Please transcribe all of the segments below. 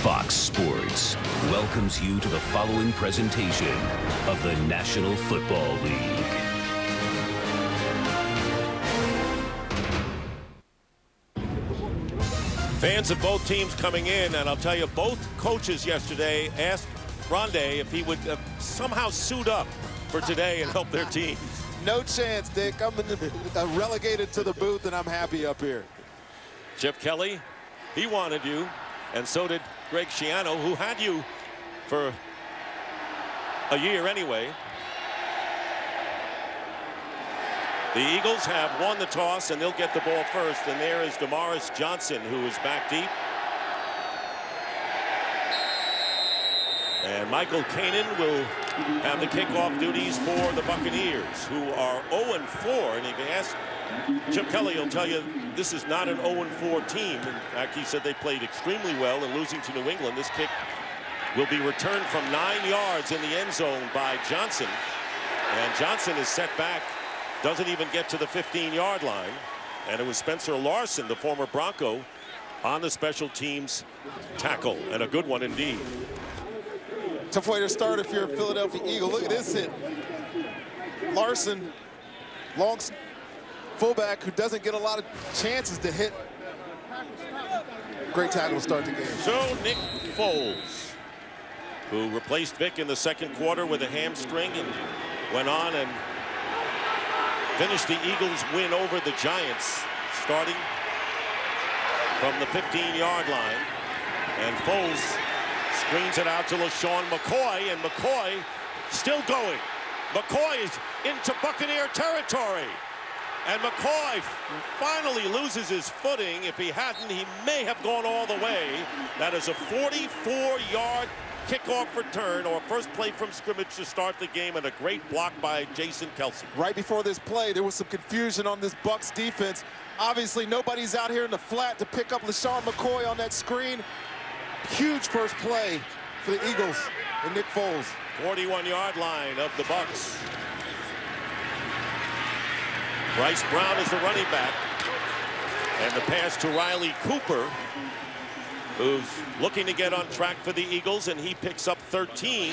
Fox Sports welcomes you to the following presentation of the National Football League. Fans of both teams coming in, and I'll tell you, both coaches yesterday asked Rondé if he would somehow suit up for today and help their teams. No chance, Dick. I'm relegated to the booth, and I'm happy up here. Chip Kelly, he wanted you, and so did Greg Schiano, who had you for a year anyway. The Eagles have won the toss, and they'll get the ball first. And there is Damaris Johnson, who is back deep. And Michael Kanan will have the kickoff duties for the Buccaneers, who are 0-4. And if you ask Chip Kelly, he'll tell you this is not an 0-4 team. In fact, he said they played extremely well in losing to New England. This kick will be returned from 9 yards in the end zone by Johnson. And Johnson is set back. Doesn't even get to the 15-yard line. And it was Spencer Larson, the former Bronco, on the special teams tackle. And a good one indeed. Tough way to start if you're a Philadelphia Eagle. Look at this hit. Larson, long fullback who doesn't get a lot of chances to hit. Great tackle to start the game. So Nick Foles, who replaced Vic in the second quarter with a hamstring and went on and finished the Eagles' win over the Giants, starting from the 15-yard line. And Foles screens it out to LaShawn McCoy, and McCoy still going. McCoy is into Buccaneer territory. And McCoy finally loses his footing. If he hadn't, he may have gone all the way. That is a 44-yard kickoff return, or first play from scrimmage to start the game, and a great block by Jason Kelce. Right before this play, there was some confusion on this Bucs defense. Obviously, nobody's out here in the flat to pick up LaShawn McCoy on that screen. Huge first play for the Eagles and Nick Foles. 41-yard line of the Bucs. Bryce Brown is the running back. And the pass to Riley Cooper, who's looking to get on track for the Eagles, and he picks up 13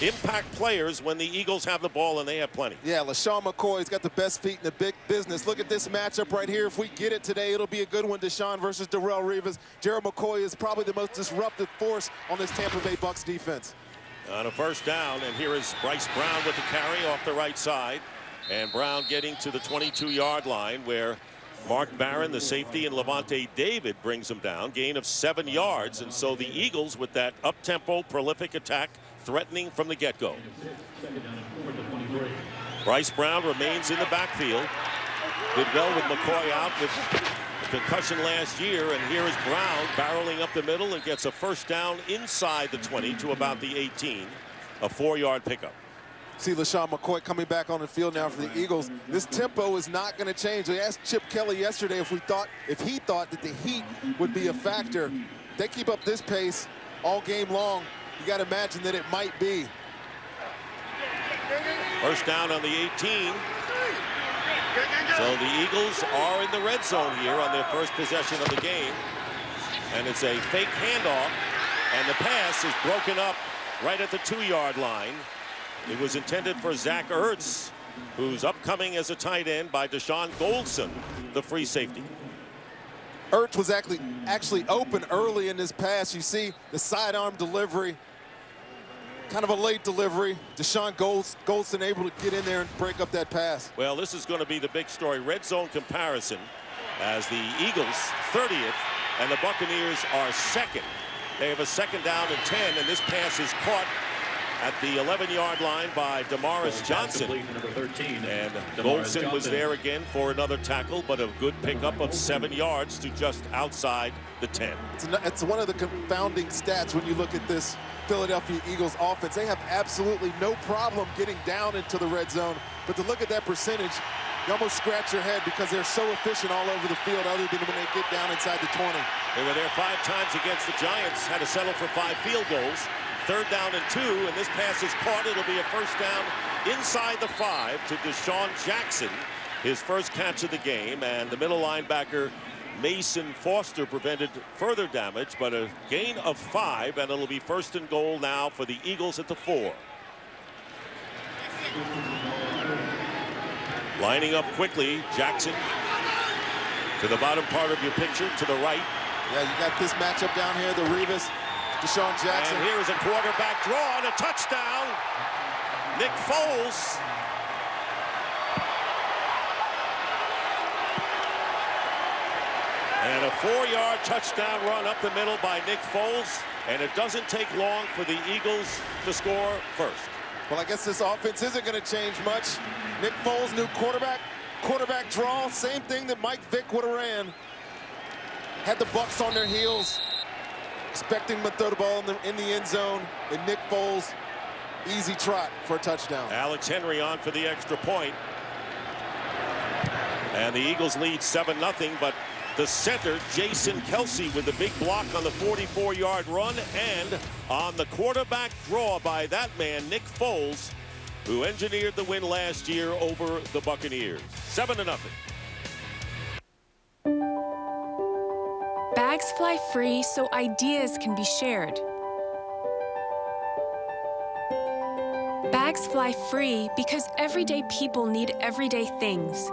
impact players when the Eagles have the ball, and they have plenty. Yeah, LaShawn McCoy's got the best feet in the big business. Look at this matchup right here. If we get it today, it'll be a good one. Deshaun versus Darrelle Revis. Gerald McCoy is probably the most disruptive force on this Tampa Bay Bucs defense. On a first down, and here is Bryce Brown with the carry off the right side. And Brown getting to the 22-yard line, where Mark Barron, the safety, and Levante David brings him down. Gain of 7 yards. And so the Eagles, with that up-tempo, prolific attack, threatening from the get-go. Bryce Brown remains in the backfield. Did well with McCoy out with concussion last year. And here is Brown barreling up the middle and gets a first down inside the 20 to about the 18. A 4-yard pickup. See LaShawn McCoy coming back on the field now for the Eagles. This tempo is not going to change. We asked Chip Kelly yesterday if he thought that the heat would be a factor. If they keep up this pace all game long, you got to imagine that it might be. First down on the 18. So the Eagles are in the red zone here on their first possession of the game. And it's a fake handoff, and the pass is broken up right at the 2-yard line. It was intended for Zach Ertz, who's upcoming as a tight end, by Deshaun Goldson, the free safety. Ertz was actually open early in this pass. You see the sidearm delivery, kind of a late delivery. Deshaun Goldson able to get in there and break up that pass. Well, this is going to be the big story. Red zone comparison, as the Eagles 30th and the Buccaneers are second. They have a second down and 10, and this pass is caught at the 11-yard line by Damaris Johnson. And Goldson was there again for another tackle, but a good pickup of 7 yards to just outside the 10. It's one of the confounding stats when you look at this Philadelphia Eagles offense. They have absolutely no problem getting down into the red zone, but to look at that percentage, you almost scratch your head because they're so efficient all over the field other than when they get down inside the 20. They were there 5 times against the Giants, had to settle for 5 field goals. Third down and 2, and this pass is caught. It'll be a first down inside the 5 to Deshaun Jackson, his first catch of the game. And the middle linebacker Mason Foster prevented further damage, but a gain of 5, and it'll be 1st and goal now for the Eagles at the 4. Lining up quickly, Jackson to the bottom part of your picture, to the right. Yeah, you got this matchup down here, the Revis, Deshaun Jackson. And here's a quarterback draw and a touchdown. Nick Foles. And a 4-yard touchdown run up the middle by Nick Foles. And it doesn't take long for the Eagles to score first. Well, I guess this offense isn't going to change much. Nick Foles, new quarterback draw, same thing that Mike Vick would have ran. Had the Bucs on their heels, expecting him to throw the ball in the end zone. And Nick Foles, easy trot for a touchdown. Alex Henry on for the extra point. And the Eagles lead 7-0, but the center, Jason Kelsey, with the big block on the 44-yard run, and on the quarterback draw by that man, Nick Foles, who engineered the win last year over the Buccaneers. 7-0. Bags fly free so ideas can be shared. Bags fly free because everyday people need everyday things.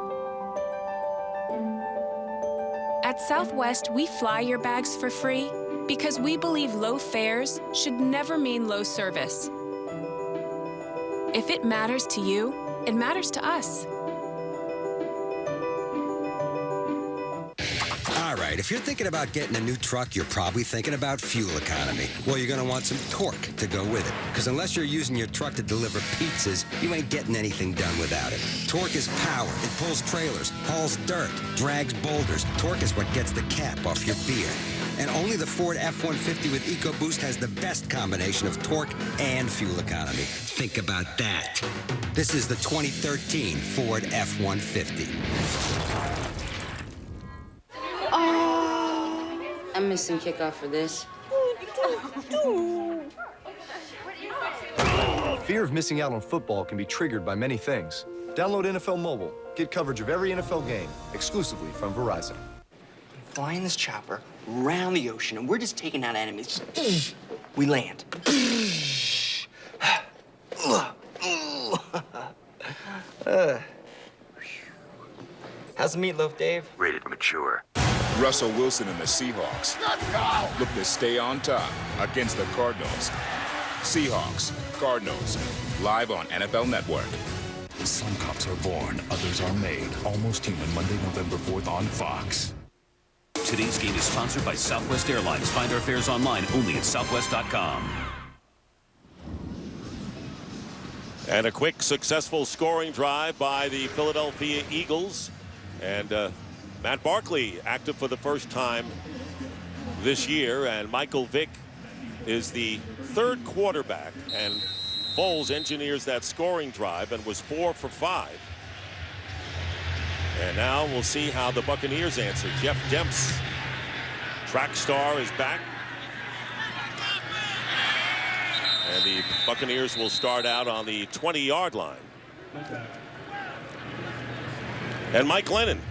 At Southwest, we fly your bags for free because we believe low fares should never mean low service. If it matters to you, it matters to us. All right, if you're thinking about getting a new truck, you're probably thinking about fuel economy. Well, you're going to want some torque to go with it, because unless you're using your truck to deliver pizzas, you ain't getting anything done without it. Torque is power. It pulls trailers, hauls dirt, drags boulders. Torque is what gets the cap off your beer. And only the Ford F-150 with EcoBoost has the best combination of torque and fuel economy. Think about that. This is the 2013 Ford F-150. I'm missing kickoff for this. Fear of missing out on football can be triggered by many things. Download NFL Mobile. Get coverage of every NFL game exclusively from Verizon. Flying this chopper around the ocean, and we're just taking out enemies. We land. How's the meatloaf, Dave? Rated mature. Russell Wilson and the Seahawks look to stay on top against the Cardinals. Seahawks, Cardinals, live on NFL Network. Some cops are born, others are made. Almost Human, Monday, November 4th on Fox. Today's game is sponsored by Southwest Airlines. Find our fares online only at southwest.com. And a quick, successful scoring drive by the Philadelphia Eagles. And Matt Barkley active for the first time this year, and Michael Vick is the third quarterback, and Foles engineers that scoring drive and was 4 for 5. And now we'll see how the Buccaneers answer. Jeff Demps, track star, is back. And the Buccaneers will start out on the 20-yard line. And Mike Lennon,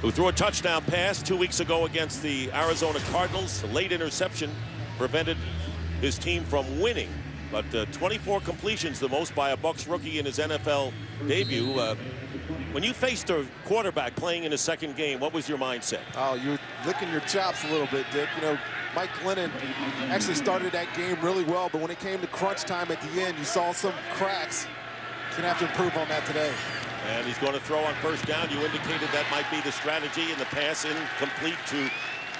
who threw a touchdown pass 2 weeks ago against the Arizona Cardinals. A late interception prevented his team from winning. But 24 completions, the most by a Bucs rookie in his NFL debut. When you faced a quarterback playing in his second game, what was your mindset? Oh, you're licking your chops a little bit, Dick. You know, Mike Lennon actually started that game really well, but when it came to crunch time at the end, you saw some cracks. He's going to have to improve on that today. And he's going to throw on first down. You indicated that might be the strategy, and the pass incomplete to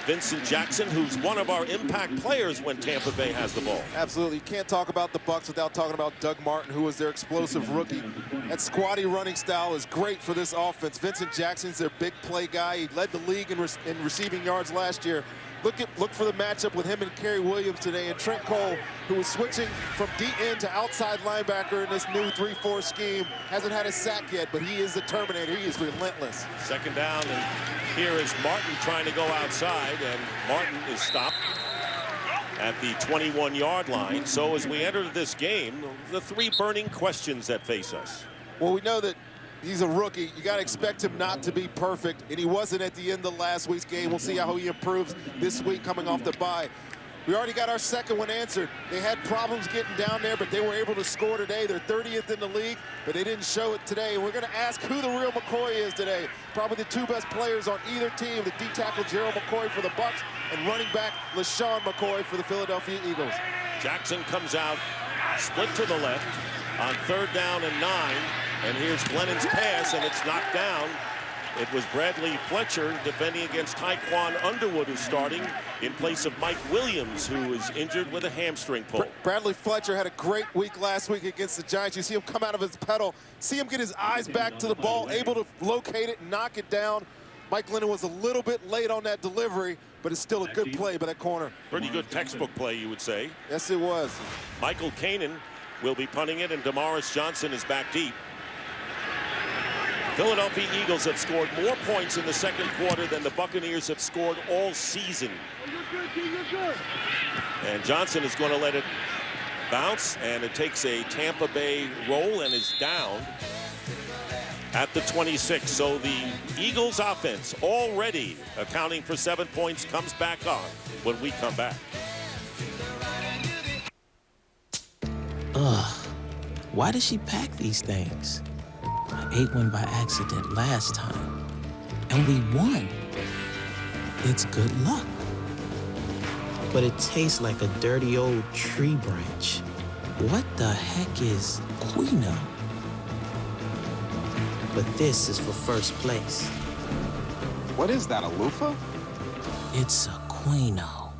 Vincent Jackson, who's one of our impact players when Tampa Bay has the ball. Absolutely. You can't talk about the Bucs without talking about Doug Martin, who was their explosive rookie. That squatty running style is great for this offense. Vincent Jackson's their big play guy. He led the league in receiving yards last year. Look for the matchup with him and Kerry Williams today, and Trent Cole, who is switching from D-end to outside linebacker in this new 3-4 scheme. Hasn't had a sack yet, but he is the Terminator. He is relentless. Second down, and here is Martin trying to go outside, and Martin is stopped at the 21-yard line. So as we enter this game, the three burning questions that face us. Well, we know that He's a rookie. You got to expect him not to be perfect, and he wasn't at the end of last week's game. We'll see how he improves this week coming off the bye. We already got our second one answered. They had problems getting down there, but they were able to score today. They're 30th in the league, but they didn't show it today. We're going to ask who the real McCoy is today. Probably the two best players on either team, the D-tackle Gerald McCoy for the Bucs and running back LaShawn McCoy for the Philadelphia Eagles. Jackson comes out, split to the left on 3rd down and 9. And here's Glennon's pass, and it's knocked down. It was Bradley Fletcher defending against Tyquan Underwood, who's starting in place of Mike Williams, who is injured with a hamstring pull. Bradley Fletcher had a great week last week against the Giants. You see him come out of his pedal, see him get his eyes back to the ball, able to locate it and knock it down. Mike Glennon was a little bit late on that delivery, but it's still a good play by that corner. Pretty good textbook play, you would say. Yes, it was. Michael Kanan will be punting it, and Damaris Johnson is back deep. Philadelphia Eagles have scored more points in the second quarter than the Buccaneers have scored all season. And Johnson is going to let it bounce, and it takes a Tampa Bay roll and is down at the 26. So the Eagles offense, already accounting for 7 points, comes back on when we come back. Ugh, why does she pack these things? I ate one by accident last time, and we won. It's good luck. But it tastes like a dirty old tree branch. What the heck is quinoa? But this is for first place. What is that, a loofah? It's a quinoa.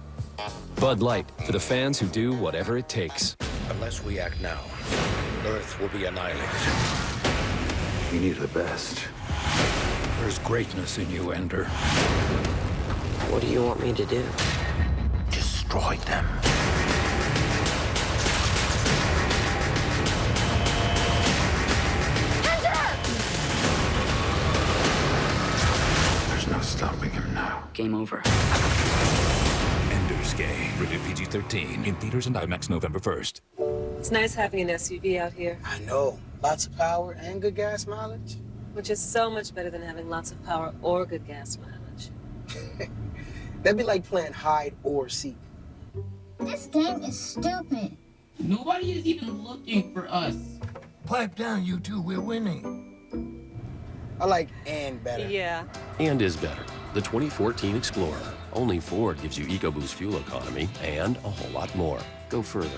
Bud Light, for the fans who do whatever it takes. Unless we act now, Earth will be annihilated. You need the best. There's greatness in you, Ender. What do you want me to do? Destroy them. There's no stopping him now. Game over. Ender's Game. Rated PG-13. In theaters and IMAX November 1st. It's nice having an SUV out here. I know. Lots of power and good gas mileage. Which is so much better than having lots of power or good gas mileage. That'd be like playing hide or seek. This game is stupid. Nobody is even looking for us. Pipe down, you two. We're winning. I like and better. Yeah. And is better. The 2014 Explorer. Only Ford gives you EcoBoost fuel economy and a whole lot more. Go further.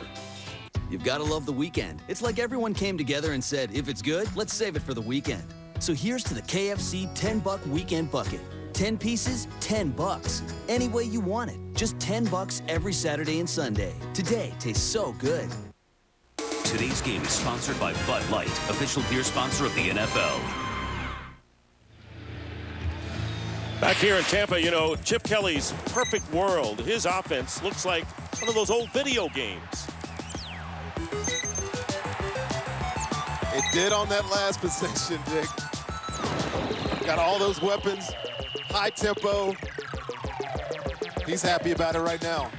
You've got to love the weekend. It's like everyone came together and said, if it's good, let's save it for the weekend. So here's to the KFC 10-buck weekend bucket. 10 pieces, $10. Any way you want it. Just $10 every Saturday and Sunday. Today tastes so good. Today's game is sponsored by Bud Light, official beer sponsor of the NFL. Back here in Tampa, you know, Chip Kelly's perfect world. His offense looks like one of those old video games. It did on that last possession, Dick. Got all those weapons, high tempo. He's happy about it right now.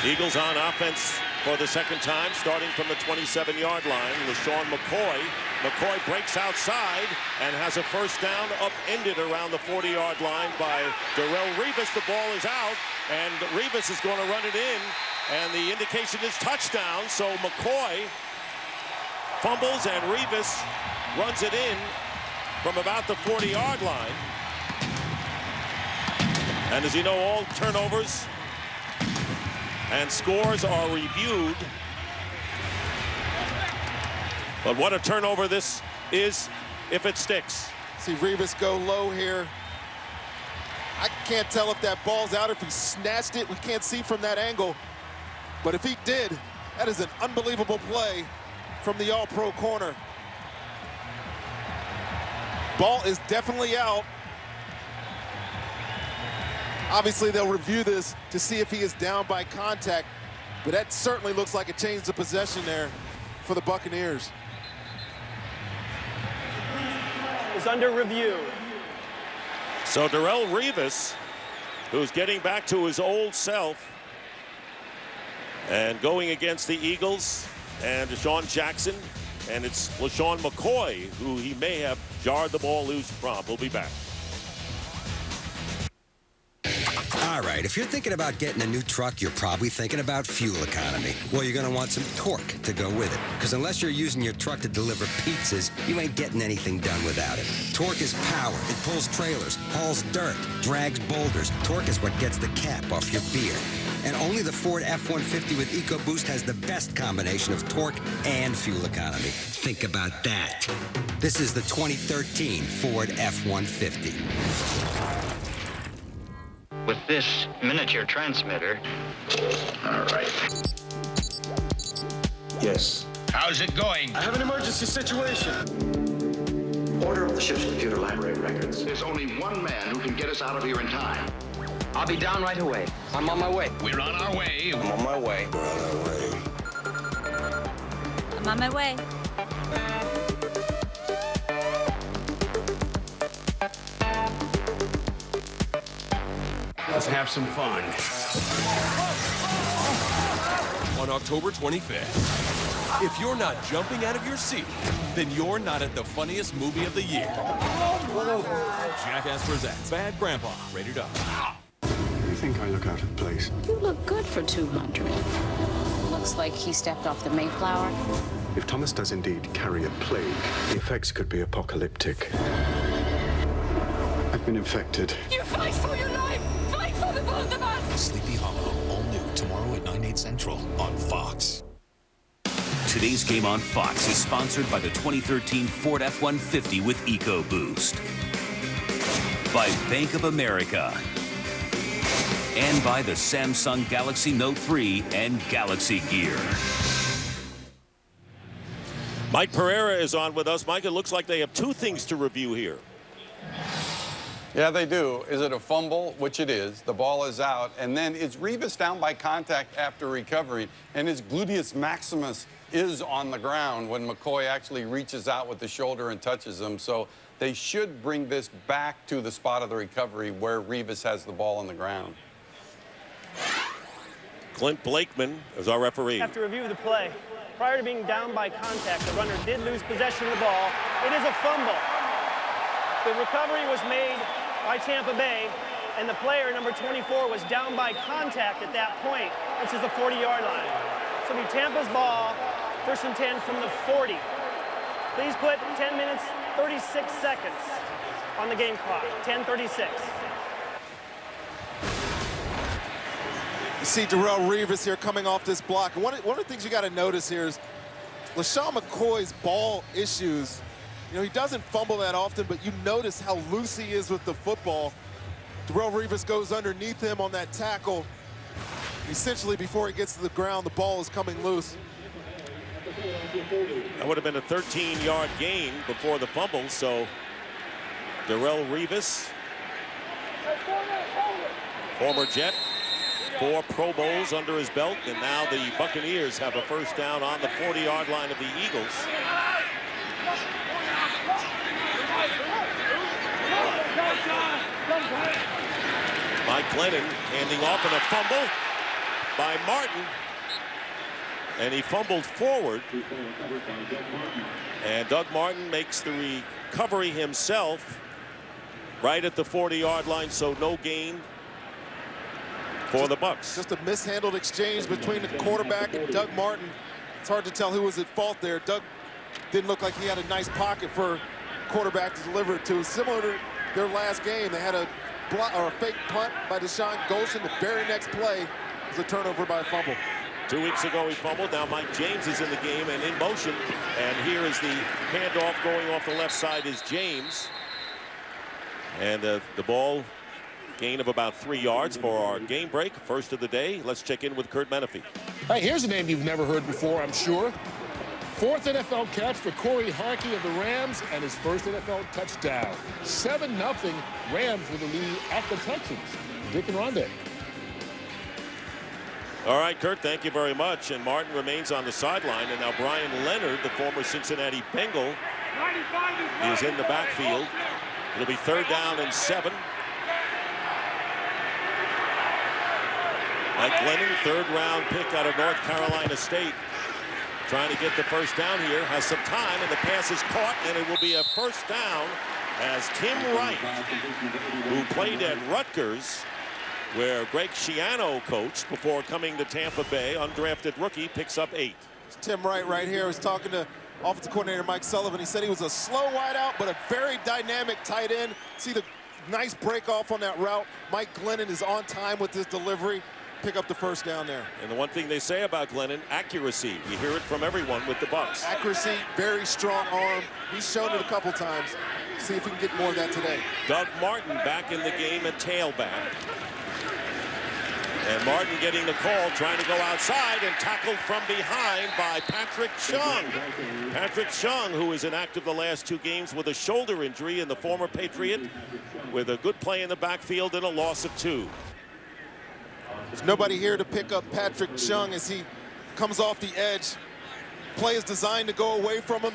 Eagles on offense for the second time, starting from the 27-yard line. LaShawn McCoy. McCoy breaks outside and has a first down upended around the 40-yard line by Darrelle Revis. The ball is out, and Revis is going to run it in, and the indication is touchdown. So McCoy fumbles, and Revis runs it in from about the 40-yard line. And as you know, all turnovers and scores are reviewed. But what a turnover this is if it sticks. See Revis go low here. I can't tell if that ball's out, if he snatched it. We can't see from that angle. But if he did, that is an unbelievable play from the all-pro corner. Ball is definitely out. Obviously, they'll review this to see if he is down by contact, but that certainly looks like a change of possession there for the Buccaneers. Is under review. So Darrelle Revis, who's getting back to his old self and going against the Eagles and Deshaun Jackson And it's LaShawn McCoy who he may have jarred the ball loose from. We'll be back. All right, if you're thinking about getting a new truck, you're probably thinking about fuel economy. Well, you're going to want some torque to go with it, because unless you're using your truck to deliver pizzas, you ain't getting anything done without it. Torque is power. It pulls trailers, hauls dirt, drags boulders. Torque is what gets the cap off your beer. And only the Ford F-150 with EcoBoost has the best combination of torque and fuel economy. Think about that. This is the 2013 Ford F-150. With this miniature transmitter. All right. Yes. How's it going? I have an emergency situation. Order of the ship's computer library records. There's only one man who can get us out of here in time. I'll be down right away. I'm on my way. We're on our way. I'm on my way. We're on our way. I'm on my way. Let's have some fun. On October 25th, if you're not jumping out of your seat, then you're not at the funniest movie of the year. Jackass presents Bad Grandpa, rated R. You think I look out of place? You look good for 200. Looks like he stepped off the Mayflower. If Thomas does indeed carry a plague, the effects could be apocalyptic. I've been infected. You fight for your life! Fight for the both of us! Sleepy Hollow, all new tomorrow at 9/8 Central on Fox. Today's game on Fox is sponsored by the 2013 Ford F-150 with EcoBoost, by Bank of America, and by the Samsung Galaxy Note 3 and Galaxy Gear. Mike Pereira is on with us. Mike, it looks like they have two things to review here. Yeah, they do. Is it a fumble? Which it is. The ball is out. And then is Rivas down by contact after recovery? And his gluteus maximus is on the ground when McCoy actually reaches out with the shoulder and touches him. So they should bring this back to the spot of the recovery where Rivas has the ball on the ground. Clint Blakeman is our referee. After review of the play, prior to being down by contact, the runner did lose possession of the ball. It is a fumble. The recovery was made by Tampa Bay, and the player, number 24, was down by contact at that point, which is the 40-yard line. So it'll be Tampa's ball, 1st and 10 from the 40. Please put 10 minutes, 36 seconds on the game clock, 10:36. You see Darrelle Revis here coming off this block. One of the things you got to notice here is LaShawn McCoy's ball issues. You know, he doesn't fumble that often, but you notice how loose he is with the football. Darrelle Revis goes underneath him on that tackle. Essentially, before he gets to the ground, the ball is coming loose. That would have been a 13-yard gain before the fumble, so Darrelle Revis, former Jet, 4 Pro Bowls under his belt, and now the Buccaneers have a first down on the 40-yard line of the Eagles. Mike Glennon handing off in a fumble by Martin. And he fumbled forward. And Doug Martin makes the recovery himself right at the 40-yard line, so no gain for the Bucs. Just a mishandled exchange between the quarterback and Doug Martin. It's hard to tell who was at fault there. Doug didn't look like he had a nice pocket for quarterback to deliver it to. Similar to their last game, they had a fake punt by Deshaun Golson. The very next play was a turnover by a fumble. 2 weeks ago he fumbled. Now Mike James is in the game and in motion. And here is the handoff going off the left side is James. And the ball gain of about 3 yards for our game break. First of the day. Let's check in with Kurt Menefee. Hey, here's a name you've never heard before, I'm sure. 4th NFL catch for Corey Harkey of the Rams and his first NFL touchdown. 7-0 Rams with the lead at the Texans. Dick and Rondé. All right, Kurt, thank you very much. And Martin remains on the sideline. And now Brian Leonard, the former Cincinnati Bengal, is in the backfield. It'll be 3rd down and 7. Mike Glennon, 3rd round pick out of North Carolina State. trying to get the first down here, has some time, and the pass is caught, and it will be a first down as Tim Wright, who played at Rutgers, where Greg Schiano coached before coming to Tampa Bay, undrafted rookie, picks up 8. Tim Wright right here was talking to offensive coordinator Mike Sullivan. He said he was a slow wideout, but a very dynamic tight end. See the nice break off on that route. Mike Glennon is on time with his delivery. Pick up the first down there. And the one thing they say about Glennon, accuracy. You hear it from everyone with the Bucs. Accuracy, very strong arm. He's shown it a couple times. See if he can get more of that today. Doug Martin back in the game at tailback. And Martin getting the call, trying to go outside and tackled from behind by Patrick Chung. Patrick Chung, who is inactive the last 2 games with a shoulder injury, and the former Patriot with a good play in the backfield and a loss of 2. There's nobody here to pick up Patrick Chung as he comes off the edge. Play is designed to go away from him.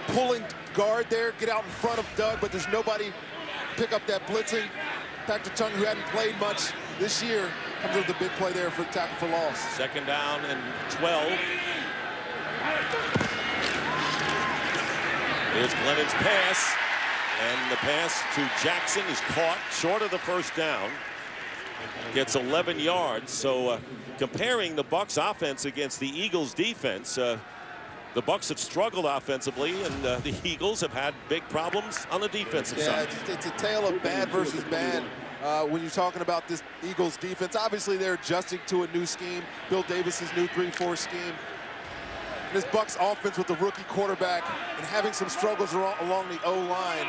Pulling guard there, get out in front of Doug, but there's nobody pick up that blitzing. Patrick Chung, who hadn't played much this year, comes with a big play there for tackle for loss. Second down and 12. Here's Glennon's pass, and the pass to Jackson is caught short of the first down. Gets 11 yards. So comparing the Bucs offense against the Eagles defense, the Bucs have struggled offensively, and the Eagles have had big problems on the defensive side. It's a tale of bad versus bad. When you're talking about this Eagles defense, obviously they're adjusting to a new scheme, Bill Davis's new 3-4 scheme. And this Bucs offense with the rookie quarterback and having some struggles along the O-line.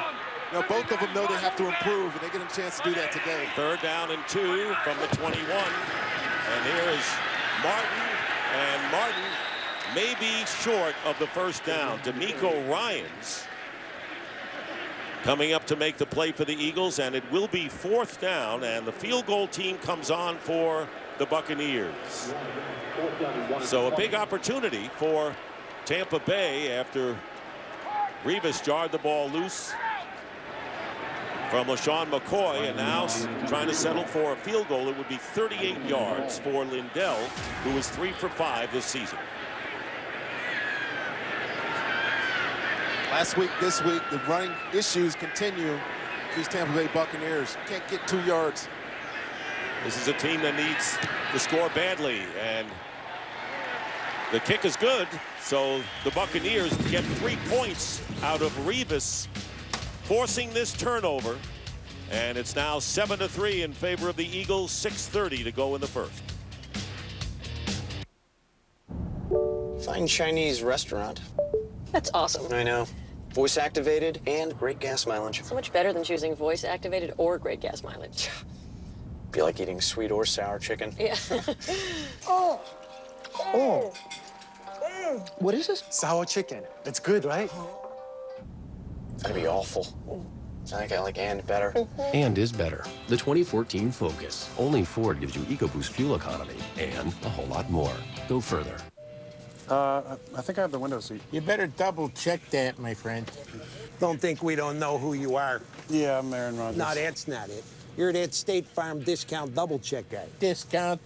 You know, both of them know they have to improve, and they get a chance to do that today. Third down and 2 from the 21. And here is Martin, and Martin may be short of the first down. D'Amico Ryans coming up to make the play for the Eagles, and it will be 4th down, and the field goal team comes on for the Buccaneers. So a big opportunity for Tampa Bay after Revis jarred the ball loose from LaShawn McCoy, and now trying to settle for a field goal. It would be 38 yards for Lindell, who is 3 for 5 this season. Last week, this week, the running issues continue for these Tampa Bay Buccaneers. Can't get 2 yards. This is a team that needs to score badly, and the kick is good, so the Buccaneers get 3 points out of Revis, forcing this turnover, and it's now 7-3 in favor of the Eagles. 6:30 to go in the first. Fine Chinese restaurant. That's awesome. I know. Voice activated and great gas mileage. So much better than choosing voice activated or great gas mileage. Be like eating sweet or sour chicken. Yeah. Oh. What is this? Sour chicken. It's good, right? That'd be awful. I think I like and better. And is better. The 2014 Focus. Only Ford gives you EcoBoost fuel economy and a whole lot more. Go further. I think I have the window seat. You better double check that, my friend. Don't think we don't know who you are. Yeah, I'm Aaron Rodgers. No, that's not it. You're that State Farm discount double check guy. Discount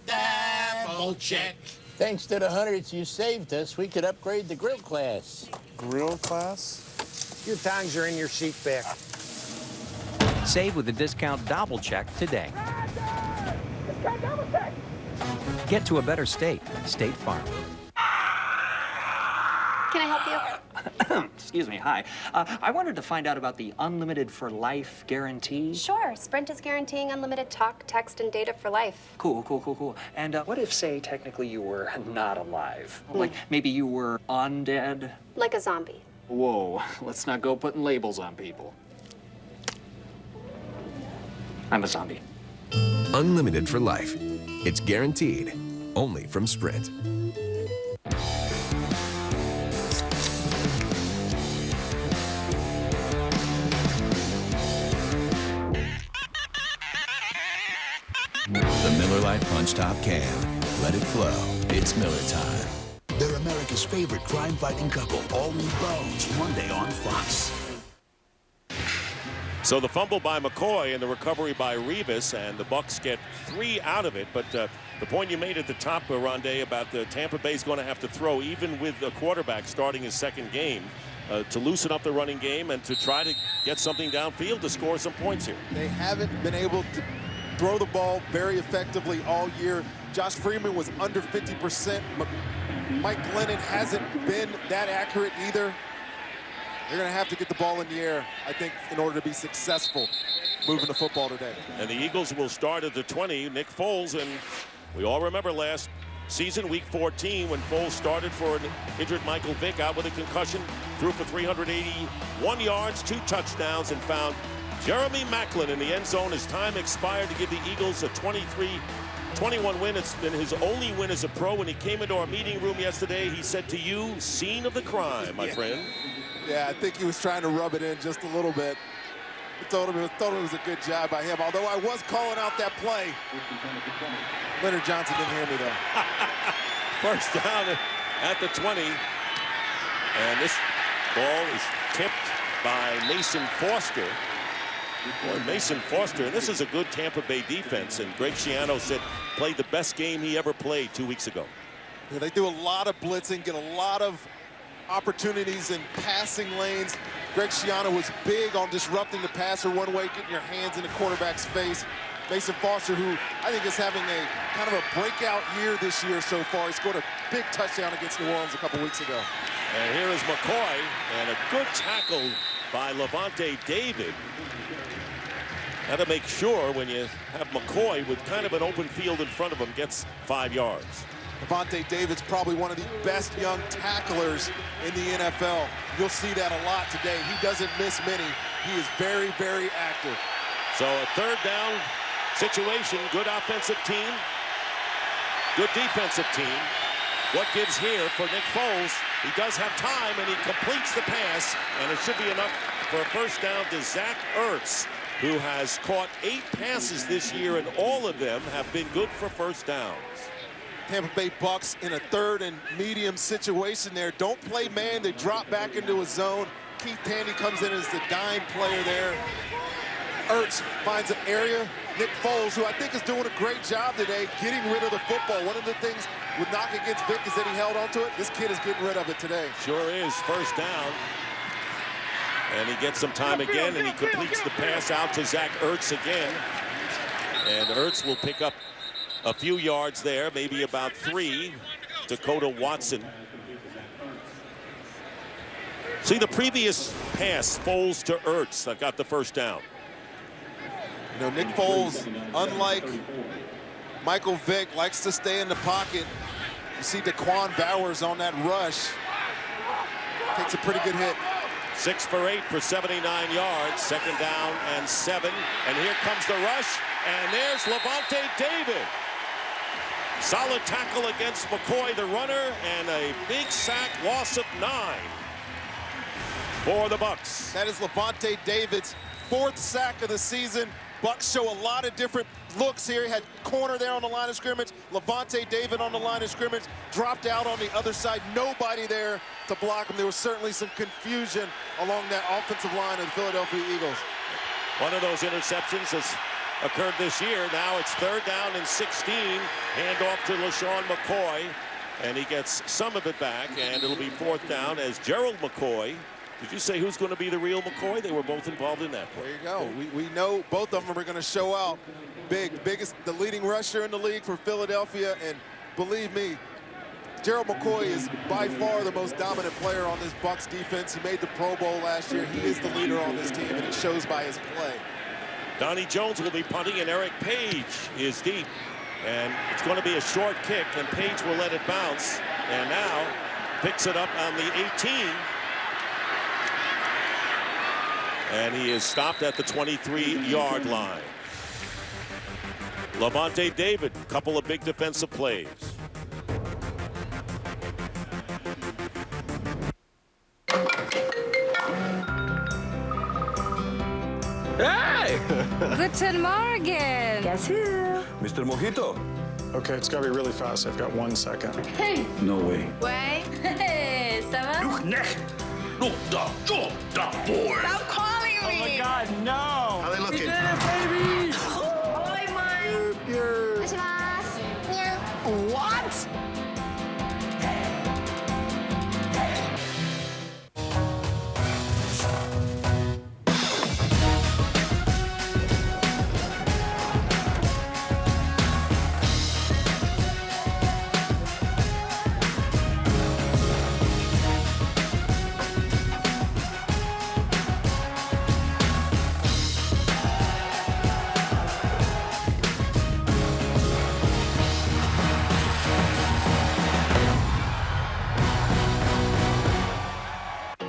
double check. Thanks to the hundreds you saved us, we could upgrade the grill class. Grill class? Your tongs are in your seat back. Save with the discount double check today. Discount double check. Get to a better state. State Farm. Can I help you? Excuse me, hi. I wanted to find out about the Unlimited for Life guarantee. Sure. Sprint is guaranteeing unlimited talk, text, and data for life. Cool. And what if, say, technically you were not alive? Like, maybe you were undead? Like a zombie. Whoa, let's not go putting labels on people. I'm a zombie. Unlimited for life. It's guaranteed. Only from Sprint. The Miller Lite Punch Top Can. Let it flow. It's Miller time. They're America's favorite crime-fighting couple, all in Bones, Monday on Fox. So the fumble by McCoy and the recovery by Revis, and the Bucs get 3 out of it. But the point you made at the top, Rondé, about the Tampa Bay's going to have to throw, even with a quarterback starting his second game, to loosen up the running game and to try to get something downfield to score some points here. They haven't been able to throw the ball very effectively all year. Josh Freeman was under 50%. Mike Glennon hasn't been that accurate either. They're going to have to get the ball in the air, I think, in order to be successful moving the football today. And the Eagles will start at the 20. Nick Foles, and we all remember last season, week 14, when Foles started for an injured Michael Vick out with a concussion, threw for 381 yards, 2 touchdowns, and found Jeremy Maclin in the end zone as time expired to give the Eagles a 23-21 win. It's been his only win as a pro. When he came into our meeting room yesterday, he said to you, "Scene of the crime, my friend." Yeah, I think he was trying to rub it in just a little bit. I thought it was a good job by him, although I was calling out that play. Leonard Johnson didn't hear me, though. First down at the 20. And this ball is tipped by Mason Foster. Boy, Mason Foster, and this is a good Tampa Bay defense, and Greg Schiano said played the best game he ever played 2 weeks ago. Yeah, they do a lot of blitzing, get a lot of opportunities in passing lanes. Greg Schiano was big on disrupting the passer one way, getting your hands in the quarterback's face. Mason Foster, who I think is having a kind of a breakout year this year so far. He scored a big touchdown against New Orleans a couple weeks ago. And here is McCoy, and a good tackle by Levante David. Got to make sure when you have McCoy with kind of an open field in front of him, gets 5 yards. Levante David's probably one of the best young tacklers in the NFL. You'll see that a lot today. He doesn't miss many. He is very, very active. So a third down situation, good offensive team, good defensive team. What gives here for Nick Foles? He does have time, and he completes the pass, and it should be enough for a first down to Zach Ertz, who has caught 8 passes this year, and all of them have been good for first downs. Tampa Bay Bucs in a third and medium situation there. Don't play man, they drop back into a zone. Keith Tandy comes in as the dime player there. Ertz finds an area. Nick Foles, who I think is doing a great job today, getting rid of the football. One of the things with knock against Vick is that he held onto it. This kid is getting rid of it today. Sure is. First down. And he gets some time again, and he completes the pass out to Zach Ertz again. And Ertz will pick up a few yards there, maybe about 3. Dakota Watson. See the previous pass, Foles to Ertz, that got the first down. You know, Nick Foles, unlike Michael Vick, likes to stay in the pocket. You see Daquan Bowers on that rush. Takes a pretty good hit. 6 for 8 for 79 yards. Second down and 7. And here comes the rush. And there's Levante David. Solid tackle against McCoy, the runner, and a big sack, loss of 9 for the Bucs. That is Levante David's 4th sack of the season. Bucs show a lot of different looks here. He had corner there on the line of scrimmage. Levante David on the line of scrimmage. Dropped out on the other side. Nobody there to block him. There was certainly some confusion along that offensive line of the Philadelphia Eagles. One of those interceptions has occurred this year. Now it's 3rd down and 16. Hand off to LaShawn McCoy. And he gets some of it back. And it'll be 4th down as Gerald McCoy. Did you say who's going to be the real McCoy? They were both involved in that play. There you go. We know both of them are going to show out big. Biggest, the leading rusher in the league for Philadelphia. And believe me, Gerald McCoy is by far the most dominant player on this Bucs defense. He made the Pro Bowl last year. He is the leader on this team, and it shows by his play. Donnie Jones will be punting, and Eric Page is deep. And it's going to be a short kick, and Page will let it bounce. And now picks it up on the 18. And he is stopped at the 23-yard line. Levante David, a couple of big defensive plays. Hey! Guten Morgen. Guess who? Mr. Mojito. Okay, it's got to be really fast. I've got 1 second. Hey. No way. Ouais. Hey, ça va? Look, Nick. Look, the boy. Stop calling me. Oh my God. God, no! How they looking? We did it, baby! You're... What?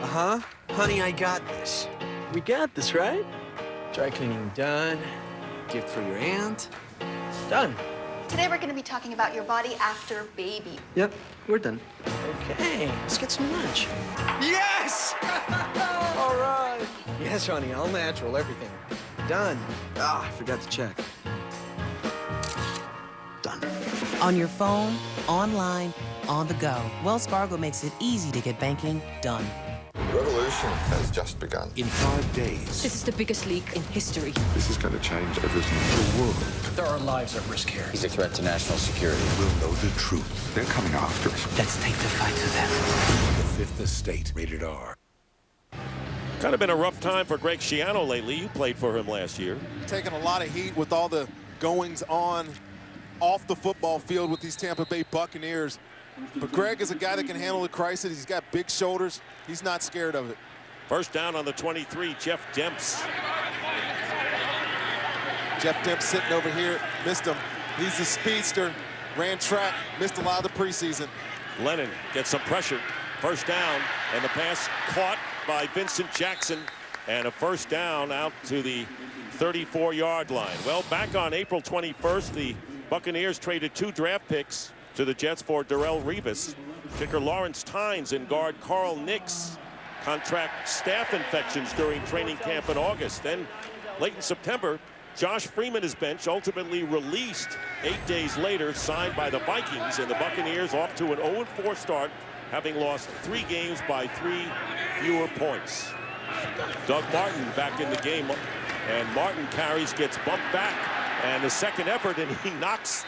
Uh-huh. Honey, I got this. We got this, right? Dry cleaning done. Gift for your aunt. Done. Today we're going to be talking about your body after baby. Yep, we're done. Okay, let's get some lunch. Yes! All right. Yes, honey, all natural, everything. Done. Ah, I forgot to check. Done. On your phone, online, on the go. Wells Fargo makes it easy to get banking done. The revolution has just begun. In 5 days. This is the biggest leak in history. This is going to change everything. The world. There are lives at risk here. He's a threat to national security. We'll know the truth. They're coming after us. Let's take the fight to them. The Fifth Estate, rated R. Kind of been a rough time for Greg Schiano lately. You played for him last year. Taking a lot of heat with all the goings on off the football field with these Tampa Bay Buccaneers. But Greg is a guy that can handle the crisis. He's got big shoulders. He's not scared of it. First down on the 23, Jeff Demps. Jeff Demps sitting over here, missed him. He's a speedster, ran track, missed a lot of the preseason. Lennon gets some pressure. First down, and the pass caught by Vincent Jackson, and a first down out to the 34-yard line. Well, back on April 21st, the Buccaneers traded 2 draft picks to the Jets for Darrelle Revis. Kicker Lawrence Tynes and guard Carl Nix contract staph infections during training camp in August. Then late in September, Josh Freeman is benched, ultimately released 8 days later, signed by the Vikings, and the Buccaneers off to an 0-4 start, having lost 3 games by 3 fewer points. Doug Martin back in the game, and Martin carries, gets bumped back, and the second effort, and he knocks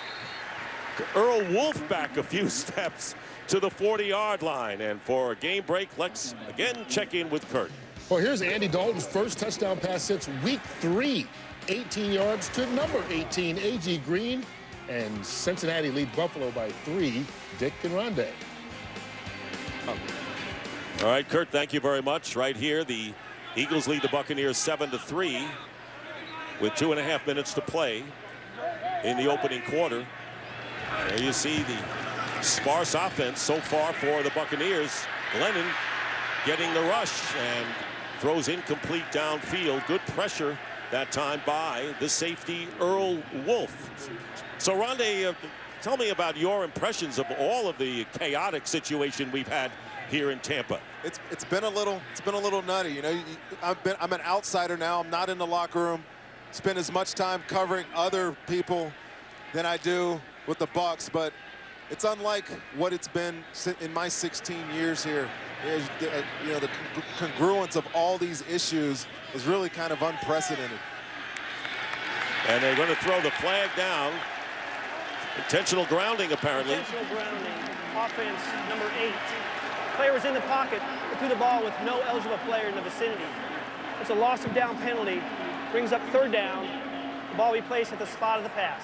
Earl Wolf back a few steps to the 40-yard line. And for a game break, let's again check in with Kurt. Well, here's Andy Dalton's first touchdown pass since week 3. 18 yards to number 18, A.G. Green. And Cincinnati leads Buffalo by 3, Dick and Rondé. All right, Kurt, thank you very much. Right here, the Eagles lead the Buccaneers 7-3 with 2.5 minutes to play in the opening quarter. There you see the sparse offense so far for the Buccaneers. Lennon getting the rush and throws incomplete downfield. Good pressure that time by the safety Earl Wolf. So Rondé, tell me about your impressions of all of the chaotic situation we've had here in Tampa. It's been a little nutty. You know, I'm an outsider now. I'm not in the locker room. Spend as much time covering other people than I do with the Bucs, but it's unlike what it's been in my 16 years here. You know, the congruence of all these issues is really kind of unprecedented. And they're going to throw the flag down. Intentional grounding, apparently. Intentional grounding. Offense number 8. Player was in the pocket, but threw the ball with no eligible player in the vicinity. It's a loss of down penalty. Brings up 3rd down. The ball will be placed at the spot of the pass.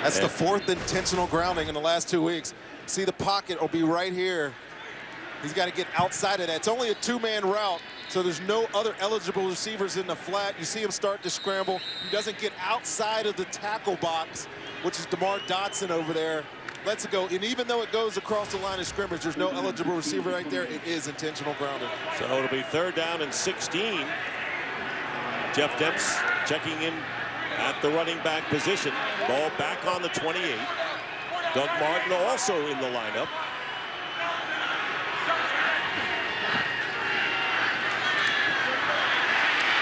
That's the 4th intentional grounding in the last 2 weeks. See, the pocket will be right here. He's got to get outside of that. It's only a 2-man route, so there's no other eligible receivers in the flat. You see him start to scramble. He doesn't get outside of the tackle box, which is DeMar Dotson over there. Lets it go. And even though it goes across the line of scrimmage, there's no eligible receiver right there. It is intentional grounding. So it'll be 3rd down and 16. Jeff Demps checking in at the running back position. Ball back on the 28. Doug Martin also in the lineup.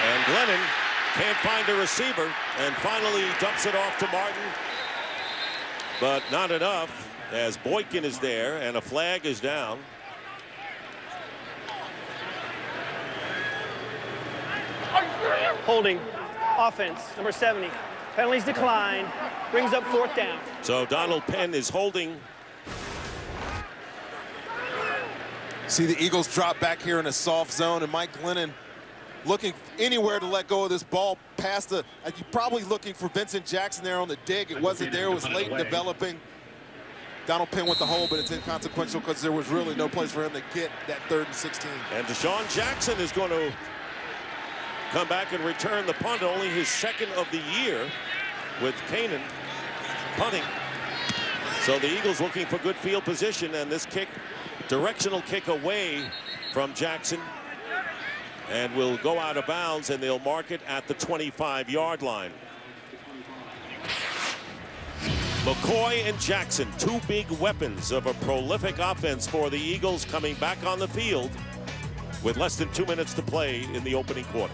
And Glennon can't find a receiver and finally dumps it off to Martin. But not enough, as Boykin is there and a flag is down. Holding. Offense, number 70. Penalties declined. Brings up 4th down. So Donald Penn is holding. See the Eagles drop back here in a soft zone, and Mike Glennon looking anywhere to let go of this ball past the, you're probably looking for Vincent Jackson there on the dig. It wasn't there, it was late in developing. Donald Penn with the hole, but it's inconsequential because there was really no place for him to get that 3rd and 16. And Deshaun Jackson is going to come back and return the punt, only his 2nd of the year with Kanan punting. So the Eagles looking for good field position, and this kick, directional kick away from Jackson, and will go out of bounds, and they'll mark it at the 25-yard line. McCoy and Jackson, 2 big weapons of a prolific offense for the Eagles, coming back on the field with less than 2 minutes to play in the opening quarter.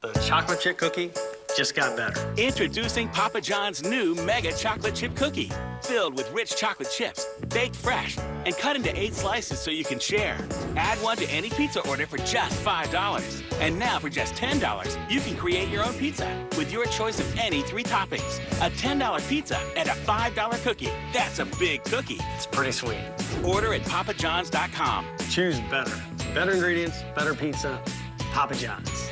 The chocolate chip cookie just got better. Introducing Papa John's new Mega Chocolate Chip Cookie. Filled with rich chocolate chips, baked fresh, and cut into 8 slices so you can share. Add one to any pizza order for just $5. And now for just $10, you can create your own pizza with your choice of any 3 toppings. A $10 pizza and a $5 cookie. That's a big cookie. It's pretty sweet. Order at papajohns.com. Choose better. Better ingredients, better pizza. Papa John's.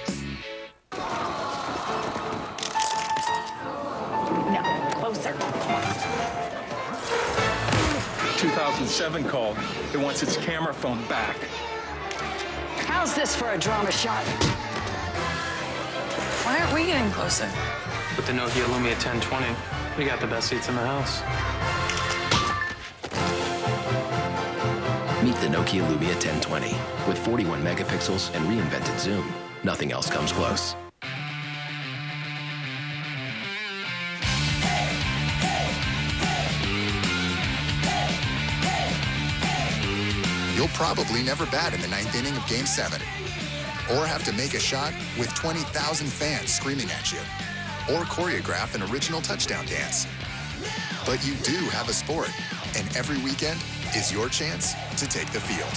No, closer. 2007 call. It wants its camera phone back. How's this for a drama shot? Why aren't we getting closer? With the Nokia Lumia 1020, we got the best seats in the house. Meet the Nokia Lumia 1020. With 41 megapixels and reinvented zoom, nothing else comes close. You'll probably never bat in the 9th inning of Game 7. Or have to make a shot with 20,000 fans screaming at you. Or choreograph an original touchdown dance. But you do have a sport, and every weekend is your chance to take the field.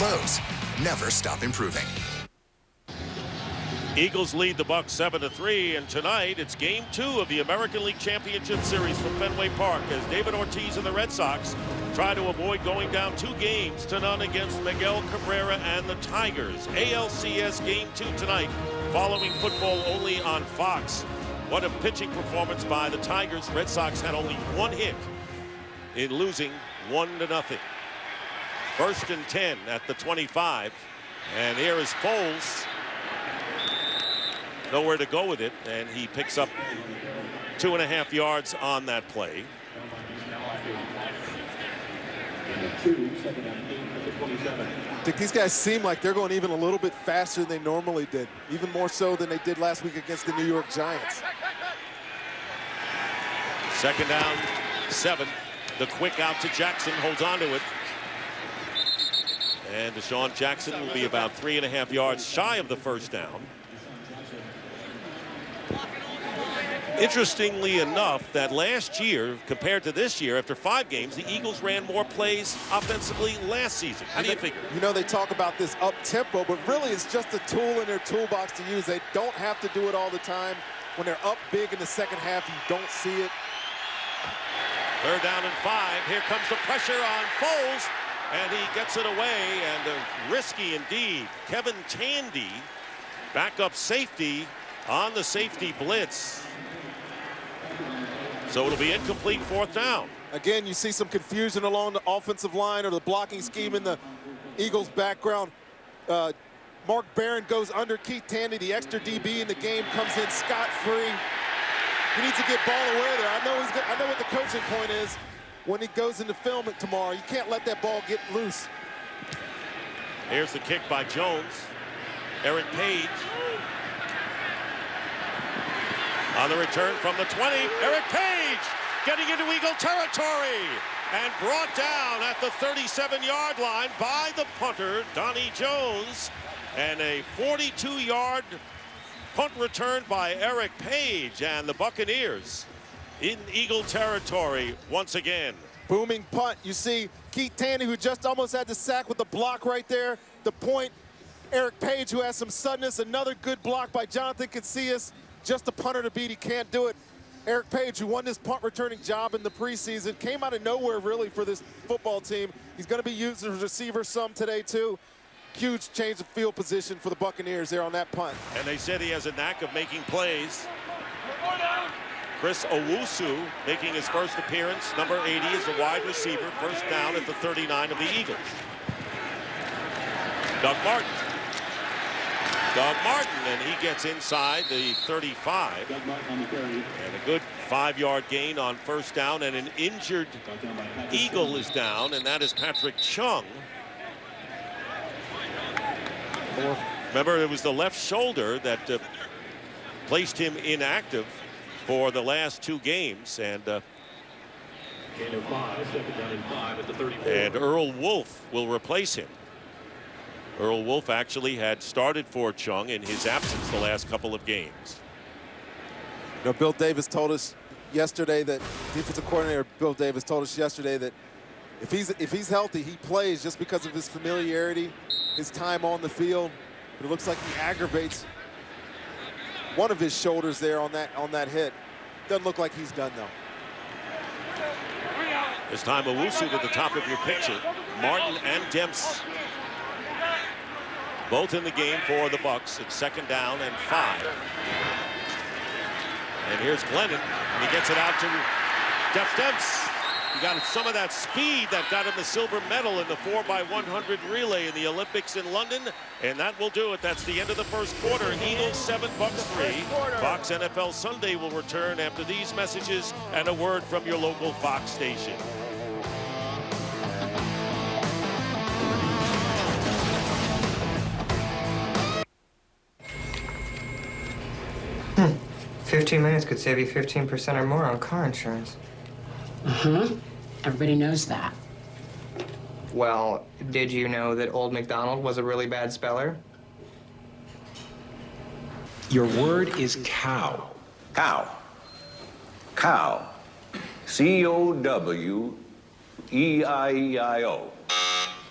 Lowe's, never stop improving. Eagles lead the Bucs 7-3, and tonight it's Game 2 of the American League Championship Series from Fenway Park as David Ortiz and the Red Sox try to avoid going down 2-0 against Miguel Cabrera and the Tigers. ALCS Game 2 tonight, following football only on Fox. What a pitching performance by the Tigers. Red Sox had only 1 hit in losing 1-0. 1st and 10 at the 25, and here is Foles. Nowhere to go with it, and he picks up 2.5 yards on that play. I think these guys seem like they're going even a little bit faster than they normally did, even more so than they did last week against the New York Giants. 2nd down, 7. The quick out to Jackson, holds on to it. And Deshaun Jackson will be about 3.5 yards shy of the 1st down. Interestingly enough, that last year compared to this year, after 5 games, the Eagles ran more plays offensively last season. How do you think? You know, they talk about this up tempo, but really it's just a tool in their toolbox to use. They don't have to do it all the time. When they're up big in the 2nd half, you don't see it. 3rd down and 5. Here comes the pressure on Foles, and he gets it away, and risky indeed. Kevin Tandy, backup safety on the safety blitz. So it'll be incomplete 4th down. Again, you see some confusion along the offensive line or the blocking scheme in the Eagles' background. Mark Barron goes under Keith Tandy, the extra DB in the game, comes in scot-free. He needs to get ball away there. I know what the coaching point is when he goes into film it tomorrow. You can't let that ball get loose. Here's the kick by Jones. Eric Page. On the return from the 20, Eric Page getting into Eagle territory and brought down at the 37-yard line by the punter, Donnie Jones, and a 42-yard punt return by Eric Page, and the Buccaneers in Eagle territory once again. Booming punt. You see Keith Tandy, who just almost had the sack with the block right there. The point. Eric Page, who has some suddenness. Another good block by Jonathan Casillas. Just a punter to beat. He can't do it. Eric Page, who won this punt returning job in the preseason, came out of nowhere really for this football team. He's going to be used as a receiver some today too. Huge change of field position for the Buccaneers there on that punt. And they said he has a knack of making plays. Chris Owusu making his first appearance, number 80, as a wide receiver, first down at the 39 of the Eagles. Doug Martin, and he gets inside the 35. And a good 5-yard gain on first down, and an injured Eagle is down, and that is Patrick Chung. Remember, it was the left shoulder that placed him inactive for the last 2 games, and Earl Wolf will replace him. Earl Wolf actually had started for Chung in his absence the last couple of games. You know, Bill Davis told us yesterday that defensive coordinator Bill Davis told us yesterday that if he's healthy, he plays just because of his familiarity, his time on the field. But it looks like he aggravates one of his shoulders there on that hit. Doesn't look like he's done though. This time Owusu at the top of your picture. Martin and Demps both in the game for the Bucs. It's 2nd down and 5. And here's Glennon. And he gets it out to Jeff Demps. He got some of that speed that got him the silver medal in the 4x100 relay in the Olympics in London. And that will do it. That's the end of the first quarter. Eagles 7, Bucs 3. Fox NFL Sunday will return after these messages and a word from your local Fox station. Hmm. 15 minutes could save you 15% or more on car insurance. Everybody knows that. Well, did you know that Old MacDonald was a really bad speller? Your word is cow. Cow. Cow. C-O-W-E-I-E-I-O.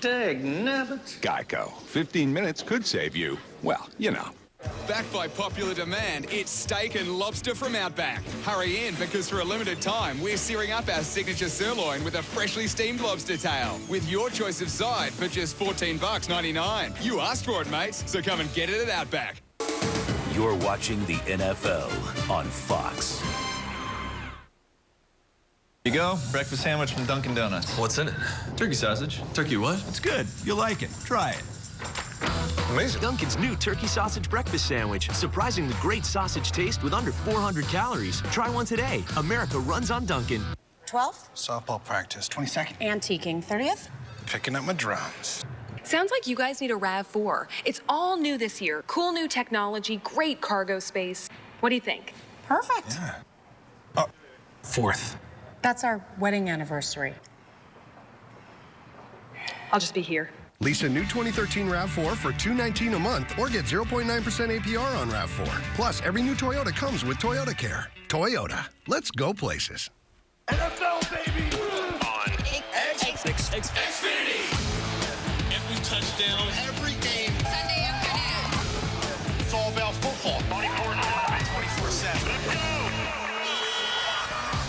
Dag nabbit. Geico. 15 minutes could save you, well, you know. Backed by popular demand, it's steak and lobster from Outback. Hurry in, because for a limited time, we're searing up our signature sirloin with a freshly steamed lobster tail, with your choice of side for just $14.99. You asked for it, mates, so come and get it at Outback. You're watching the NFL on Fox. Here you go, breakfast sandwich from Dunkin' Donuts. What's in it? Turkey sausage. Turkey what? It's good. You'll like it. Try it. Amazing. Dunkin's new turkey sausage breakfast sandwich. Surprisingly great sausage taste with under 400 calories. Try one today. America runs on Dunkin'. 12th? Softball practice. 22nd. Antiquing. 30th? Picking up my drums. Sounds like you guys need a RAV4. It's all new this year. Cool new technology, great cargo space. What do you think? Perfect. Yeah. Oh, 4th. That's our wedding anniversary. I'll just be here. Lease a new 2013 RAV4 for $219 a month or get 0.9% APR on RAV4. Plus, every new Toyota comes with Toyota Care. Toyota. Let's go places. NFL, baby! On Xfinity. Every touchdown, every game. Sunday afternoon. It's all about football. 24/7. Let's go!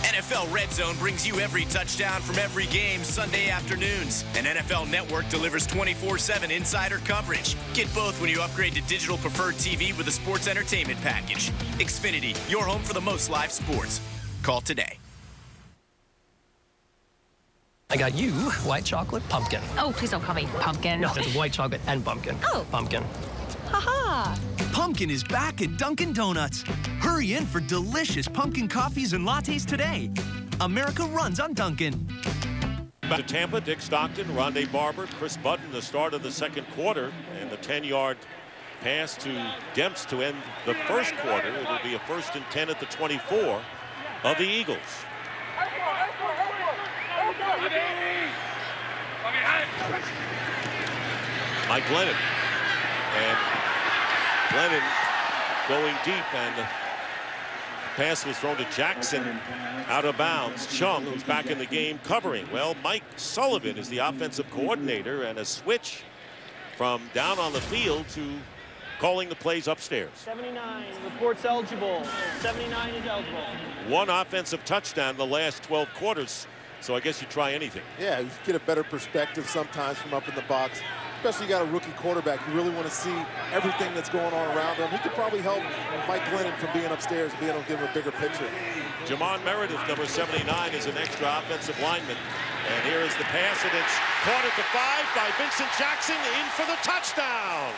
NFL Red Zone brings you every touchdown from every game Sunday afternoons. And NFL Network delivers 24/7 insider coverage. Get both when you upgrade to digital preferred TV with a sports entertainment package. Xfinity, your home for the most live sports. Call today. I got you white chocolate pumpkin. Oh, please don't call me pumpkin. No, it's white chocolate and pumpkin. Oh. Pumpkin. Haha. Pumpkin is back at Dunkin' Donuts. Hurry in for delicious pumpkin coffees and lattes today. America runs on Dunkin'. Back to Tampa, Dick Stockton, Rondé Barber, Chris Button, the start of the second quarter, and the 10-yard pass to Demps to end the first quarter. It will be a 1st and 10 at the 24 of the Eagles. Mike Glennon. And Glennon going deep, and pass was thrown to Jackson out of bounds. Chung, who's back in the game, covering. Well, Mike Sullivan is the offensive coordinator, and a switch from down on the field to calling the plays upstairs. 79 reports eligible. 79 is eligible. One offensive touchdown in the last 12 quarters, so I guess you try anything. Yeah, you get a better perspective sometimes from up in the box. Especially you got a rookie quarterback. You really want to see everything that's going on around him. He could probably help Mike Glennon from being upstairs and being able to give him a bigger picture. Jamon Meredith, number 79, is an extra offensive lineman. And here is the pass, and it's caught at the 5 by Vincent Jackson, in for the touchdown.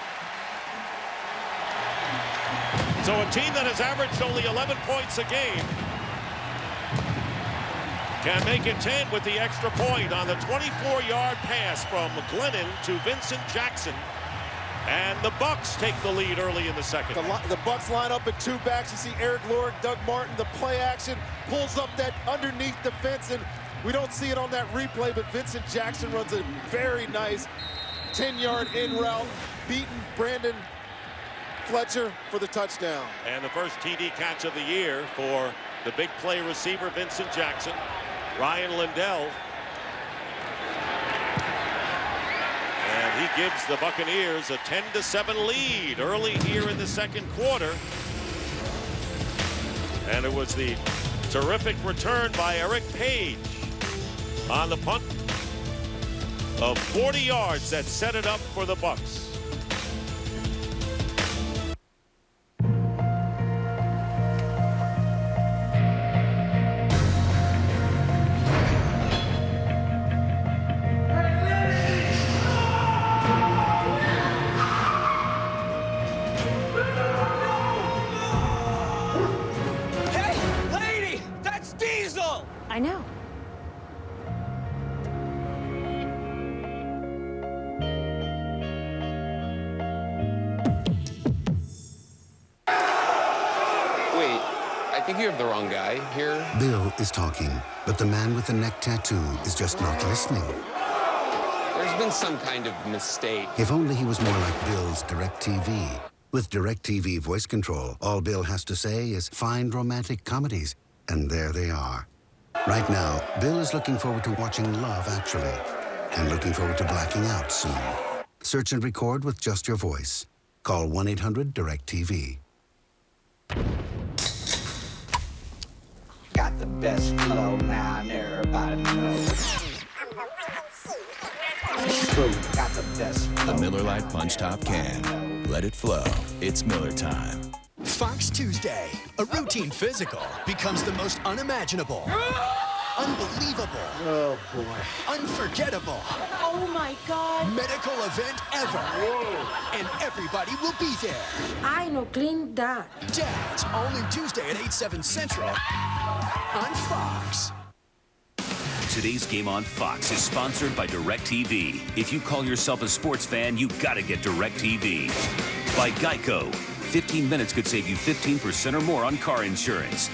So a team that has averaged only 11 points a game can make it 10 with the extra point on the 24-yard pass from Glennon to Vincent Jackson. And the Bucks take the lead early in the second. The Bucks line up at 2 backs. You see Eric Lorick, Doug Martin, the play action, pulls up that underneath defense, and we don't see it on that replay, but Vincent Jackson runs a very nice 10-yard in route, beating Brandon Fletcher for the touchdown. And the first TD catch of the year for the big play receiver, Vincent Jackson. Ryan Lindell. And he gives the Buccaneers a 10-7 lead early here in the second quarter. And it was the terrific return by Eric Page on the punt of 40 yards that set it up for the Bucks. I know. Wait, I think you have the wrong guy here. Bill is talking, but the man with the neck tattoo is just not listening. There's been some kind of mistake. If only he was more like Bill's DirecTV. With DirecTV voice control, all Bill has to say is find romantic comedies, and there they are. Right now, Bill is looking forward to watching Love Actually, and looking forward to blacking out soon. Search and record with just your voice. Call 1-800-DirecTV. Got the best flow now, and everybody knows. Got the best flow. The Miller Lite Punch Top can. Let it flow. It's Miller time. Fox Tuesday. A routine physical becomes the most unimaginable, unbelievable, oh boy, unforgettable, Oh my God. medical event ever. Whoa. And everybody will be there. I know, clean that. Dads, all new Tuesday at 8/7 Central on Fox. Today's game on Fox is sponsored by DirecTV. If you call yourself a sports fan, you gotta get DirecTV. By Geico. 15 minutes could save you 15% or more on car insurance.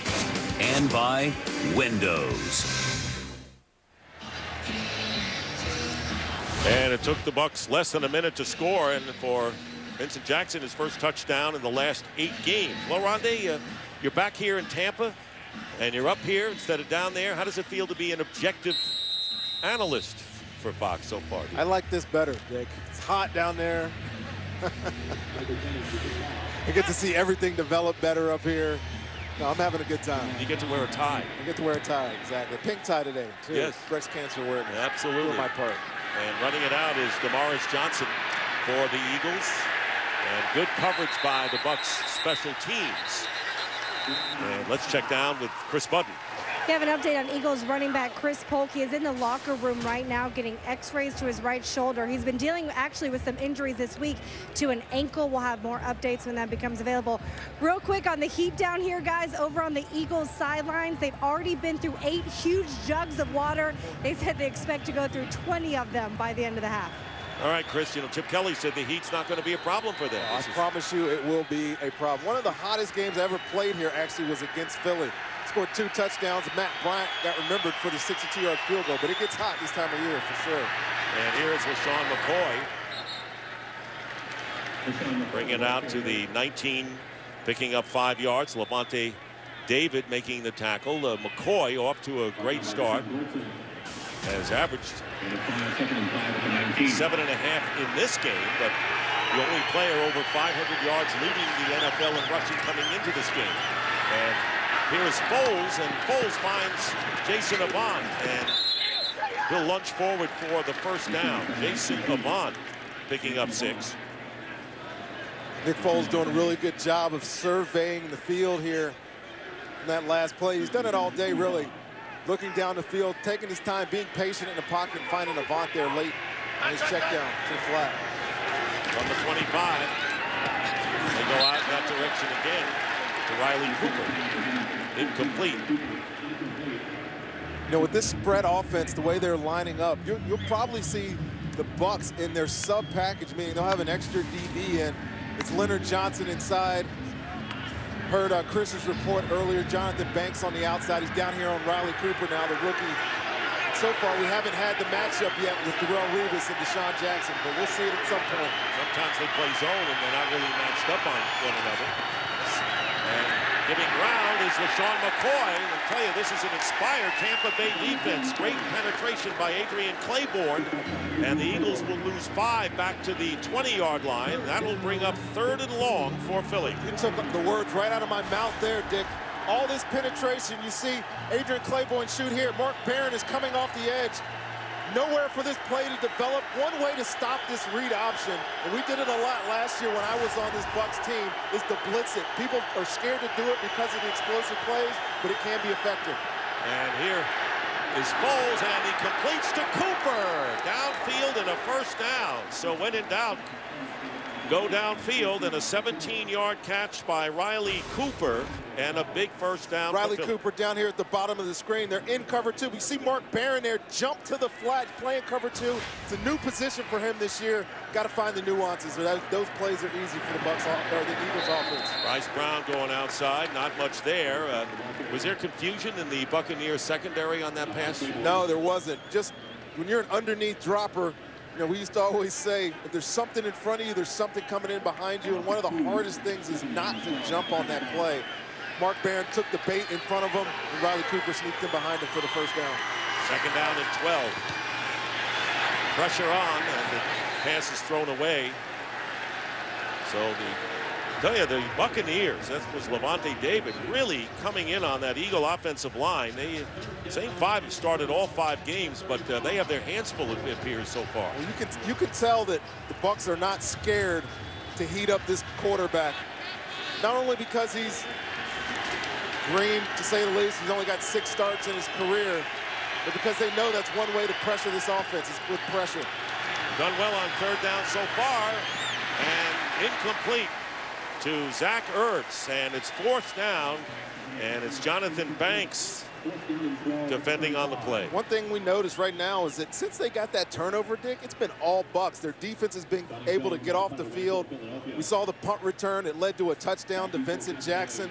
And by Windows. And it took the Bucks less than a minute to score, and for Vincent Jackson, his first touchdown in the last 8 games. Well, Rondé, you're back here in Tampa, and you're up here instead of down there. How does it feel to be an objective analyst for Fox so far? I like this better, Dick. It's hot down there. I get to see everything develop better up here. No, I'm having a good time. You get to wear a tie. I get to wear a tie, exactly. Pink tie today, too. Yes. Breast cancer awareness. Absolutely. Doing my part. And running it out is Damaris Johnson for the Eagles. And good coverage by the Bucks special teams. And let's check down with Chris Budden. We have an update on Eagles running back Chris Polk. He is in the locker room right now getting x-rays to his right shoulder. He's been dealing actually with some injuries this week to an ankle. We'll have more updates when that becomes available. Real quick on the heat down here, guys, over on the Eagles sidelines, they've already been through 8 huge jugs of water. They said they expect to go through 20 of them by the end of the half. All right, Chris, Chip Kelly said the heat's not going to be a problem for them. I promise you it will be a problem. One of the hottest games I ever played here actually was against Philly. Scored 2 touchdowns. Matt Bryant got remembered for the 62-yard field goal, but it gets hot this time of year for sure. And here is LaShawn McCoy. Bring it out to the 19, picking up 5 yards. Levante David making the tackle. McCoy off to a great start. Has averaged 7.5 in this game, but the only player over 500 yards leading the NFL in rushing coming into this game. And here's Foles, and Foles finds Jason Avant, and he'll lunge forward for the first down. Jason Avant picking up 6. Nick Foles doing a really good job of surveying the field here in that last play. He's done it all day, really. Looking down the field, taking his time, being patient in the pocket, and finding Avant there late on his check down to the flat. From the 25, they go out in that direction again to Riley Cooper. Incomplete. You know, with this spread offense, the way they're lining up, you'll probably see the Bucs in their sub package, meaning they'll have an extra DB in. It's Leonard Johnson inside. Heard Chris's report earlier, Jonathan Banks on the outside. He's down here on Riley Cooper now, the rookie. So far, we haven't had the matchup yet with Darrelle Revis and Deshaun Jackson, but we'll see it at some point. Sometimes they play zone and they're not really matched up on one another. And giving ground is LaShawn McCoy. I'll tell you, this is an inspired Tampa Bay defense. Great penetration by Adrian Claiborne. And the Eagles will lose 5 back to the 20-yard line. That'll bring up 3rd and long for Philly. You took the words right out of my mouth there, Dick. All this penetration, you see Adrian Claiborne shoot here. Mark Barron is coming off the edge. Nowhere for this play to develop. One way to stop this read option, and we did it a lot last year when I was on this Bucs team, is to blitz it. People are scared to do it because of the explosive plays, but it can be effective. And here is Foles, and he completes to Cooper. Downfield and a first down. So when in doubt, go downfield, and a 17-yard catch by Riley Cooper, and a big first down. Riley Cooper down here at the bottom of the screen. They're in cover 2. We see Mark Barron there jump to the flat, playing cover 2. It's a new position for him this year. Got to find the nuances. Those plays are easy for the Bucs or the Eagles offense. Bryce Brown going outside, not much there. Was there confusion in the Buccaneers secondary on that pass? No, there wasn't. Just when you're an underneath dropper, you know, we used to always say, if there's something in front of you, there's something coming in behind you, and one of the hardest things is not to jump on that play. Mark Barron took the bait in front of him, and Riley Cooper sneaked in behind him for the first down. 2nd down and 12. Pressure on, and the pass is thrown away. So the Buccaneers, that was Levante David, really coming in on that Eagle offensive line. Same 5 have started all 5 games, but they have their hands full, it appears, so far. Well, you can tell that the Bucs are not scared to heat up this quarterback. Not only because he's green, to say the least, he's only got 6 starts in his career, but because they know that's one way to pressure this offense is with pressure. Done well on 3rd down so far, and incomplete to Zach Ertz, and it's 4th down, and it's Jonathan Banks defending on the play. One thing we notice right now is that since they got that turnover, Dick, it's been all Bucs. Their defense has been able to get off the field. We saw the punt return. It led to a touchdown to Vincent Jackson.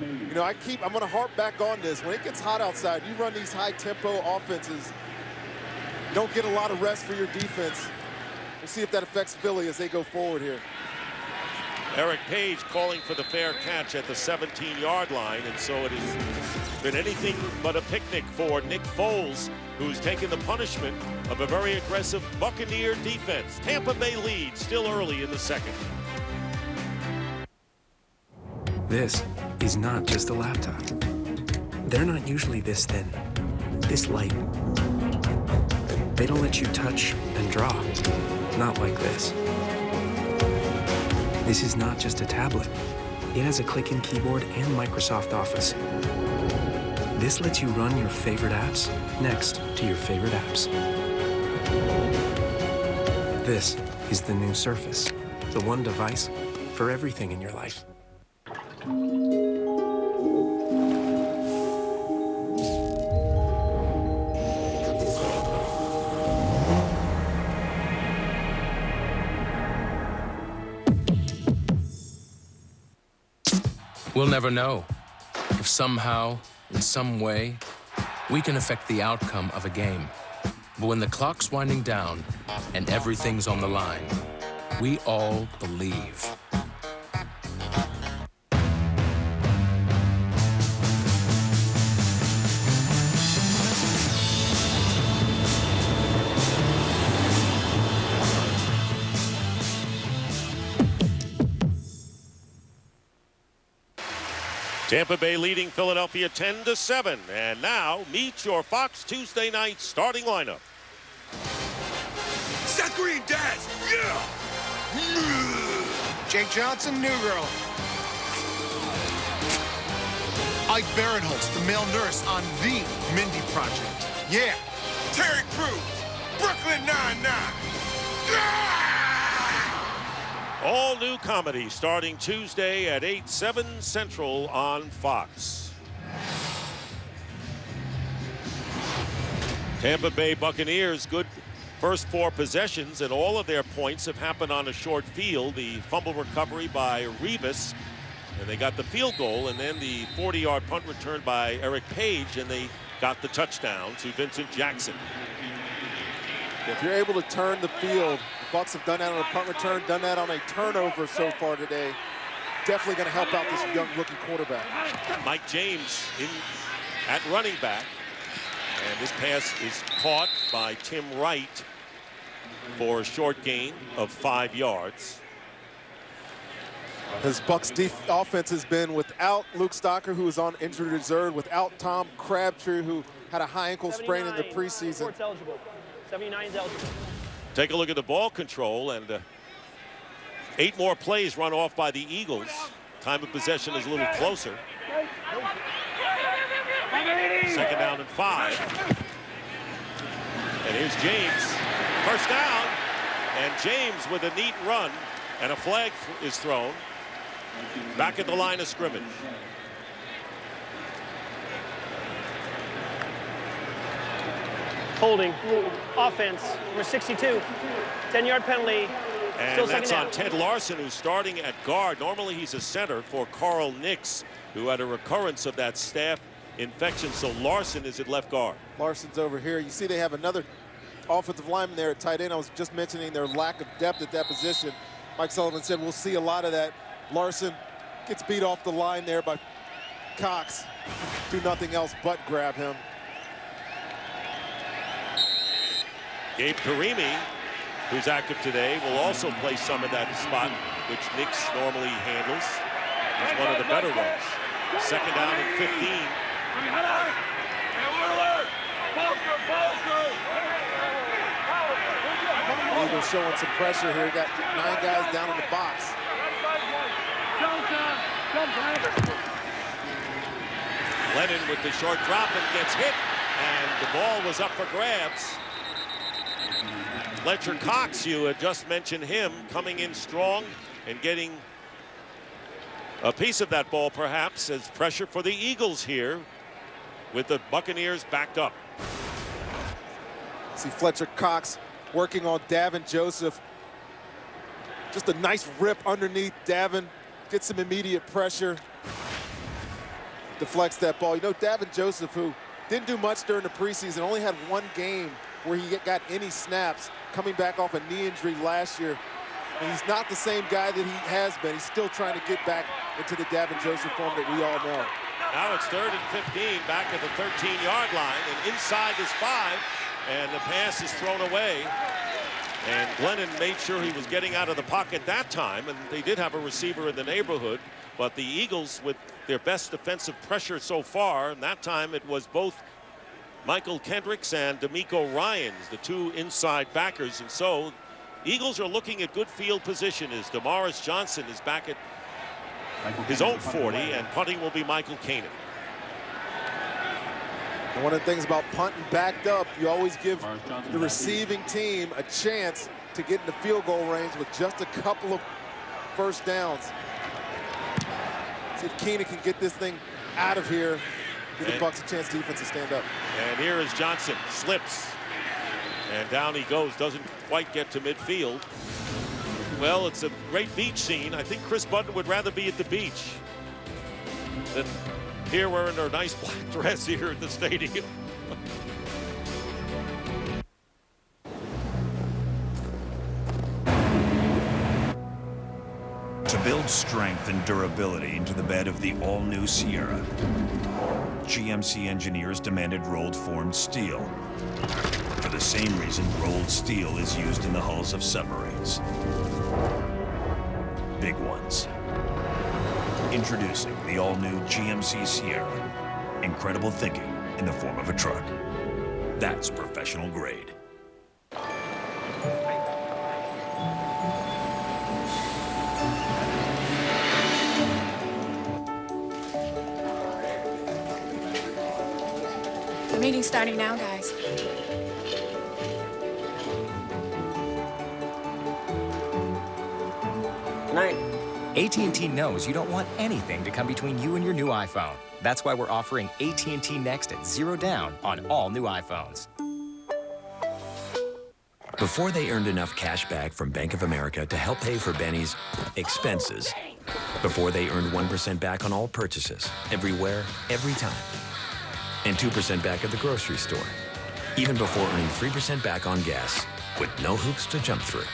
You know, I'm going to harp back on this. When it gets hot outside, you run these high-tempo offenses, you don't get a lot of rest for your defense. We'll see if that affects Philly as they go forward here. Eric Page calling for the fair catch at the 17-yard line, and so it has been anything but a picnic for Nick Foles, who's taken the punishment of a very aggressive Buccaneer defense. Tampa Bay leads still early in the 2nd. This is not just a laptop. They're not usually this thin, this light. They don't let you touch and draw, not like this. This is not just a tablet. It has a click-in keyboard and Microsoft Office. This lets you run your favorite apps next to your favorite apps. This is the new Surface, the one device for everything in your life. We'll never know if somehow, in some way, we can affect the outcome of a game. But when the clock's winding down and everything's on the line, we all believe. Tampa Bay leading Philadelphia 10-7. And now, meet your Fox Tuesday night starting lineup. Seth Green, Daz, yeah! Jake Johnson, New Girl. Ike Barinholtz, the male nurse on The Mindy Project. Yeah. Terry Crews, Brooklyn Nine-Nine. Yeah! All new comedy starting Tuesday at 8/7 Central on Fox. Tampa Bay Buccaneers, good first 4 possessions, and all of their points have happened on a short field. The fumble recovery by Revis, and they got the field goal, and then the 40-yard punt return by Eric Page, and they got the touchdown to Vincent Jackson. If you're able to turn the field, the Bucs have done that on a punt return, done that on a turnover so far today. Definitely going to help out this young rookie quarterback. Mike James in at running back, and this pass is caught by Tim Wright for a short gain of 5 yards. His Bucs offense has been without Luke Stocker, who is on injured reserve, without Tom Crabtree, who had a high ankle sprain in the preseason. 79 is eligible. Take a look at the ball control, and 8 more plays run off by the Eagles. Time of possession is a little closer. 2nd down and 5. And here's James. First down. And James with a neat run, and a flag is thrown. Back at the line of scrimmage. Holding. Offense. Number 62. 10-yard penalty. And that's on Ted Larson, who's starting at guard. Normally he's a center for Carl Nix, who had a recurrence of that staph infection. So Larson is at left guard. Larson's over here. You see they have another offensive lineman there at tight end. I was just mentioning their lack of depth at that position. Mike Sullivan said we'll see a lot of that. Larson gets beat off the line there by Cox. Do nothing else but grab him. Gabe Karimi, who's active today, will also play some of that spot, which Nix normally handles. He's one of the better ones. 2nd down and 15. Eagles showing some pressure here. Got 9 guys down in the box. Lennon with the short drop and gets hit, and the ball was up for grabs. Fletcher Cox, you had just mentioned him, coming in strong and getting a piece of that ball, perhaps, as pressure for the Eagles here with the Buccaneers backed up. See Fletcher Cox working on Davin Joseph. Just a nice rip underneath Davin. Gets some immediate pressure. Deflects that ball. You know, Davin Joseph, who didn't do much during the preseason, only had 1 game where he got any snaps, coming back off a knee injury last year. And he's not the same guy that he has been. He's still trying to get back into the Davin Joseph form that we all know. Now it's 3rd and 15, back at the 13-yard line, and inside is 5, and the pass is thrown away. And Glennon made sure he was getting out of the pocket that time, and they did have a receiver in the neighborhood, but the Eagles, with their best defensive pressure so far, and that time it was both Michael Kendricks and D'Amico Ryans, the 2 inside backers. And so Eagles are looking at good field position as Damaris Johnson is back at his own 40, and punting will be Michael Kanan. And one of the things about punting backed up, you always give the receiving team a chance to get in the field goal range with just a couple of first downs. See if Keenan can get this thing out of here. Give the Bucs a chance defense to stand up. And here is Johnson, slips, and down he goes, doesn't quite get to midfield. Well, it's a great beach scene. I think Chris Button would rather be at the beach than here wearing our nice black dress here at the stadium. To build strength and durability into the bed of the all-new Sierra, GMC engineers demanded rolled formed steel. For the same reason rolled steel is used in the hulls of submarines. Big ones. Introducing the all-new GMC Sierra. Incredible thinking in the form of a truck. That's professional grade. The meeting's starting now, guys. Good night. AT&T knows you don't want anything to come between you and your new iPhone. That's why we're offering AT&T Next at 0 down on all new iPhones. Before they earned enough cash back from Bank of America to help pay for Benny's expenses. Before they earned 1% back on all purchases, everywhere, every time. And 2% back at the grocery store. Even before earning 3% back on gas, with no hoops to jump through.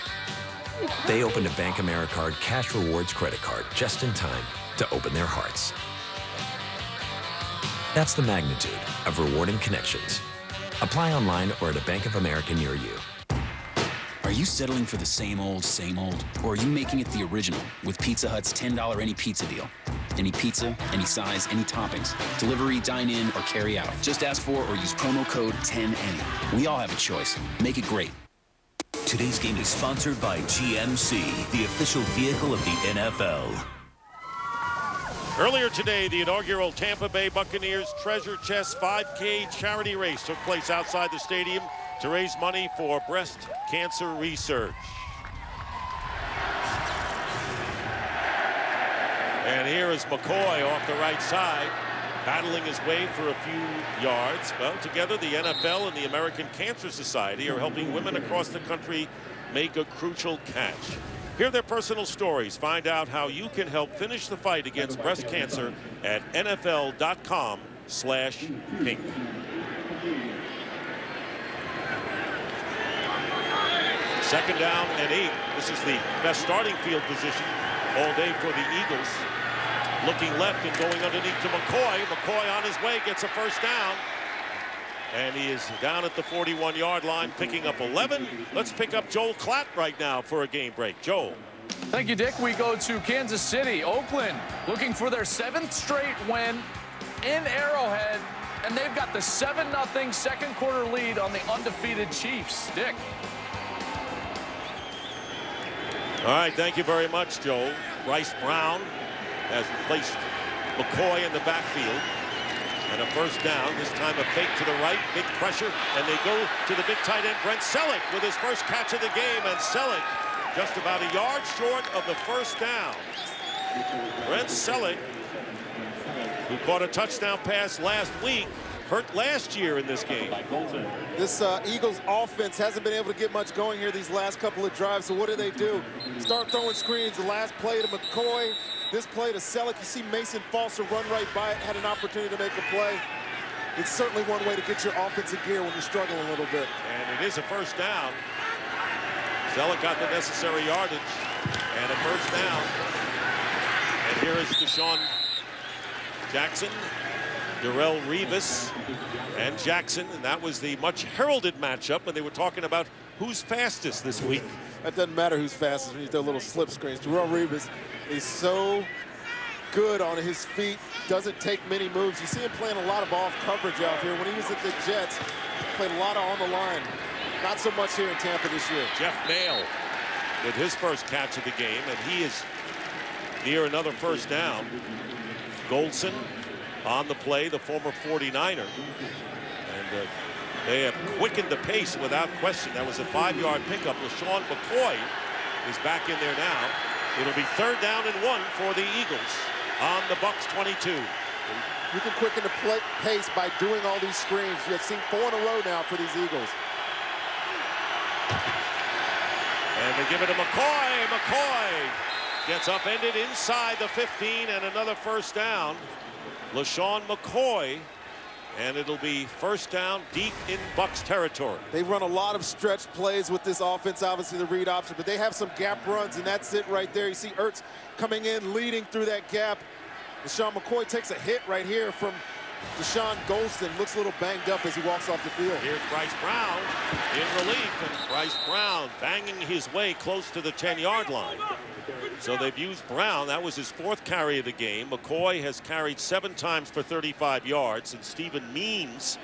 They opened a Bank AmeriCard Cash Rewards credit card just in time to open their hearts. That's the magnitude of rewarding connections. Apply online or at a Bank of America near you. Are you settling for the same old, or are you making it the original with Pizza Hut's $10 any pizza deal? Any pizza, any size, any toppings, delivery, dine-in, or carry out. Just ask for or use promo code 10any. We all have a choice. Make it great. Today's game is sponsored by GMC, the official vehicle of the NFL. Earlier today, the inaugural Tampa Bay Buccaneers Treasure Chest 5K charity race took place outside the stadium to raise money for breast cancer research. And here is McCoy off the right side, battling his way for a few yards. Well, together, the NFL and the American Cancer Society are helping women across the country make a crucial catch. Hear their personal stories. Find out how you can help finish the fight against breast cancer at NFL.com/pink. Second down and 8. This is the best starting field position all day for the Eagles. Looking left and going underneath to McCoy. McCoy on his way, gets a first down. And he is down at the 41-yard line, picking up 11. Let's pick up Joel Klatt right now for a game break. Joel. Thank you, Dick. We go to Kansas City. Oakland looking for their 7th straight win in Arrowhead. And they've got the 7-0 second quarter lead on the undefeated Chiefs. Dick. All right, thank you very much, Joel. Bryce Brown has placed McCoy in the backfield. And a first down, this time a fake to the right, big pressure, and they go to the big tight end, Brent Selleck, with his first catch of the game, and Selleck just about a yard short of the first down. Brent Selleck, who caught a touchdown pass last week, hurt last year in this game. This Eagles offense hasn't been able to get much going here these last couple of drives, so what do? Start throwing screens. The last play to McCoy. This play to Selleck. You see Mason Foster run right by it, had an opportunity to make a play. It's certainly one way to get your offense in gear when you're struggling a little bit. And it is a first down. Selleck got the necessary yardage and a first down. And here is Deshaun Jackson, Darrelle Revis, and Jackson. And that was the much heralded matchup when they were talking about who's fastest this week. That doesn't matter who's fastest when you throw little slip screens. Darrelle Revis is so good on his feet, doesn't take many moves. You see him playing a lot of off coverage out here. When he was at the Jets, he played a lot of on the line. Not so much here in Tampa this year. Jeff Nail with his first catch of the game, and he is near another first down. Goldson on the play, the former 49er. And they have quickened the pace without question. That was a 5-yard pickup. LaShawn McCoy is back in there now. It'll be third down and 1 for the Eagles on the Bucs 22. You can quicken the pace by doing all these screens. You've seen 4 in a row now for these Eagles. And they give it to McCoy. McCoy gets upended inside the 15 and another first down. LaShawn McCoy. And it'll be first down deep in Bucs territory. They run a lot of stretch plays with this offense, obviously the read option, but they have some gap runs, and that's it right there. You see Ertz coming in, leading through that gap. LaShawn McCoy takes a hit right here from Deshaun Golston. Looks a little banged up as he walks off the field. Here's Bryce Brown in relief, and Bryce Brown banging his way close to the 10-yard line. So they've used Brown. That was his 4th carry of the game. McCoy has carried 7 times for 35 yards, and Stephen Means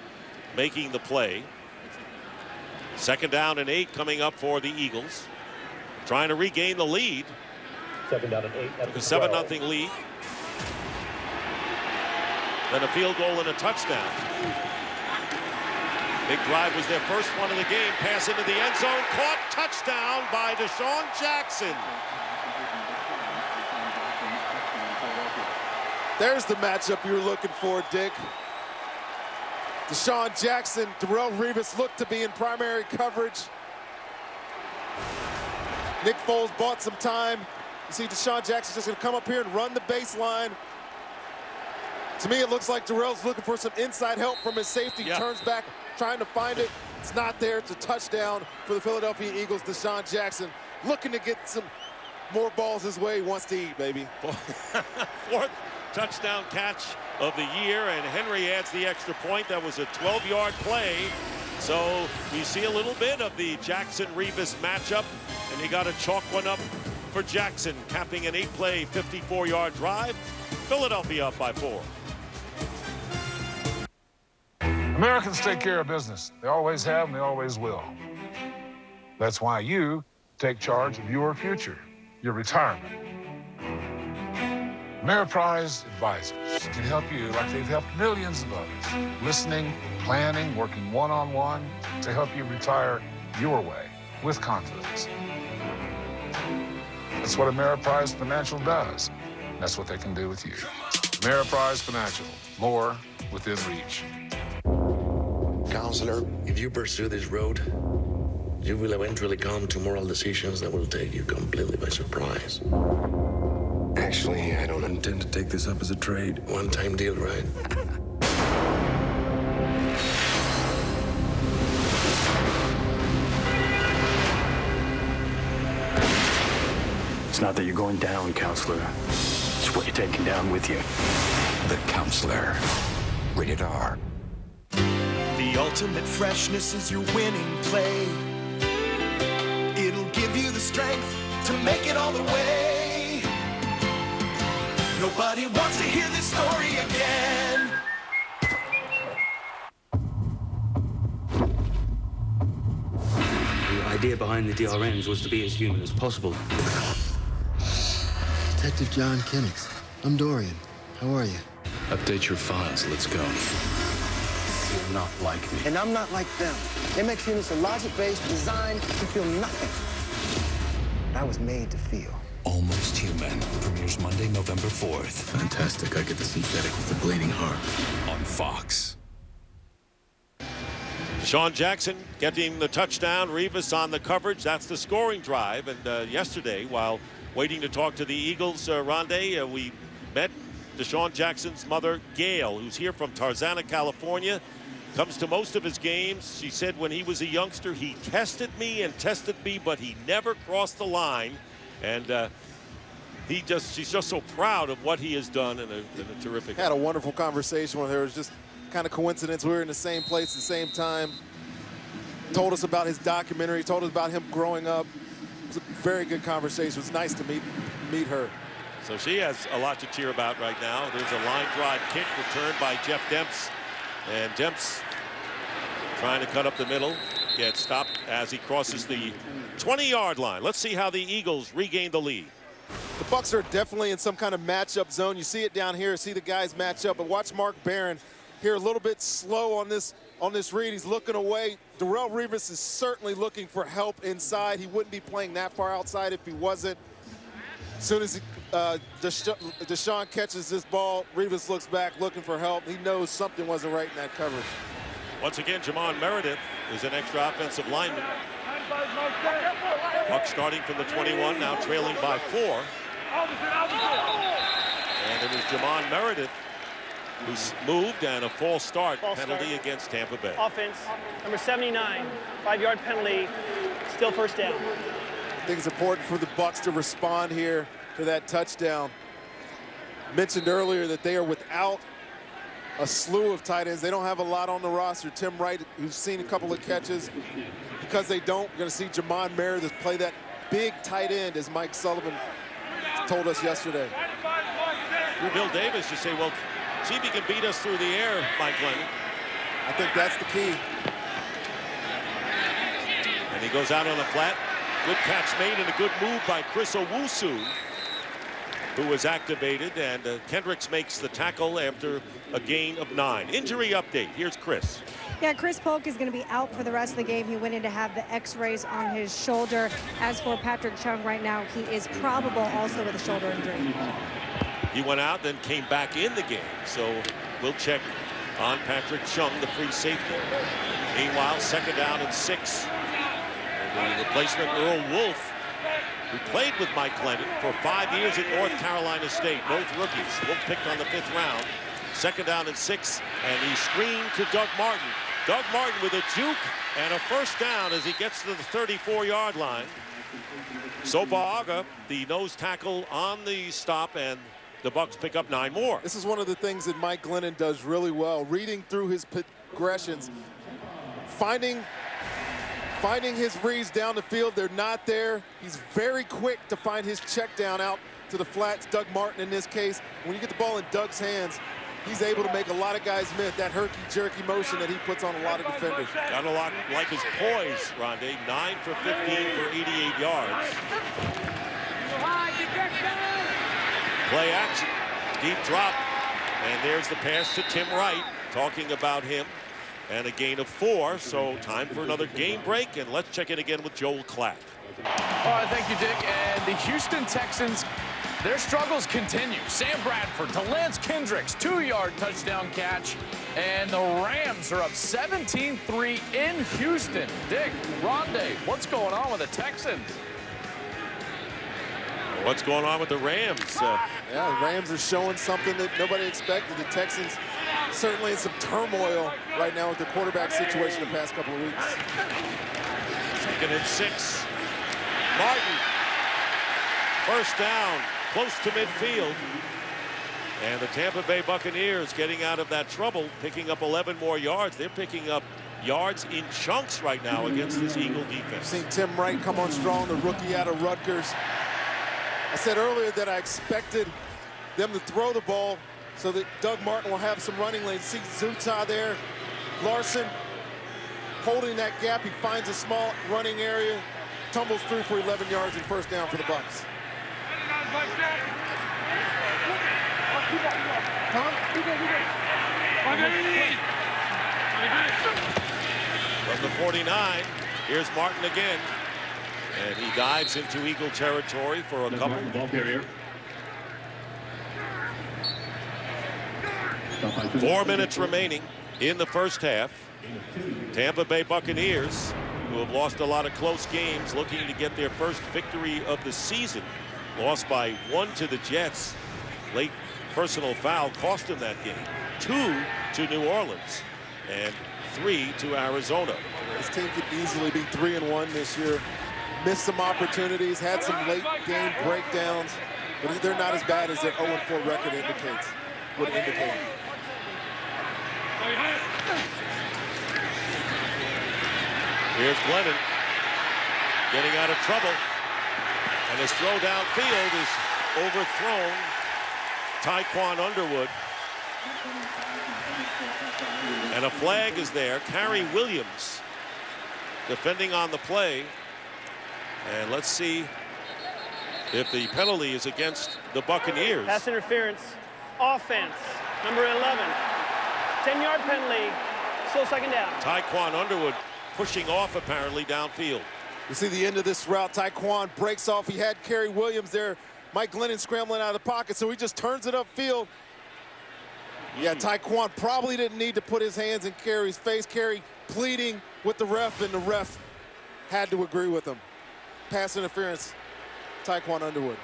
making the play. 2nd down and 8 coming up for the Eagles. Trying to regain the lead. 2nd down and 8. A 7-0 lead. Then a field goal and a touchdown. Big drive was their first one of the game. Pass into the end zone. Caught. Touchdown by Deshaun Jackson. There's the matchup you were looking for, Dick. Deshaun Jackson, Darrelle Revis looked to be in primary coverage. Nick Foles bought some time. You see Deshaun Jackson's just going to come up here and run the baseline. To me, it looks like Darrell's looking for some inside help from his safety. Yeah. Turns back, trying to find it. It's not there. It's a touchdown for the Philadelphia Eagles. Deshaun Jackson looking to get some more balls his way. He wants to eat, baby. 4th touchdown catch of the year, and Henry adds the extra point. That was a 12-yard play. So we see a little bit of the Jackson-Revis matchup, and you got to chalk one up for Jackson, capping an 8-play, 54-yard drive. Philadelphia up by 4. Americans take care of business. They always have and they always will. That's why you take charge of your future, your retirement. Ameriprise Advisors can help you like they've helped millions of others. Listening, planning, working one-on-one to help you retire your way with confidence. That's what Ameriprise Financial does. That's what they can do with you. Ameriprise Financial, more within reach. Counselor, if you pursue this road, you will eventually come to moral decisions that will take you completely by surprise. Actually, I don't intend to take this up as a trade. One-time deal, right? It's not that you're going down, Counselor. It's what you're taking down with you. The Counselor. Rated R. The ultimate freshness is your winning play. It'll give you the strength to make it all the way. Nobody wants to hear this story again. The idea behind the DRMs was to be as human as possible. Detective John Kinnick. I'm Dorian. How are you? Update your files. Let's go. You're not like me. And I'm not like them. MX units are logic-based, designed to feel nothing. But I was made to feel. Almost Human premieres Monday, November 4th. Fantastic. I get the synthetic with the bleeding heart. On Fox. Deshaun Jackson getting the touchdown. Revis on the coverage. That's the scoring drive. And yesterday, while waiting to talk to the Eagles, Rondé, we met Deshaun Jackson's mother, Gail, who's here from Tarzana, California. Comes to most of his games. She said when he was a youngster, he tested me, but he never crossed the line. And she's just so proud of what he has done in a terrific. Had a wonderful conversation with her. It was just kind of coincidence. We were in the same place at the same time. Told us about his documentary. Told us about him growing up. It was a very good conversation. It was nice to meet her. So she has a lot to cheer about right now. There's a line drive kick returned by Jeff Demps. And Demps trying to cut up the middle. Gets stopped as he crosses the 20-yard line. Let's see how the Eagles regain the lead. The Bucs are definitely in some kind of matchup zone. You see it down here, see the guys match up. But watch Mark Barron here a little bit slow on this read. He's looking away. Darrelle Revis is certainly looking for help inside. He wouldn't be playing that far outside if he wasn't. As soon as Deshaun catches this ball, Revis looks back looking for help. He knows something wasn't right in that coverage. Once again, Jamon Meredith is an extra offensive lineman. Buck starting from the 21, now trailing by 4. And it was Jamon Meredith who's moved, and a false start penalty against Tampa Bay. Offense, number 79, 5-yard penalty, still first down. I think it's important for the Bucs to respond here to that touchdown. Mentioned earlier that they are without a slew of tight ends. They don't have a lot on the roster. Tim Wright, who's seen a couple of catches. Because they don't, you're going to see Jamon Meredith play that big tight end as Mike Sullivan told us yesterday. Bill Davis, you say, well, see if he can beat us through the air, Mike Glennon. I think that's the key. And he goes out on the flat. Good catch made and a good move by Chris Owusu, who was activated, and Kendricks makes the tackle after a gain of 9. Injury update. Here's Chris. Yeah, Chris Polk is going to be out for the rest of the game. He went in to have the x-rays on his shoulder. As for Patrick Chung right now, he is probable also with a shoulder injury. He went out, then came back in the game. So we'll check on Patrick Chung, the free safety. Meanwhile, 2nd down and 6. And the replacement, Earl Wolf, who played with Mike Glennon for 5 years at North Carolina State, both rookies. Wolf picked on the 5th round. 2nd down and 6, and he screened to Doug Martin. Doug Martin with a juke and a 1st down as he gets to the 34-yard line. Sobaaga, the nose tackle on the stop, and the Bucs pick up 9 more. This is one of the things that Mike Glennon does really well, reading through his progressions, finding his reads down the field. They're not there. He's very quick to find his check down out to the flats. Doug Martin in this case. When you get the ball in Doug's hands, he's able to make a lot of guys miss. That herky-jerky motion that he puts on a lot of defenders. Got a lot like his poise, Rondé. 9 for 15 for 88 yards. Play action. Deep drop. And there's the pass to Tim Wright. Talking about him. And a gain of 4. So time for another game break. And let's check in again with Joel Klatt. All right, thank you, Dick. And the Houston Texans, their struggles continue. Sam Bradford to Lance Kendricks, 2-yard touchdown catch. And the Rams are up 17-3 in Houston. Dick, Rondé, what's going on with the Texans? What's going on with the Rams? Yeah, the Rams are showing something that nobody expected. The Texans certainly in some turmoil right now with the quarterback situation the past couple of weeks. 2nd and 6. Martin. 1st down. Close to midfield. And the Tampa Bay Buccaneers getting out of that trouble, picking up 11 more yards. They're picking up yards in chunks right now against this Eagle defense. Seen Tim Wright come on strong, the rookie out of Rutgers. I said earlier that I expected them to throw the ball so that Doug Martin will have some running lanes. See Zuta there, Larson holding that gap. He finds a small running area, tumbles through for 11 yards and 1st down for the Bucs. From the 49, here's Martin again. And he dives into Eagle territory for a couple. 4 minutes remaining in the 1st half. Tampa Bay Buccaneers, who have lost a lot of close games, looking to get their first victory of the season. Lost by 1 to the Jets. Late personal foul cost them that game. 2 to New Orleans and 3 to Arizona. This team could easily be 3-1 this year. Missed some opportunities, had some late game breakdowns, but they're not as bad as their 0-4 record would indicate. Here's Glennon getting out of trouble, and his throw downfield is overthrown. Tyquan Underwood. And a flag is there. Carrie Williams defending on the play. And let's see if the penalty is against the Buccaneers. Pass interference. Offense. Number 11. 10-yard penalty. Still 2nd down. Tyquan Underwood pushing off apparently downfield. You see the end of this route. Tyquan breaks off. He had Carrie Williams there. Mike Glennon scrambling out of the pocket, so he just turns it upfield. Yeah, Tyquan probably didn't need to put his hands in Carrie's face. Carrie pleading with the ref, and the ref had to agree with him. Pass interference, Tyquan Underwood.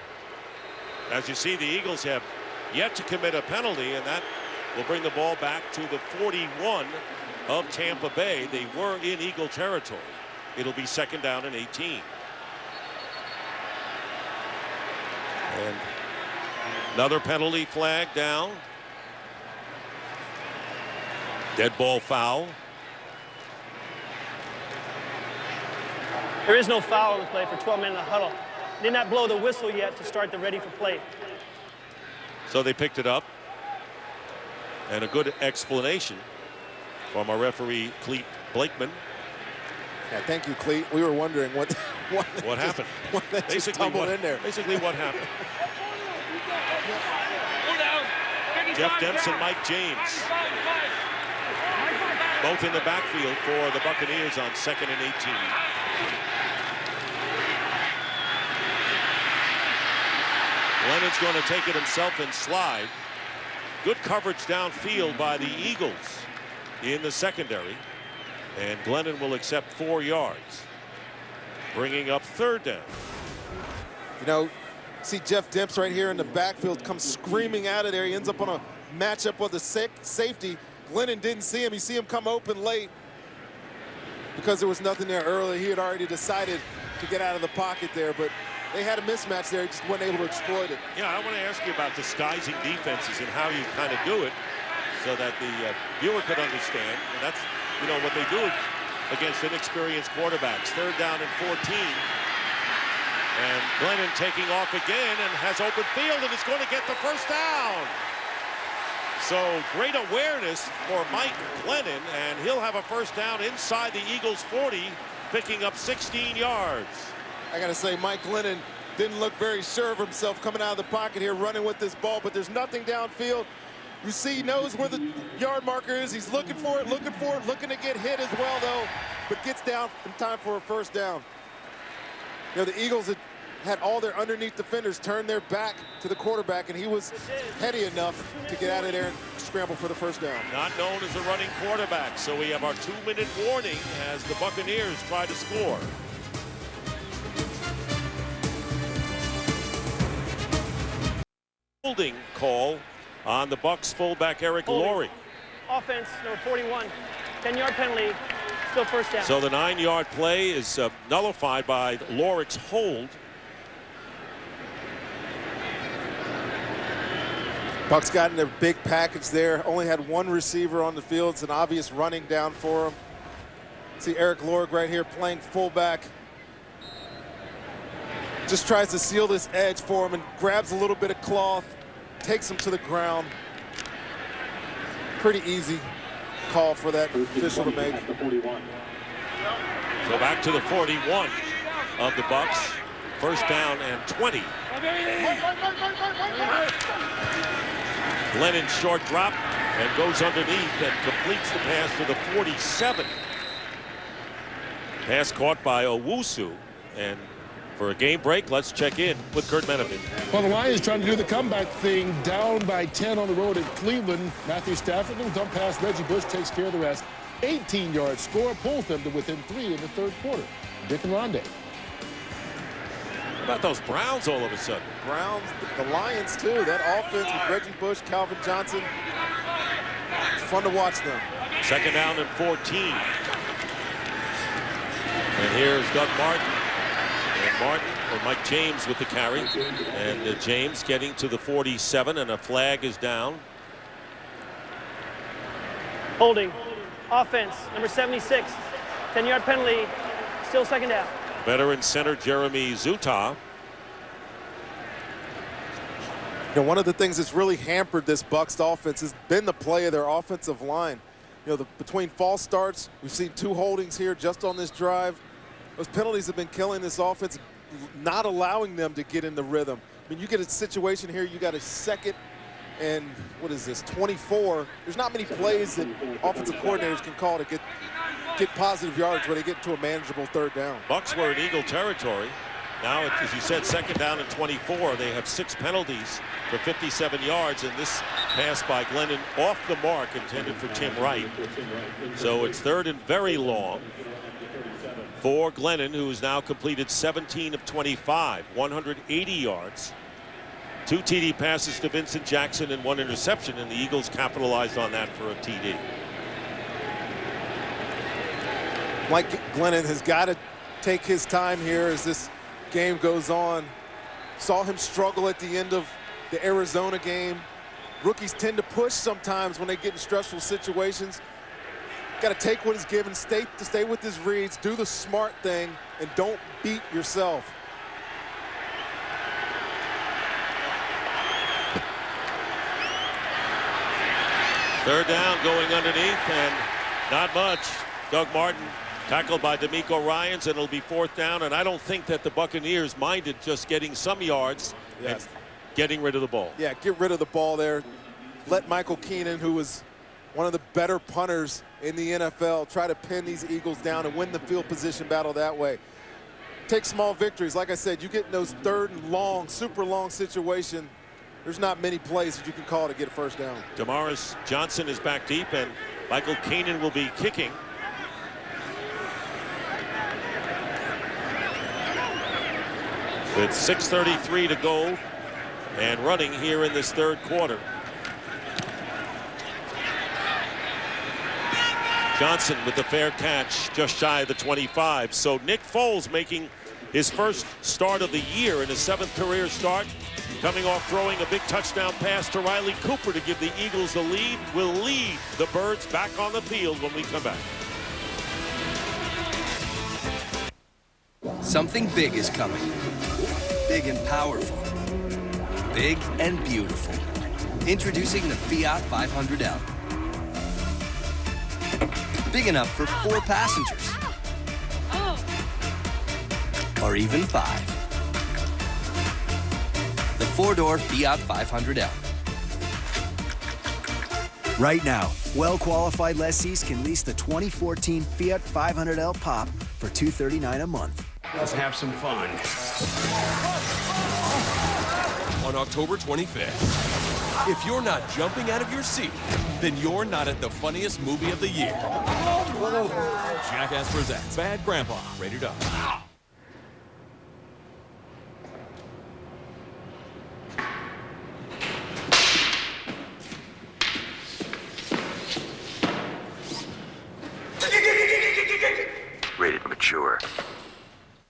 As you see, the Eagles have yet to commit a penalty, and that will bring the ball back to the 41 of Tampa Bay. They were in Eagle territory. It'll be 2nd down and 18. And another penalty flag down. Dead ball foul. There is no foul on the play for 12 men in the huddle. Did not blow the whistle yet to start the ready for play. So they picked it up. And a good explanation from our referee, Cleet Blakeman. Yeah, thank you, Cleet. We were wondering what happened. Basically, in there. Basically, what happened. Jeff Demps and Mike James, both in the backfield for the Buccaneers on 2nd and 18. Glennon's going to take it himself and slide. Good coverage downfield by the Eagles in the secondary. And Glennon will accept 4 yards, bringing up 3rd down. You know, see Jeff Demps right here in the backfield come screaming out of there. He ends up on a matchup with a safety. Glennon didn't see him. You see him come open late because there was nothing there early. He had already decided to get out of the pocket there, but they had a mismatch there. He just wasn't able to exploit it. Yeah, I want to ask you about disguising defenses and how you kind of do it so that the viewer could understand. And that's, you know, what they do against inexperienced quarterbacks. 3rd down and 14. And Glennon taking off again and has open field and is going to get the 1st down. So great awareness for Mike Glennon, and he'll have a 1st down inside the Eagles 40, picking up 16 yards. I got to say, Mike Glennon didn't look very sure of himself coming out of the pocket here, running with this ball, but there's nothing downfield. You see, he knows where the yard marker is. He's looking for it, looking to get hit as well, though, but gets down in time for a 1st down. You know, the Eagles had all their underneath defenders turn their back to the quarterback, and he was heady enough to get out of there and scramble for the 1st down. Not known as a running quarterback, so we have our 2-minute warning as the Buccaneers try to score. Holding call on the Bucs fullback Eric Laurie. Offense, number 41, 10-yard penalty, still 1st down. So the 9-yard play is nullified by Lauric's hold. Bucs got in their big package there. Only had 1 receiver on the field. It's an obvious running down for him. See Eric Laurie right here playing fullback. Just tries to seal this edge for him and grabs a little bit of cloth, takes him to the ground. Pretty easy call for that official to make. So back to the 41 of the Bucs. 1st down and 20. Glennon short drop and goes underneath and completes the pass to the 47. Pass caught by Owusu. And for a game break, let's check in with Kurt Menefee. Well, the Lions trying to do the comeback thing, down by 10 on the road at Cleveland. Matthew Stafford, little dump pass. Reggie Bush takes care of the rest. 18-yard score pulls them to within 3 in the 3rd quarter. Dick and Rondé. How about those Browns all of a sudden? Browns, the Lions too. That offense with Reggie Bush, Calvin Johnson. It's fun to watch them. 2nd down and 14. And here's Doug Martin. And Mike James with the carry. And James getting to the 47, and a flag is down. Holding. Offense, number 76. 10-yard penalty, still 2nd down. Veteran center Jeremy Zuta. You know, one of the things that's really hampered this Bucs offense has been the play of their offensive line. You know, between false starts, we've seen 2 holdings here just on this drive. Those penalties have been killing this offense, not allowing them to get in the rhythm. I mean, you get a situation here, you got a 2nd and, what is this, 24. There's not many plays that offensive coordinators can call to get positive yards where they get to a manageable 3rd down. Bucs were in Eagle territory. Now, as you said, 2nd down and 24. They have 6 penalties for 57 yards, and this pass by Glennon off the mark intended for Tim Wright. So it's 3rd and very long for Glennon, who has now completed 17 of 25, 180 yards. 2 TD passes to Vincent Jackson and 1 interception, and the Eagles capitalized on that for a TD. Mike Glennon has got to take his time here as this game goes on. Saw him struggle at the end of the Arizona game. Rookies tend to push sometimes when they get in stressful situations. Got to take what is given, stay with his reads, do the smart thing, and don't beat yourself. Third down going underneath, and not much. Doug Martin tackled by D'Amico Ryans, and it'll be fourth down. And I don't think that the Buccaneers minded just getting some yards and getting rid of the ball. Yeah, get rid of the ball there. Let Michael Keenan, who was one of the better punters in the NFL, try to pin these Eagles down and win the field position battle that way. Take small victories. Like I said, you get in those third and long, super long situation, there's not many plays that you can call to get a first down. Damaris Johnson is back deep, and Michael Keenan will be kicking. With 6:33 to go and running here in this third quarter. Johnson with the fair catch just shy of the 25. So Nick Foles making his first start of the year in his 7th career start, coming off throwing a big touchdown pass to Riley Cooper to give the Eagles the lead. Will lead the Birds back on the field when we come back. Something big is coming. Big and powerful. Big and beautiful. Introducing the Fiat 500L. Big enough for 4 passengers. Or even 5. The 4-door Fiat 500L. Right now, well-qualified lessees can lease the 2014 Fiat 500L Pop for $239 a month. Let's have some fun. On October 25th, if you're not jumping out of your seat, then you're not at the funniest movie of the year. Jackass presents Bad Grandpa, rated R. Rated mature.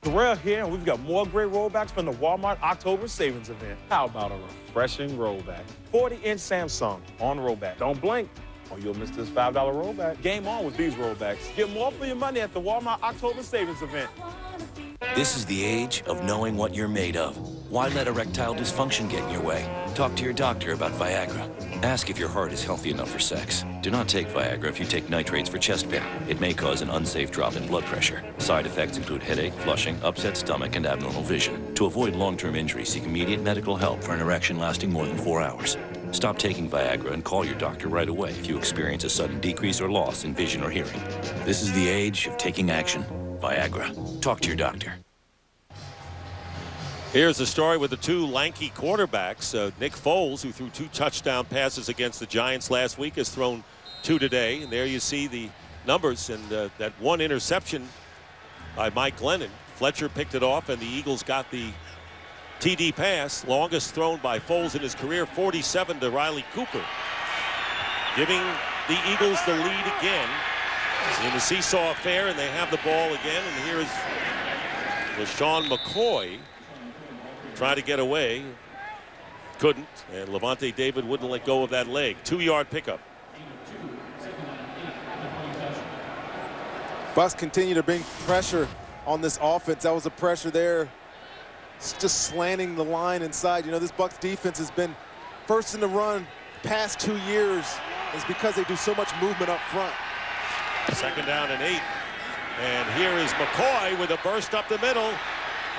Terrell here, and we've got more great rollbacks from the Walmart October Savings Event. How about a refreshing rollback? 40-inch Samsung on rollback. Don't blink, or you'll miss this $5 rollback. Game on with these rollbacks. Get more for your money at the Walmart October Savings Event. This is the age of knowing what you're made of. Why let erectile dysfunction get in your way? Talk to your doctor about Viagra. Ask if your heart is healthy enough for sex. Do not take Viagra if you take nitrates for chest pain. It may cause an unsafe drop in blood pressure. Side effects include headache, flushing, upset stomach, and abnormal vision. To avoid long-term injury, seek immediate medical help for an erection lasting more than 4 hours. Stop taking Viagra and call your doctor right away if you experience a sudden decrease or loss in vision or hearing. This is the age of taking action. Viagra. Talk to your doctor. Here's the story with the 2 lanky quarterbacks. Nick Foles, who threw 2 touchdown passes against the Giants last week, has thrown 2 today. And there you see the numbers, and that 1 interception by Mike Glennon. Fletcher picked it off, and the Eagles got the TD pass, longest thrown by Foles in his career, 47 to Riley Cooper, giving the Eagles the lead again in the seesaw affair, and they have the ball again. And here is LaShawn McCoy trying to get away, couldn't, and Levante David wouldn't let go of that leg. 2-yard pickup. Bucs continue to bring pressure on this offense. That was a pressure there. It's just slanting the line inside. You know, this Bucs defense has been first in the run past 2 years. It's because they do so much movement up front. 2nd down and 8. And here is McCoy with a burst up the middle.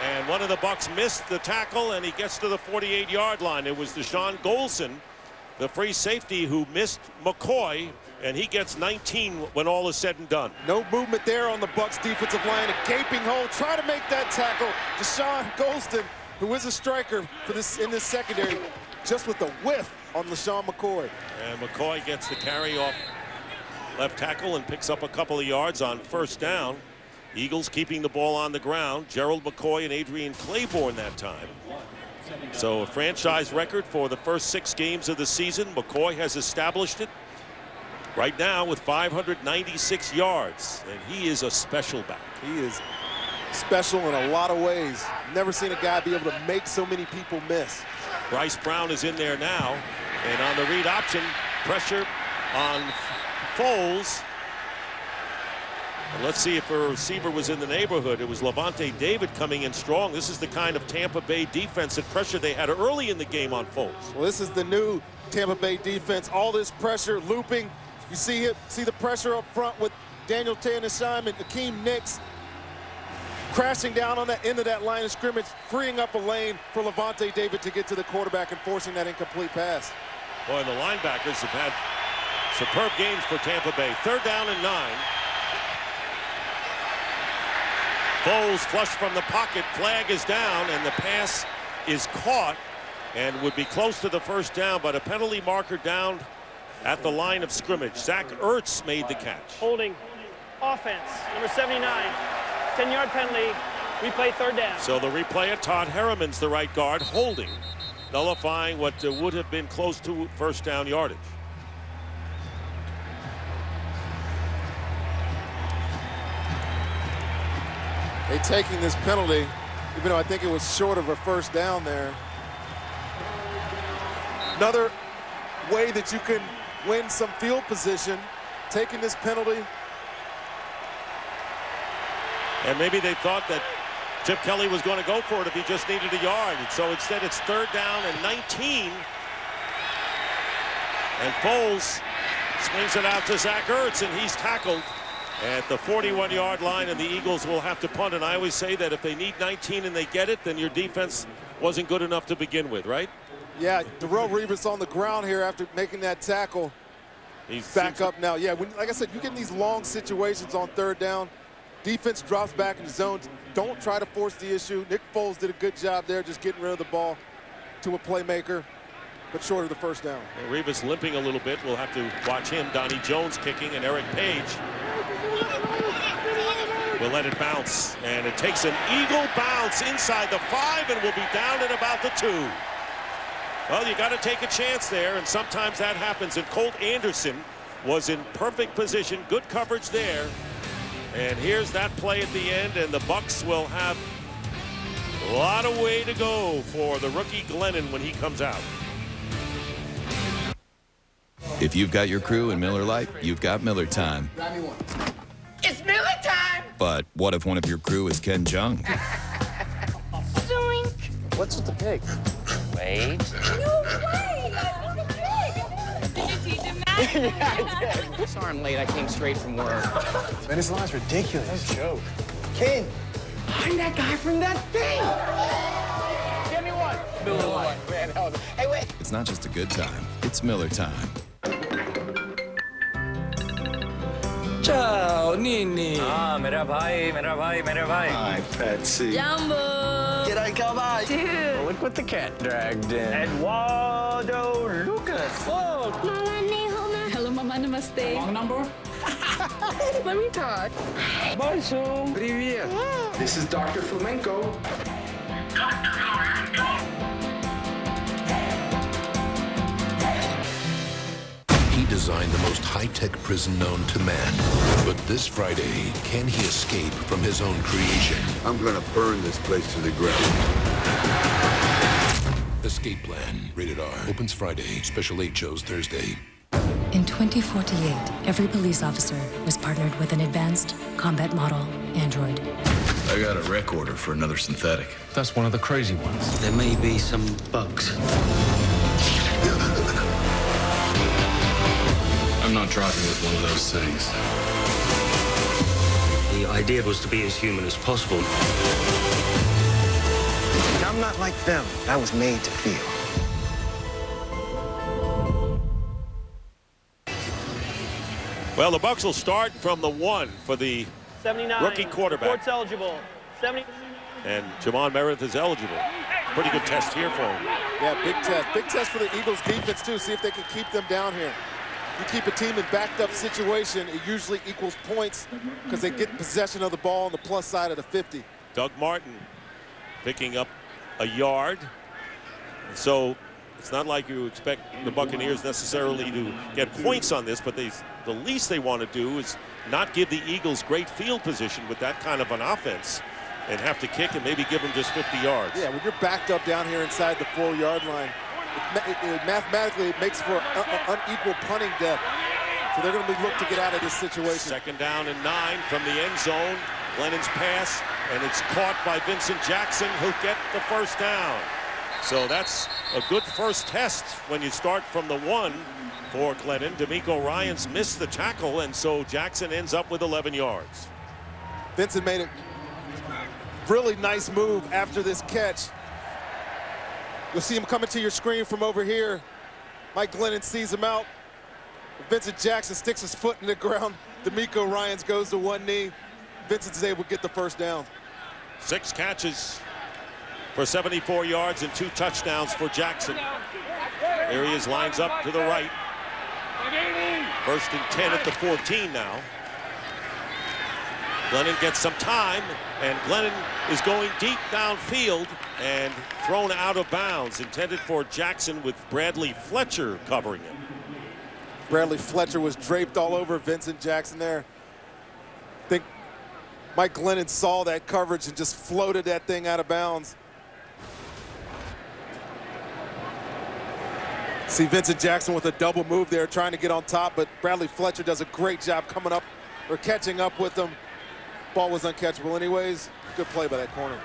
And one of the Bucs missed the tackle, and he gets to the 48-yard line. It was Deshaun Golson, the free safety, who missed McCoy, and he gets 19 when all is said and done. No movement there on the Bucs defensive line. A gaping hole. Try to make that tackle. Deshaun Golston, who is a striker for this in this secondary, just with a whiff on LaShawn McCoy. And McCoy gets the carry off left tackle and picks up a couple of yards on 1st down. Eagles keeping the ball on the ground. Gerald McCoy and Adrian Claiborne that time. So a franchise record for the first 6 games of the season. McCoy has established it right now with 596 yards, and he is a special back. He is special in a lot of ways. Never seen a guy be able to make so many people miss. Bryce Brown is in there now, and on the read option, pressure on Foles. And let's see if a receiver was in the neighborhood. It was Levante David coming in strong. This is the kind of Tampa Bay defensive pressure they had early in the game on Foles. Well, this is the new Tampa Bay defense. All this pressure, looping. You see the pressure up front with Daniel Tanashime and Akeem Nicks crashing down on that end of that line of scrimmage, freeing up a lane for Levante David to get to the quarterback and forcing that incomplete pass. Boy, the linebackers have had superb games for Tampa Bay. 3rd down and 9. Foles flushed from the pocket, flag is down, and the pass is caught and would be close to the 1st down, but a penalty marker down at the line of scrimmage. Zach Ertz made the catch. Holding, offense, number 79, 10-yard penalty, replay 3rd down. So the replay of Todd Harriman's the right guard, holding, nullifying what would have been close to 1st down yardage. They taking this penalty, even though I think it was short of a 1st down there. Another way that you can win some field position, taking this penalty. And maybe they thought that Chip Kelly was going to go for it if he just needed a yard. And so instead it's 3rd down and 19. And Foles swings it out to Zach Ertz, and he's tackled at the 41-yard line, and the Eagles will have to punt. And I always say that if they need 19 and they get it, then your defense wasn't good enough to begin with, right? Yeah, Darrelle Revis on the ground here after making that tackle. He's back up now. Yeah, like I said, you get in these long situations on 3rd down. Defense drops back in the zone. Don't try to force the issue. Nick Foles did a good job there just getting rid of the ball to a playmaker, but short of the 1st down. Well, Revis limping a little bit. We'll have to watch him. Donnie Jones kicking, and Eric Page will let it bounce. And it takes an Eagle bounce inside the 5 and will be down at about the 2. Well, you got to take a chance there, and sometimes that happens. And Colt Anderson was in perfect position. Good coverage there. And here's that play at the end, and the Bucs will have a lot of way to go for the rookie Glennon when he comes out. If you've got your crew in Miller Lite, you've got Miller time. Grab me one. It's Miller time! But what if one of your crew is Ken Jeong? What's with the pig? Wait. No way! The pig! Did you teach him that? Yeah, I did. Sorry I'm late. I came straight from work. Man, this line's ridiculous. No joke. Ken, I'm that guy from that thing! Give me one. Miller Lite. Man, hey, wait. It's not just a good time, it's Miller time. Ciao, Nini. Ah, mera bhai. Hi, Patsy. Jumbo. G'day, cowboy. Dude. Well, look what the cat dragged in. Eduardo Lucas. Whoa. Hello, Mama. Namaste. Wrong number? Let me talk. Bonjour. Привет. This is Dr. Flamenco. He designed the most high-tech prison known to man. But this Friday, can he escape from his own creation? I'm gonna burn this place to the ground. Escape Plan, rated R. Opens Friday. Special 8 shows Thursday. In 2048, every police officer was partnered with an advanced combat model android. I got a rec order for another synthetic. That's one of the crazy ones. There may be some bugs. I'm not driving with one of those things. The idea was to be as human as possible. I'm not like them. I was made to feel. Well, the Bucs will start from the 1 for the 79. rookie quarterback. Sports eligible. 70. And Jamon Meredith is eligible. Pretty good test here for him. Yeah, big test. Big test for the Eagles defense, too. See if they can keep them down here. You keep a team in backed-up situation, it usually equals points because they get possession of the ball on the plus side of the 50. Doug Martin picking up a yard. So it's not like you expect the Buccaneers necessarily to get points on this, but the least they want to do is not give the Eagles great field position with that kind of an offense and have to kick and maybe give them just 50 yards. Yeah, when you're backed up down here inside the 4-yard line, mathematically it makes for unequal punting depth. So they're going to be looking to get out of this situation. Second down and 9 from the end zone. Glennon's pass, and it's caught by Vincent Jackson, who'll get the first down. So that's a good first test when you start from the 1 for Glennon. D'Amico Ryans missed the tackle, and so Jackson ends up with 11 yards. Vincent made a really nice move after this catch. You'll see him coming to your screen from over here. Mike Glennon sees him out. Vincent Jackson sticks his foot in the ground. D'Amico Ryans goes to one knee. Vincent's able to get the first down. 6 catches for 74 yards and 2 touchdowns for Jackson. There he is, lines up to the right. First and 10 at the 14 now. Glennon gets some time, and Glennon is going deep downfield and thrown out of bounds, intended for Jackson with Bradley Fletcher covering him. Bradley Fletcher was draped all over Vincent Jackson there. I think Mike Glennon saw that coverage and just floated that thing out of bounds. See Vincent Jackson with a double move there, trying to get on top, but Bradley Fletcher does a great job coming up or catching up with him. Ball was uncatchable anyways. Good play by that corner.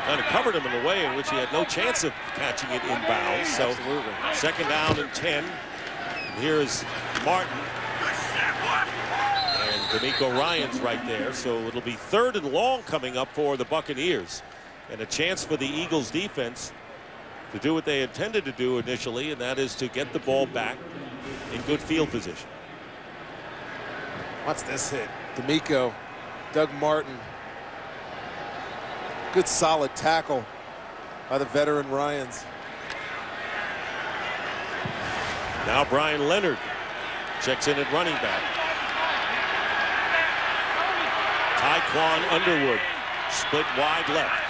Kind of covered him in a way in which he had no chance of catching it inbounds. So absolutely. Second down and 10. And here is Martin. And D'Amico Ryans right there. So it'll be 3rd and long coming up for the Buccaneers. And a chance for the Eagles defense to do what they intended to do initially, and that is to get the ball back in good field position. Watch this hit. D'Amico, Doug Martin. Good solid tackle by the veteran Ryans. Now Brian Leonard checks in at running back. Tyquan Underwood split wide left.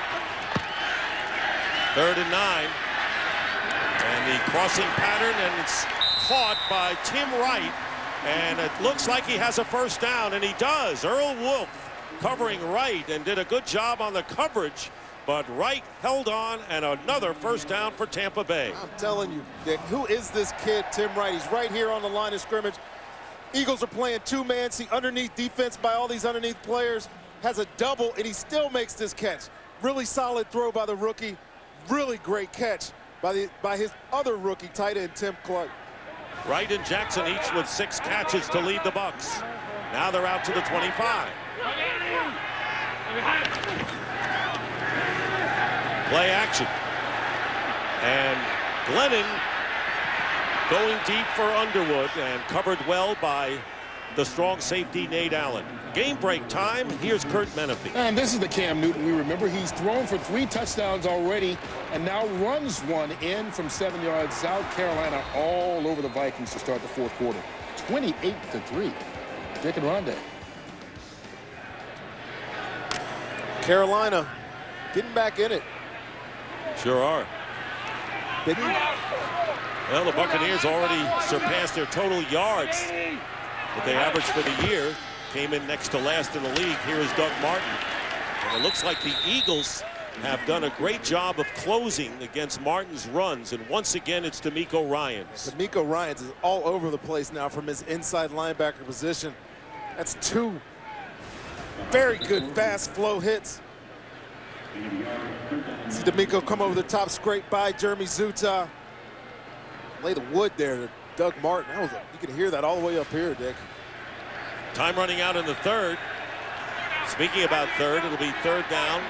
3rd and 9. And the crossing pattern, and it's caught by Tim Wright. And it looks like he has a first down, and he does. Earl Wolf covering Wright and did a good job on the coverage, but Wright held on, and another first down for Tampa Bay. I'm telling you, Dick, who is this kid, Tim Wright? He's right here on the line of scrimmage. Eagles are playing 2-man. See underneath defense by all these underneath players. Has a double, and he still makes this catch. Really solid throw by the rookie. Really great catch by his other rookie tight end, Tim Clark. Wright and Jackson each with 6 catches to lead the Bucs. Now they're out to the 25. Play action. And Glennon going deep for Underwood and covered well by the strong safety Nate Allen. Game break time. Here's Kurt Menefee. And this is the Cam Newton we remember. He's thrown for 3 touchdowns already and now runs one in from 7 yards. South Carolina all over the Vikings to start the 4th quarter. 28-3. Dick and Rondé. Carolina getting back in it. Sure are. Big. Well, the Buccaneers already surpassed their total yards that they averaged for the year. Came in next to last in the league. Here is Doug Martin. And it looks like the Eagles have done a great job of closing against Martin's runs. And once again, it's D'Amico Ryans. D'Amico Ryans is all over the place now from his inside linebacker position. That's 2 very good fast flow hits. See D'Amico come over the top, scrape by Jeremy Zuta. Lay the wood there to Doug Martin. You can hear that all the way up here, Dick. Time running out in the 3rd. Speaking about 3rd, it'll be 3rd down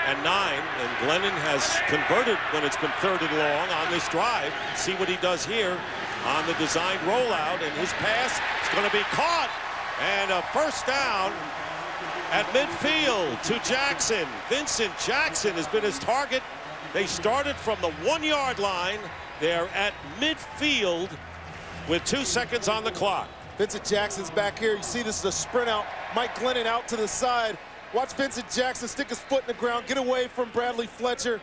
and 9. And Glennon has converted when it's been 3rd and long on this drive. See what he does here on the designed rollout. And his pass is going to be caught. And a first down at midfield to Jackson. Vincent Jackson has been his target. They started from the 1-yard line. They're at midfield with 2 seconds on the clock. Vincent Jackson's back here. You see this is a sprint out. Mike Glennon out to the side. Watch Vincent Jackson stick his foot in the ground, get away from Bradley Fletcher.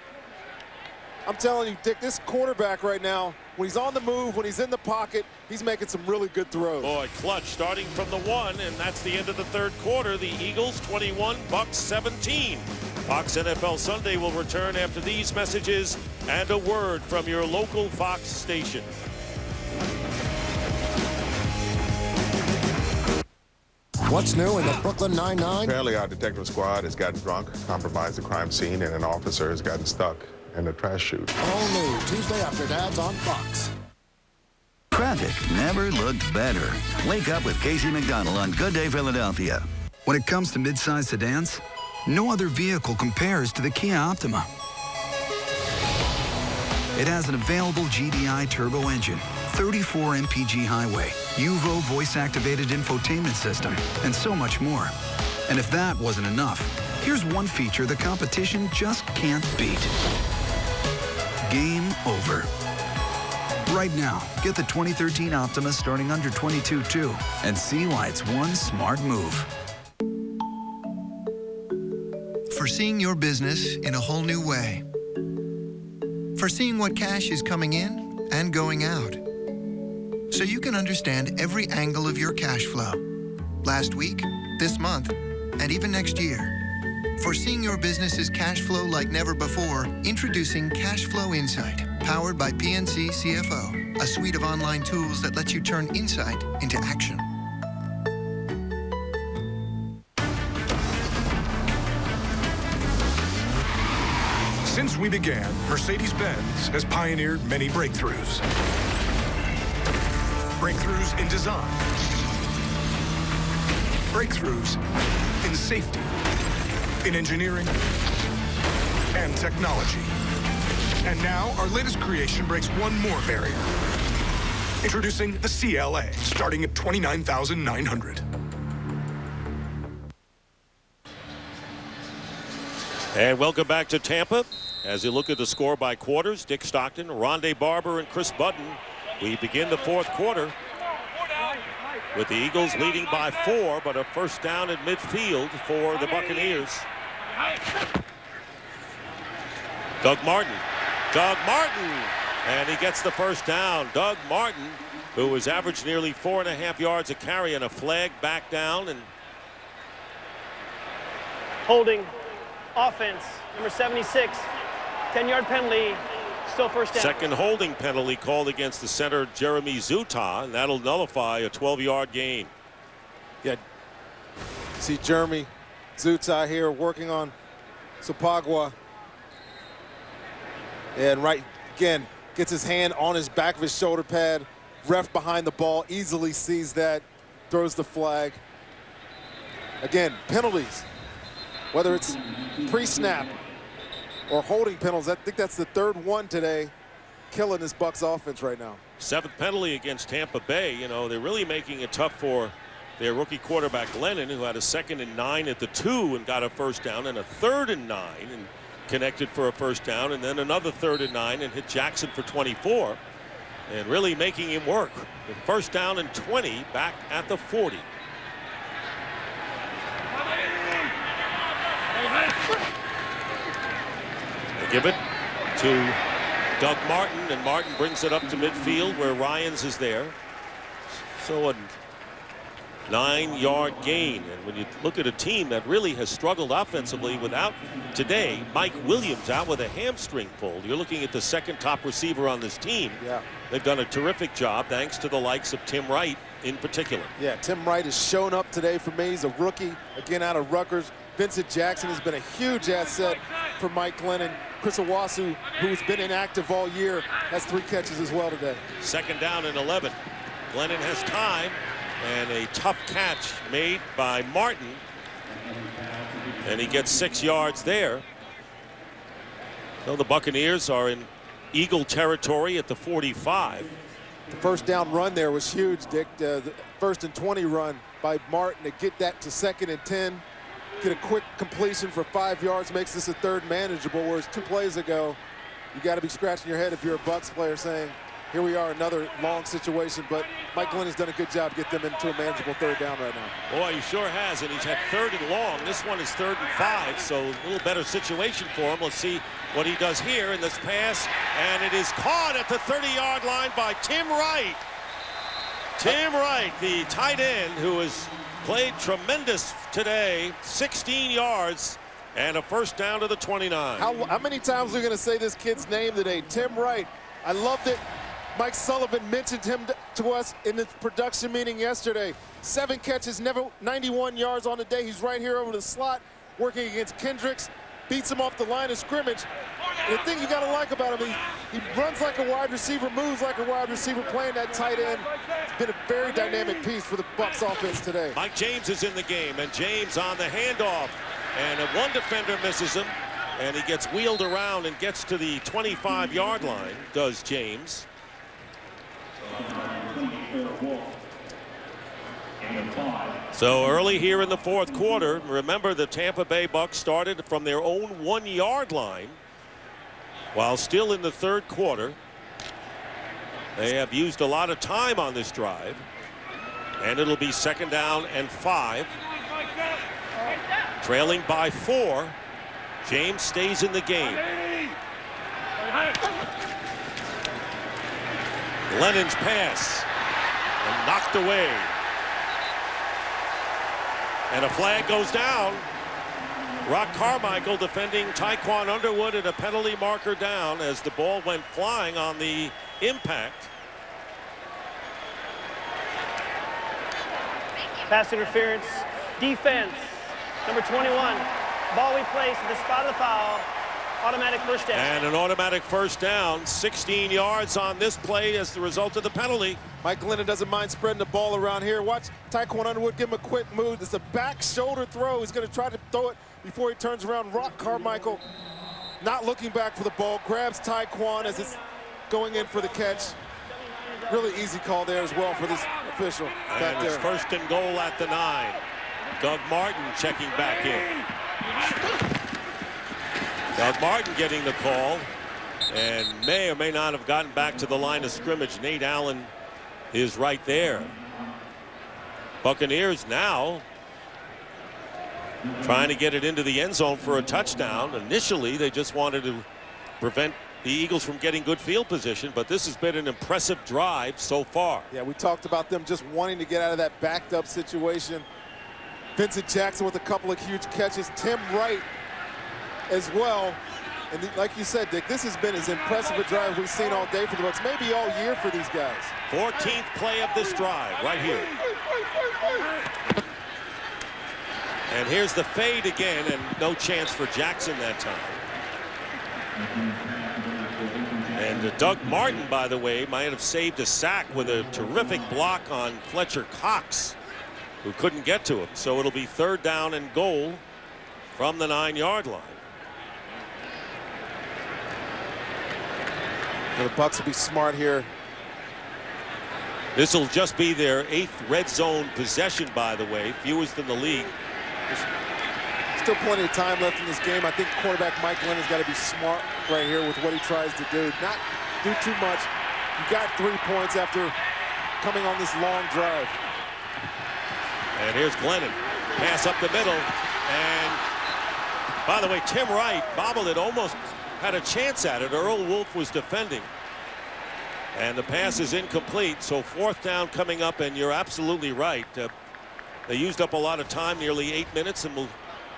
I'm telling you, Dick, this quarterback right now, when he's on the move, when he's in the pocket, he's making some really good throws. Boy, clutch starting from the 1, and that's the end of the 3rd quarter. The Eagles 21, Bucs 17. Fox NFL Sunday will return after these messages and a word from your local Fox station. What's new in the Brooklyn Nine-Nine? Apparently our detective squad has gotten drunk, compromised the crime scene, and an officer has gotten stuck in a trash chute. All new Tuesday after Dad's on Fox. Traffic never looked better. Wake up with Casey McDonald on Good Day Philadelphia. When it comes to midsize sedans, no other vehicle compares to the Kia Optima. It has an available GDI turbo engine, 34 mpg highway, UVO voice-activated infotainment system, and so much more. And if that wasn't enough, here's one feature the competition just can't beat. Game over. Right now, get the 2013 Optima starting under $22,200 and see why it's one smart move. Foreseeing your business in a whole new way. Foreseeing what cash is coming in and going out. So you can understand every angle of your cash flow. Last week, this month, and even next year. Foreseeing your business's cash flow like never before, introducing Cash Flow Insight, powered by PNC CFO, a suite of online tools that lets you turn insight into action. Since we began, Mercedes-Benz has pioneered many breakthroughs. Breakthroughs in design. Breakthroughs in safety, in engineering, and technology. And now, our latest creation breaks one more barrier. Introducing the CLA, starting at $29,900. And welcome back to Tampa. As you look at the score by quarters, Dick Stockton, Rondé Barber, and Chris Budden. We begin the fourth quarter with the Eagles leading by 4, but a first down at midfield for the Buccaneers. Doug Martin, and he gets the first down. Doug Martin, who has averaged nearly 4.5 yards a carry, and a flag back down. And holding offense, number 76, 10-yard penalty, still first down. Second holding penalty called against the center, Jeremy Zuta, and that'll nullify a 12-yard gain. Yeah, see Jeremy Zuta here working on Sapagwa. And right, again, gets his hand on his back of his shoulder pad. Ref behind the ball, easily sees that, throws the flag. Again, penalties, whether it's pre-snap or holding penalties, I think that's the third one today, killing this Bucs offense right now. 7th penalty against Tampa Bay. You know, they're really making it tough for their rookie quarterback Lennon, who had a 2nd and 9 at the 2 and got a first down, and a 3rd and 9 and connected for a first down, and then another 3rd and 9 and hit Jackson for 24, and really making him work. The first down and 20 back at the 40. They give it to Doug Martin, and Martin brings it up to midfield where Ryans is there. So a 9-yard gain. And when you look at a team that really has struggled offensively without today Mike Williams out with a hamstring pull, you're looking at the second top receiver on this team. Yeah, they've done a terrific job thanks to the likes of Tim Wright in particular. Yeah, Tim Wright has shown up today for me. He's a rookie, again out of Rutgers. Vincent Jackson has been a huge asset for Mike Glennon. Chris Owasu, who's been inactive all year, has 3 catches as well today. 2nd down and 11. Glennon has time, and a tough catch made by Martin, and he gets 6 yards there. So the Buccaneers are in Eagle territory at the 45. The first down run there was huge, Dick. The 1st and 20 run by Martin to get that to 2nd and 10. Get a quick completion for 5 yards, makes this a 3rd manageable, whereas 2 plays ago, you got to be scratching your head if you're a Bucs player saying, here we are, another long situation, but Mike Glennon's done a good job to get them into a manageable 3rd down right now. Boy, he sure has, and he's had 3rd and long. This one is 3rd and 5, so a little better situation for him. Let's see what he does here in this pass, and it is caught at the 30-yard line by Tim Wright. Tim Wright, the tight end, who has played tremendous today, 16 yards, and a first down to the 29. How many times are we going to say this kid's name today? Tim Wright. I loved it Mike Sullivan mentioned him to us in the production meeting yesterday. 7 catches, 91 yards on the day. He's right here over the slot, working against Kendricks. Beats him off the line of scrimmage. And the thing you gotta like about him, he runs like a wide receiver, moves like a wide receiver, playing that tight end. It's been a very dynamic piece for the Bucs offense today. Mike James is in the game, and James on the handoff. And one defender misses him, and he gets wheeled around and gets to the 25-yard line, does James. So early here in the fourth quarter, remember the Tampa Bay Bucs started from their own 1-yard line while still in the third quarter. They have used a lot of time on this drive, and it'll be 2nd down and 5. Trailing by 4. James stays in the game. Lennon's pass and knocked away. And a flag goes down. Rock Carmichael defending Tyquan Underwood, and a penalty marker down as the ball went flying on the impact. Pass interference. Defense. Number 21. Ball replaced at the spot of the foul. Automatic first down. And an automatic first down. 16 yards on this play as the result of the penalty. Mike Glennon doesn't mind spreading the ball around here. Watch Tyquan Underwood give him a quick move. It's a back shoulder throw. He's going to try to throw it before he turns around. Rock Carmichael not looking back for the ball. Grabs Tyquan as it's going in for the catch. Really easy call there as well for this official. And it's 1st and goal at the 9. Doug Martin checking back in. Doug Martin getting the call, and may or may not have gotten back to the line of scrimmage. Nate Allen is right there. Buccaneers now trying to get it into the end zone for a touchdown. Initially, they just wanted to prevent the Eagles from getting good field position, but this has been an impressive drive so far. Yeah, we talked about them just wanting to get out of that backed up situation. Vincent Jackson with a couple of huge catches. Tim Wright as well. And like you said, Dick, this has been as impressive a drive we've seen all day for the Bucs, maybe all year for these guys. 14th play of this drive right here. And here's the fade again, and no chance for Jackson that time. And Doug Martin, by the way, might have saved a sack with a terrific block on Fletcher Cox, who couldn't get to him. So it'll be 3rd down and goal from the 9-yard line. The Bucs will be smart here. This will just be their 8th red zone possession, by the way, fewest in the league. Still plenty of time left in this game. I think quarterback Mike Glennon's got to be smart right here with what he tries to do. Not do too much. You got 3 points after coming on this long drive. And here's Glennon. Pass up the middle. And by the way, Tim Wright bobbled it, almost had a chance at it. Earl Wolf was defending. And the pass is incomplete. So 4th down coming up, and you're absolutely right. They used up a lot of time, nearly 8 minutes, and we'll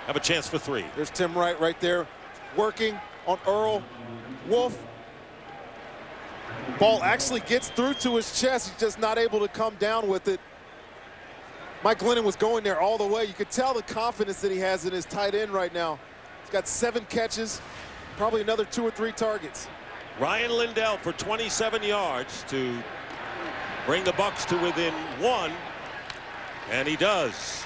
have a chance for 3. There's Tim Wright right there working on Earl Wolf. Ball actually gets through to his chest. He's just not able to come down with it. Mike Glennon was going there all the way. You could tell the confidence that he has in his tight end right now. He's got 7 catches, probably another 2 or 3 targets. Ryan Lindell for 27 yards to bring the Bucs to within 1, and he does.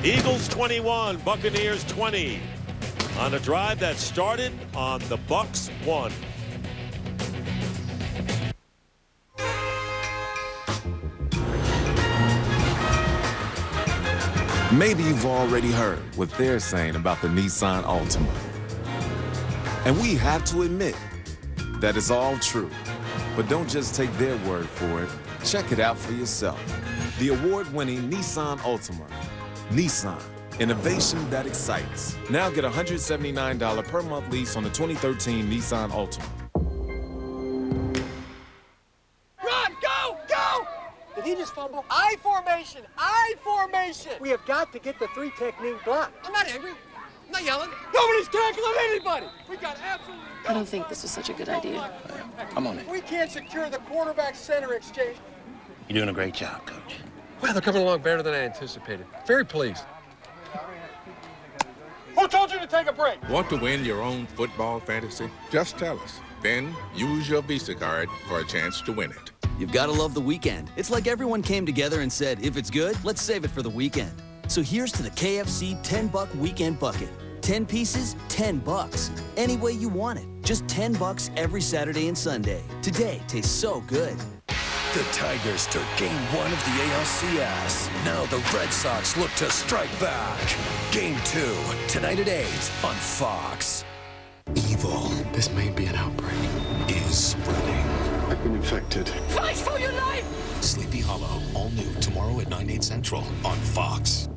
Eagles 21, Buccaneers 20, on a drive that started on the Bucs 1. Maybe you've already heard what they're saying about the Nissan Altima. And we have to admit that it's all true. But don't just take their word for it. Check it out for yourself. The award-winning Nissan Altima. Nissan, innovation that excites. Now get a $179 per month lease on the 2013 Nissan Altima. Run, go, go! Did he just fumble? I formation, I formation! We have got to get the 3 technique block. I'm not angry. I'm not yelling. Nobody's tackling anybody. We got absolutely I don't think this is such a good idea. I'm on it. We can't secure the quarterback-center exchange. You're doing a great job, Coach. Well, they're coming along better than I anticipated. Very pleased. Who told you to take a break? Want to win your own football fantasy? Just tell us. Then use your Visa card for a chance to win it. You've got to love the weekend. It's like everyone came together and said, if it's good, let's save it for the weekend. So here's to the KFC $10 weekend bucket. 10 pieces, $10. Any way you want it. Just $10 every Saturday and Sunday. Today tastes so good. The Tigers took Game 1 of the ALCS. Now the Red Sox look to strike back. Game 2, tonight at 8 on Fox. Evil. This may be an outbreak. Is spreading. I've been infected. Fight for your life! Sleepy Hollow, all new tomorrow at 9/8 Central on Fox.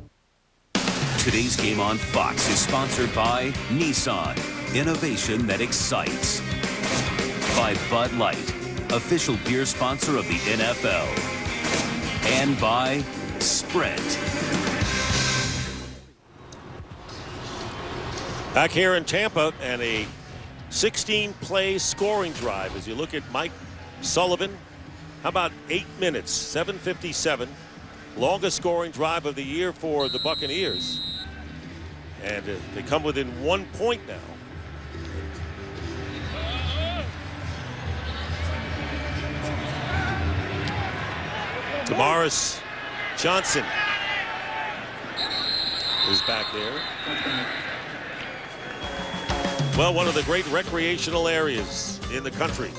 Today's game on Fox is sponsored by Nissan, innovation that excites. By Bud Light, official beer sponsor of the NFL. And by Sprint. Back here in Tampa, and a 16-play scoring drive as you look at Mike Sullivan. How about 8 minutes, 7:57. Longest scoring drive of the year for the Buccaneers. And they come within 1 point now. Tamaris Johnson is back there. Well, one of the great recreational areas in the country.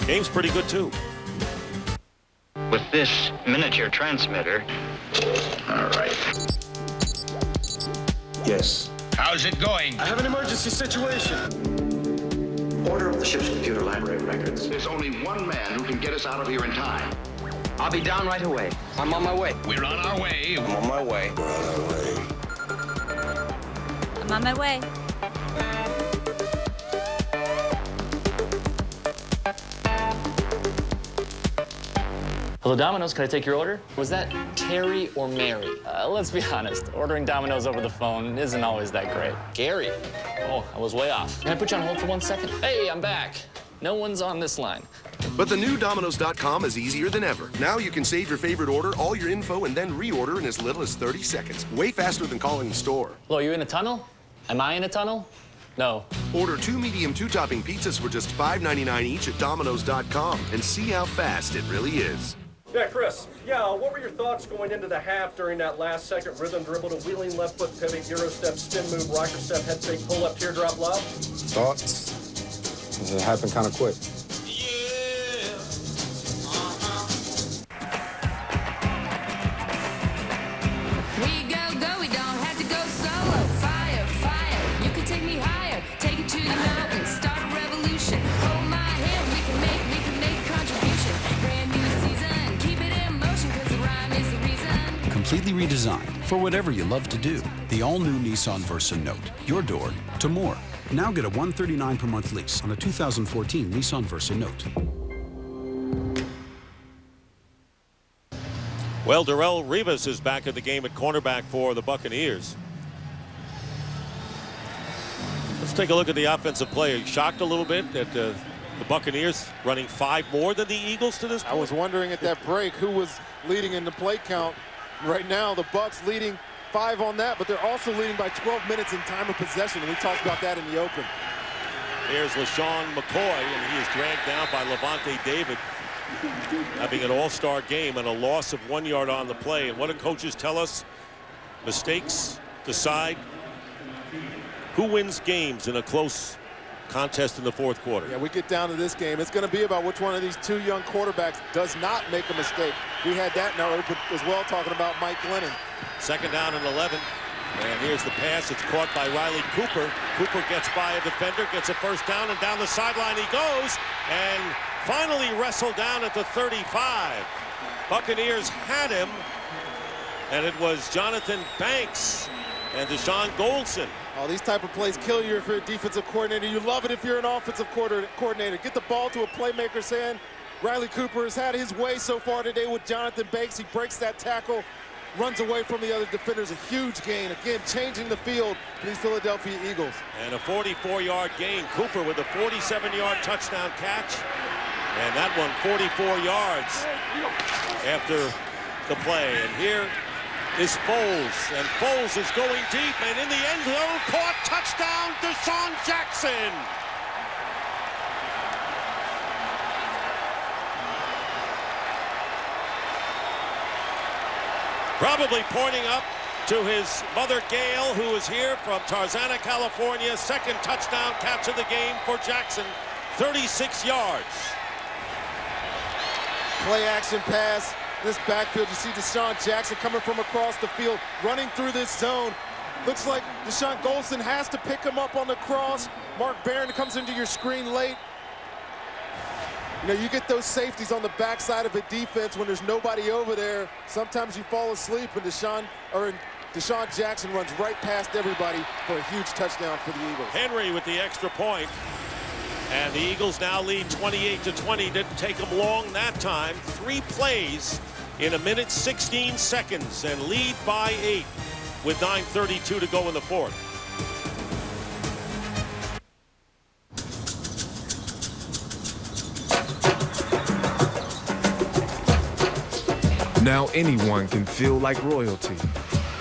Game's pretty good, too. With this miniature transmitter. All right. Yes. How's it going? I have an emergency situation. Order of the ship's computer library records. There's only one man who can get us out of here in time. I'll be down right away. I'm on my way. We're on our way. I'm on my way. We're on our way. I'm on my way. Hello, Domino's. Can I take your order? Was that Terry or Mary? Let's be honest. Ordering Domino's over the phone isn't always that great. Gary. Oh, I was way off. Can I put you on hold for 1 second? Hey, I'm back. No one's on this line. But the new Domino's.com is easier than ever. Now you can save your favorite order, all your info, and then reorder in as little as 30 seconds. Way faster than calling the store. Hello, you in a tunnel? Am I in a tunnel? No. Order 2 medium 2-topping pizzas for just $5.99 each at Domino's.com and see how fast it really is. Yeah, Chris. Yeah, what were your thoughts going into the half during that last second rhythm dribble to wheeling left foot pivot, Euro step, spin move, rocker step, head fake, pull up, teardrop lob? Thoughts? It happened kind of quick. We go, we don't have to go solo. Fire, fire, you can take me higher. Take it to the mountains, start a revolution. Hold my hand, we can make a contribution. Brand new season, keep it in motion, cause the rhyme is the reason. Completely redesigned for whatever you love to do. The all-new Nissan Versa Note. Your door to more. Now get a $139 per month lease on a 2014 Nissan Versa Note. Well, Darrelle Rivas is back at the game at cornerback for the Buccaneers. Let's take a look at the offensive play. Are you shocked a little bit that the Buccaneers running 5 more than the Eagles to this point? I was wondering at that break who was leading in the play count. Right now, the Bucs leading 5 on that, but they're also leading by 12 minutes in time of possession, and we talked about that in the open. Here's LaShawn McCoy, and he is dragged down by Levante David, having an all-star game and a loss of 1 yard on the play. And what do coaches tell us? Mistakes decide who wins games in a close contest in the fourth quarter. Yeah, we get down to this game. It's going to be about which one of these 2 young quarterbacks does not make a mistake. We had that in our open as well, talking about Mike Glennon. Second down and 11. And here's the pass. It's caught by Riley Cooper. Cooper gets by a defender, gets a first down, and down the sideline he goes. And finally wrestled down at the 35. Buccaneers had him. And it was Jonathan Banks and Deshaun Goldson. Oh, these type of plays kill you if you're a defensive coordinator. You love it if you're an offensive coordinator. Get the ball to a playmaker's hand. Riley Cooper has had his way so far today with Jonathan Banks. He breaks that tackle. runs away from the other defenders. A huge gain. Again, changing the field for these Philadelphia Eagles. And a 44-yard gain. Cooper with a 47-yard touchdown catch. And that one 44 yards after the play. And here is Foles. And Foles is going deep. And in the end zone, caught, touchdown, DeSean Jackson. Probably pointing up to his mother, Gail, who is here from Tarzana, California. Second touchdown catch of the game for Jackson, 36 yards. Play action pass. This backfield, you see DeSean Jackson coming from across the field, running through this zone. Looks like Deshaun Golson has to pick him up on the cross. Mark Barron comes into your screen late. You know, you get those safeties on the backside of a defense when there's nobody over there. Sometimes you fall asleep, and DeSean Jackson runs right past everybody for a huge touchdown for the Eagles. Henry with the extra point. And the Eagles now lead 28-20. Didn't take them long that time. 3 plays in 1 minute 16 seconds and lead by 8 with 9:32 to go in the fourth. Now anyone can feel like royalty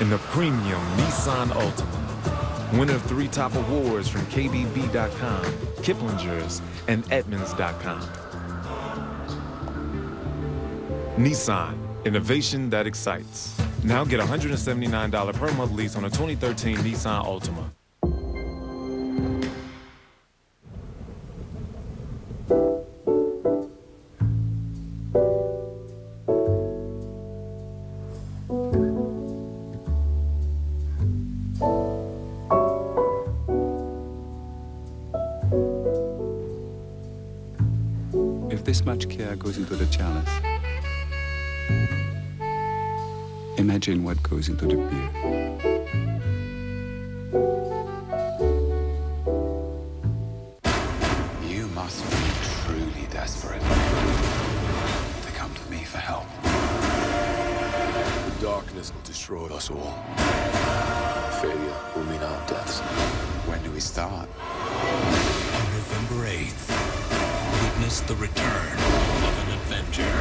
in the premium Nissan Altima. Winner of 3 top awards from KBB.com, Kiplinger's, and Edmunds.com. Nissan, innovation that excites. Now get $179 per month lease on a 2013 Nissan Altima. If this much care goes into the chalice, imagine what goes into the beer. You must be truly desperate to come to me for help. The darkness will destroy us all. Failure will mean our deaths. When do we start? On November 8th, witness the return of an Avenger.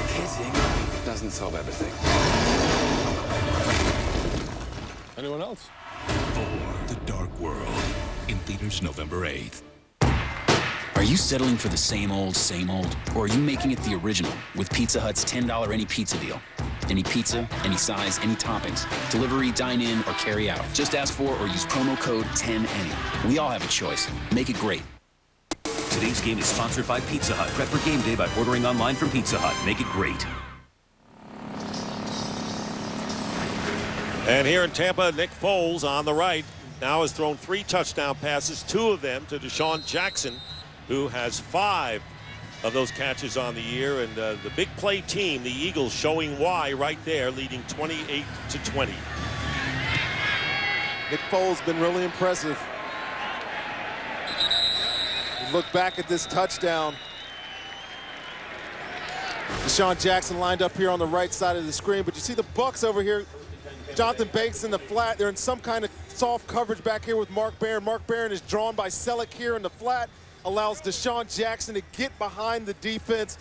Kidding? Doesn't solve everything. Anyone else? Thor: The Dark World. In theaters November 8th. Are you settling for the same old, or are you making it the original with Pizza Hut's $10 any pizza deal? Any pizza, any size, any toppings. Delivery, dine-in, or carry out. Just ask for or use promo code 10any. We all have a choice. Make it great. Today's game is sponsored by Pizza Hut. Prep for game day by ordering online from Pizza Hut. Make it great. And here in Tampa, Nick Foles on the right now has thrown 3 touchdown passes, 2 of them to DeSean Jackson, who has 5 of those catches on the year. And the big play team, the Eagles, showing why right there, leading 28-20. Nick Foles been really impressive. You look back at this touchdown. DeSean Jackson lined up here on the right side of the screen, but you see the Bucs over here. Jonathan Banks in the flat. They're in some kind of soft coverage back here with Mark Barron. Mark Barron is drawn by Selleck here in the flat. Allows DeSean Jackson to get behind the defense.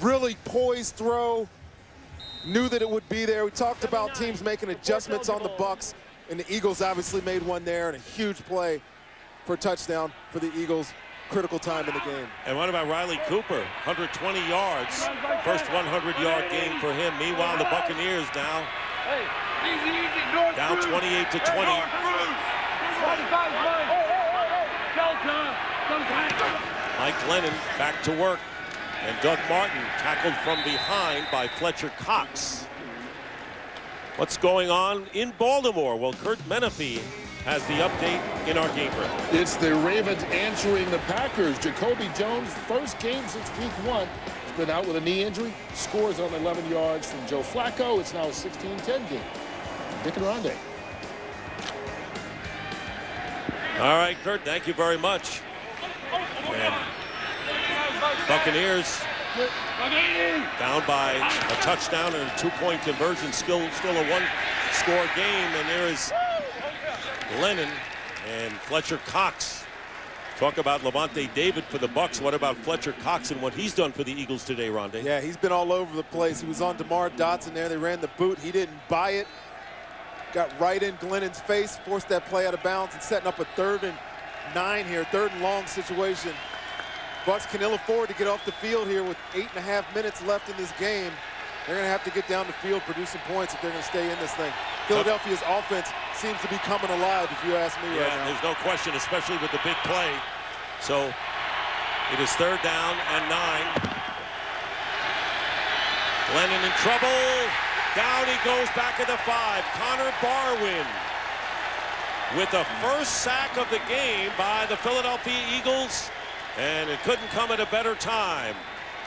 Really poised throw. Knew that it would be there. We talked about teams making adjustments on the Bucs, and the Eagles obviously made one there, and a huge play for a touchdown for the Eagles. Critical time in the game. And what about Riley Cooper? 120 yards. First 100-yard game for him. Meanwhile, the Buccaneers now down 28-20. Mike Lennon back to work, and Doug Martin tackled from behind by Fletcher Cox. What's going on in Baltimore? Well, Kurt Menefee has the update in our game break. It's the Ravens answering the Packers. Jacoby Jones, first game since week 1. He's been out with a knee injury. Scores on 11 yards from Joe Flacco. It's now a 16-10 game. Dick and Rondé. All right, Kurt, thank you very much. And Buccaneers Down by a touchdown and a 2-point conversion. Still a one-score game. And there is Glennon and Fletcher Cox. Talk about Levante David for the Bucs. What about Fletcher Cox and what he's done for the Eagles today, Rondé? Yeah, he's been all over the place. He was on DeMar Dotson there. They ran the boot. He didn't buy it. Got right in Glennon's face, forced that play out of bounds, and setting up a 3rd and 9 here, 3rd and long situation. Bucs can ill afford to get off the field here with 8.5 minutes left in this game. They're going to have to get down the field, produce some points if they're going to stay in this thing. Philadelphia's offense seems to be coming alive, if you ask me right now. There's no question, especially with the big play. So it is 3rd down and 9. Glennon in trouble. Down he goes back at the 5. Connor Barwin with the first sack of the game by the Philadelphia Eagles. And it couldn't come at a better time.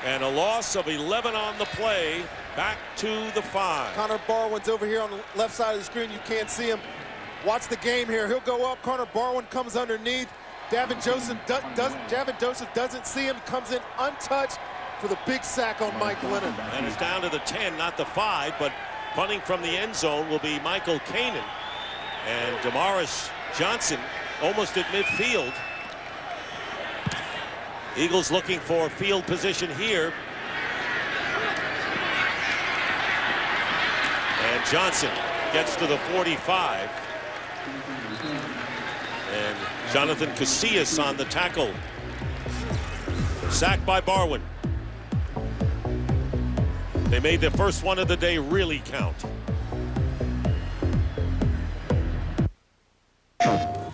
And a loss of 11 on the play, back to the 5. Connor Barwin's over here on the left side of the screen. You can't see him. Watch the game here. He'll go up. Connor Barwin comes underneath. Javon Joseph doesn't see him. Comes in untouched for the big sack on Mike Glennon. And it's down to the 10, not the 5, but punting from the end zone will be Michael Kanan. And Damaris Johnson almost at midfield. Eagles looking for field position here. And Johnson gets to the 45. And Jonathan Casillas on the tackle. Sacked by Barwin. They made the first one of the day really count.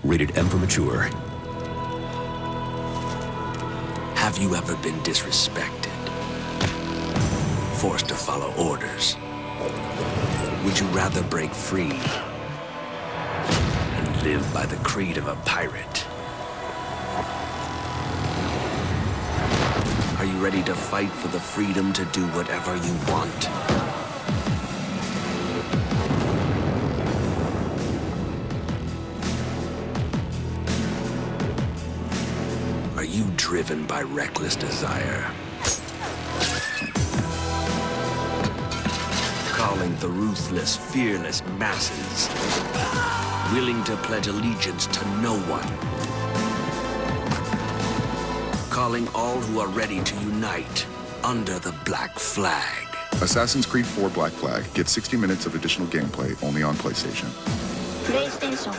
Rated M for mature. Have you ever been disrespected? Forced to follow orders? Would you rather break free and live by the creed of a pirate? Are you ready to fight for the freedom to do whatever you want? Are you driven by reckless desire? Calling the ruthless, fearless masses, willing to pledge allegiance to no one. Calling all who are ready to unite under the Black Flag. Assassin's Creed 4 Black Flag. Get 60 minutes of additional gameplay only on PlayStation. PlayStation.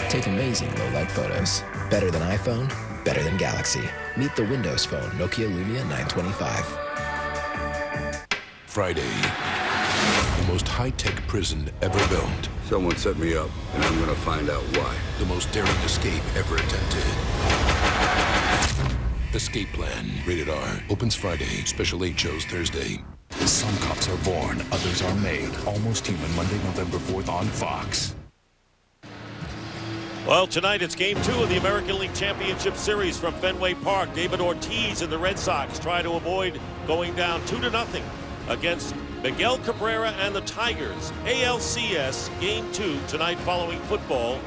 Take amazing low-light photos. Better than iPhone, better than Galaxy. Meet the Windows Phone Nokia Lumia 925. Friday, the most high-tech prison ever built. Someone set me up, and I'm gonna find out why. The most daring escape ever attempted. Escape Plan, rated R. Opens Friday. Special 8 shows Thursday. Some cops are born, others are made. Almost Human, Monday, November 4th on Fox. Well, tonight it's Game 2 of the American League Championship Series from Fenway Park. David Ortiz and the Red Sox try to avoid going down 2-0 against Miguel Cabrera and the Tigers. ALCS Game 2 tonight following football,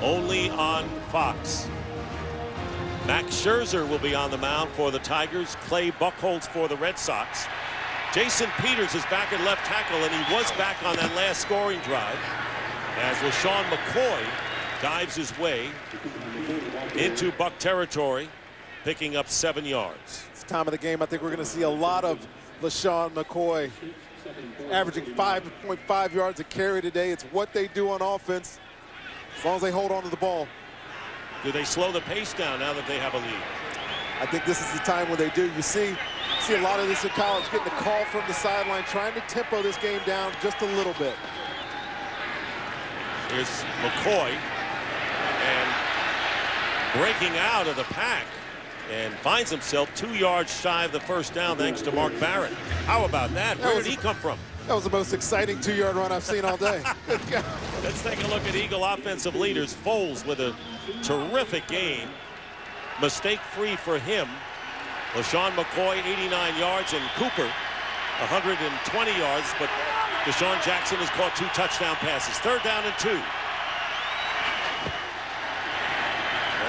only on Fox. Max Scherzer will be on the mound for the Tigers. Clay Buchholz for the Red Sox. Jason Peters is back at left tackle, and he was back on that last scoring drive as LaShawn McCoy dives his way into Buck territory, picking up 7 yards. It's time of the game. I think we're going to see a lot of LaShawn McCoy averaging 5.5 yards a carry today. It's what they do on offense as long as they hold on to the ball. Do they slow the pace down now that they have a lead? I think this is the time when they do. You see a lot of this in college, getting a call from the sideline, trying to tempo this game down just a little bit. Here's McCoy, and breaking out of the pack, and finds himself 2 yards shy of the first down thanks to Mark Barrett. How about that? Where did he come from? That was the most exciting 2-yard run I've seen all day. Let's take a look at Eagle offensive leaders. Foles with a terrific game. Mistake-free for him. LaShawn McCoy, 89 yards, and Cooper, 120 yards, but Deshaun Jackson has caught 2 touchdown passes. 3rd down and 2.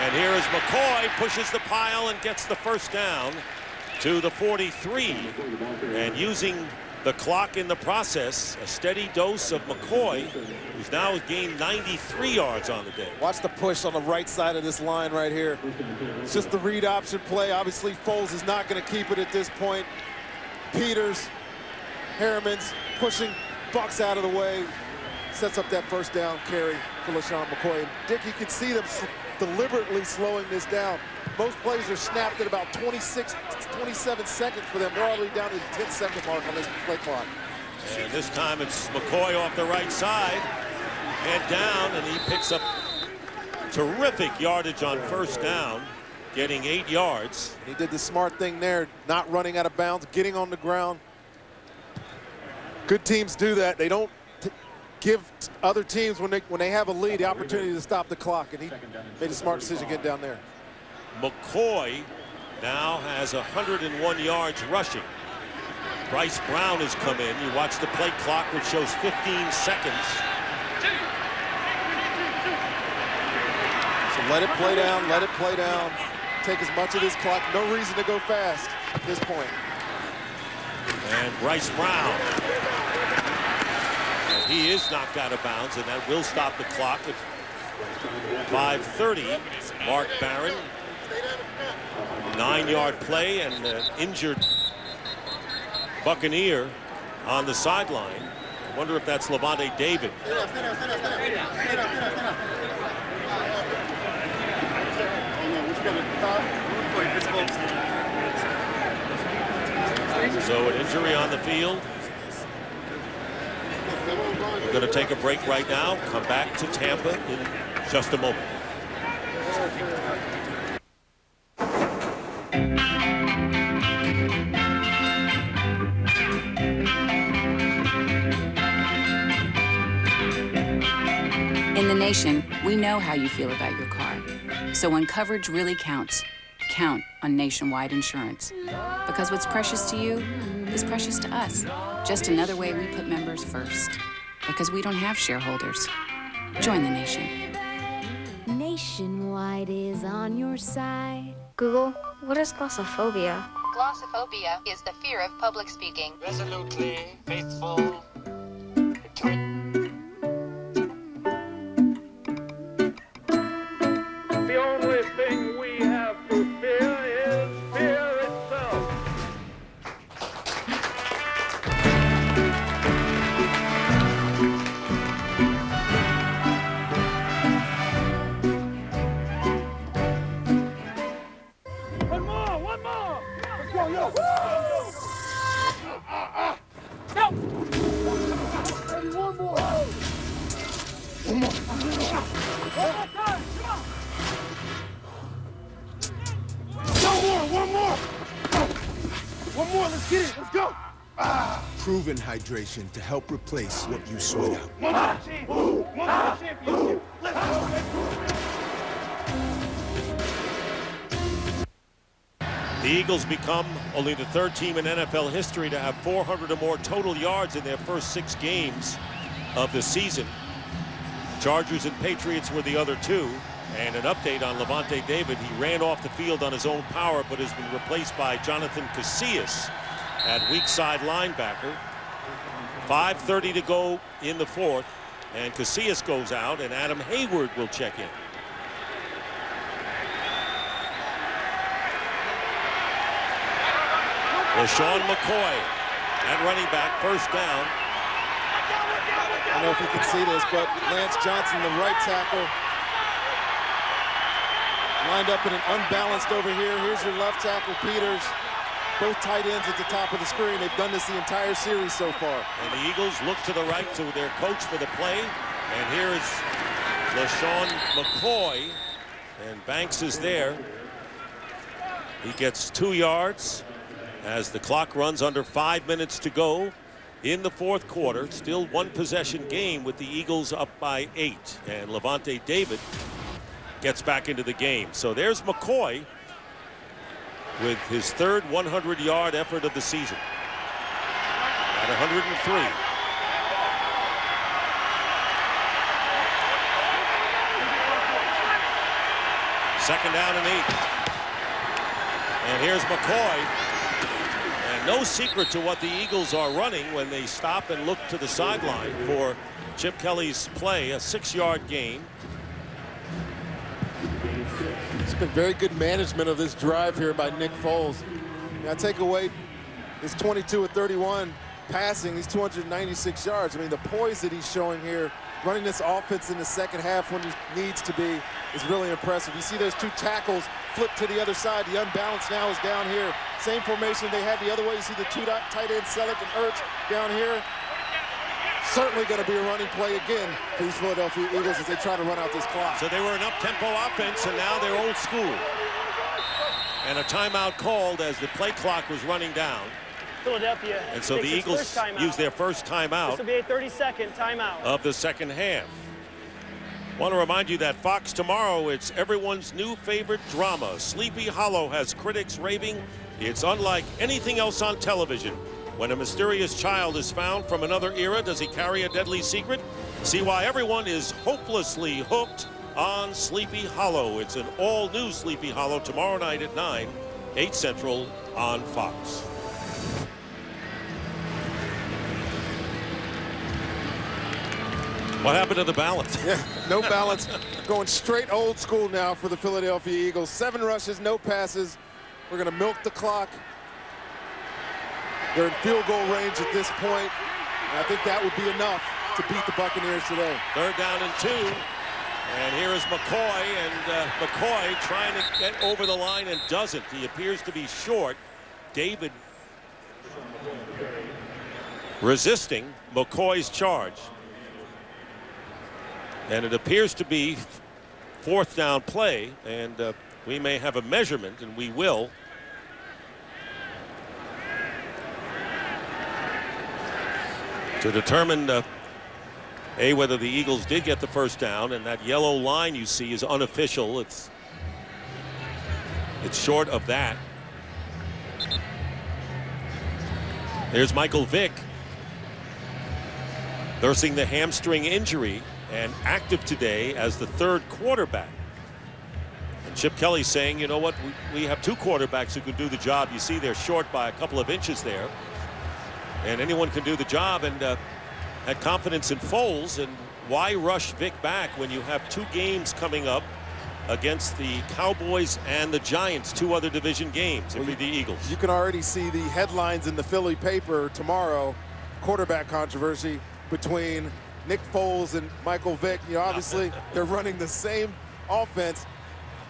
And here is McCoy, pushes the pile and gets the 1st down to the 43. And using the clock in the process, a steady dose of McCoy, who's now gained 93 yards on the day. Watch the push on the right side of this line right here. It's just the read option play. Obviously, Foles is not going to keep it at this point. Peters, Harriman's pushing Bucks out of the way. Sets up that 1st down carry for LaShawn McCoy. And Dick, you can see them deliberately slowing this down. Most plays are snapped at about 27 seconds for them. They're already down to the 10-second mark on this play clock. And this time it's McCoy off the right side. Head down, and he picks up terrific yardage on 1st down, getting 8 yards. He did the smart thing there, not running out of bounds, getting on the ground. Good teams do that. They don't give other teams, when they have a lead, the opportunity to stop the clock, and he made a smart decision getting down there. McCoy now has 101 yards rushing. Bryce Brown has come in. You watch the play clock, which shows 15 seconds. So let it play down, let it play down. Take as much of this clock. No reason to go fast at this point. And Bryce Brown. And he is knocked out of bounds, and that will stop the clock at 5:30. Mark Barron, 9-yard play, and an injured Buccaneer on the sideline. I wonder if that's Levante David. So an injury on the field. We're going to take a break right now. Come back to Tampa in just a moment. In the Nation, we know how you feel about your car. So when coverage really counts, count on Nationwide Insurance. Because what's precious to you is precious to us. Just another way we put members first. Because we don't have shareholders. Join the Nation. Nationwide is on your side. Google, what is glossophobia? Glossophobia is the fear of public speaking. Resolutely, faithful, The only thing we have to fear is fear itself. One more! Let's go, yo! Help! Maybe one more! One more! One more time! Come on! One more, let's get it, let's go! Proven hydration to help replace what you sweat out. One more championship, let's go, baby! The Eagles become only the 3rd team in NFL history to have 400 or more total yards in their first 6 games of the season. Chargers and Patriots were the other 2. And an update on Levante David. He ran off the field on his own power, but has been replaced by Jonathan Casillas at weak side linebacker. 5:30 to go in the 4th, and Casillas goes out, and Adam Hayward will check in. LaShawn McCoy at running back, 1st down. I don't know if you can see this, but Lance Johnson, the right tackle, lined up in an unbalanced over here. Here's your left tackle, Peters. Both tight ends at the top of the screen. They've done this the entire series so far. And the Eagles look to the right to their coach for the play. And here is LaShawn McCoy. And Banks is there. He gets 2 yards as the clock runs under 5 minutes to go in the fourth quarter. Still one possession game with the Eagles up by 8. And Levante David gets back into the game. So there's McCoy with his third 100-yard effort of the season at 103. Second down and 8. And here's McCoy. And no secret to what the Eagles are running when they stop and look to the sideline for Chip Kelly's play, a 6-yard gain. It's been very good management of this drive here by Nick Foles. Now take away his 22 of 31 passing, he's 296 yards. I mean, the poise that he's showing here, running this offense in the second half when he needs to be, is really impressive. You see those 2 tackles flip to the other side. The unbalance now is down here. Same formation they had the other way. You see the 2 tight ends, Selleck and Ertz down here. Certainly going to be a running play again for these Philadelphia Eagles as they try to run out this clock. So they were an up-tempo offense, and now they're old school. And a timeout called as the play clock was running down. Philadelphia. And so the Eagles use their first timeout. This will be a 30-second timeout of the second half. Want to remind you that Fox tomorrow, it's everyone's new favorite drama. Sleepy Hollow has critics raving it's unlike anything else on television. When a mysterious child is found from another era, does he carry a deadly secret? See why everyone is hopelessly hooked on Sleepy Hollow. It's an all-new Sleepy Hollow tomorrow night at 9, 8 Central on Fox. What happened to the balance? Yeah, no balance. Going straight old school now for the Philadelphia Eagles. 7 rushes, no passes. We're going to milk the clock. They're in field goal range at this point. And I think that would be enough to beat the Buccaneers today. Third down and 2. And here is McCoy. And McCoy trying to get over the line and doesn't. He appears to be short. David resisting McCoy's charge. And it appears to be fourth down play, and we may have a measurement, and we will. To determine whether the Eagles did get the first down, and that yellow line you see is unofficial. It's short of that. There's Michael Vick nursing the hamstring injury and active today as the third quarterback. And Chip Kelly saying, you know what, we have 2 quarterbacks who can do the job. You see they're short by a couple of inches there. And anyone can do the job, and had confidence in Foles. And why rush Vick back when you have 2 games coming up against the Cowboys and the Giants, 2 other division games for the Eagles? You can already see the headlines in the Philly paper tomorrow. Quarterback controversy between Nick Foles and Michael Vick. You know, obviously they're running the same offense,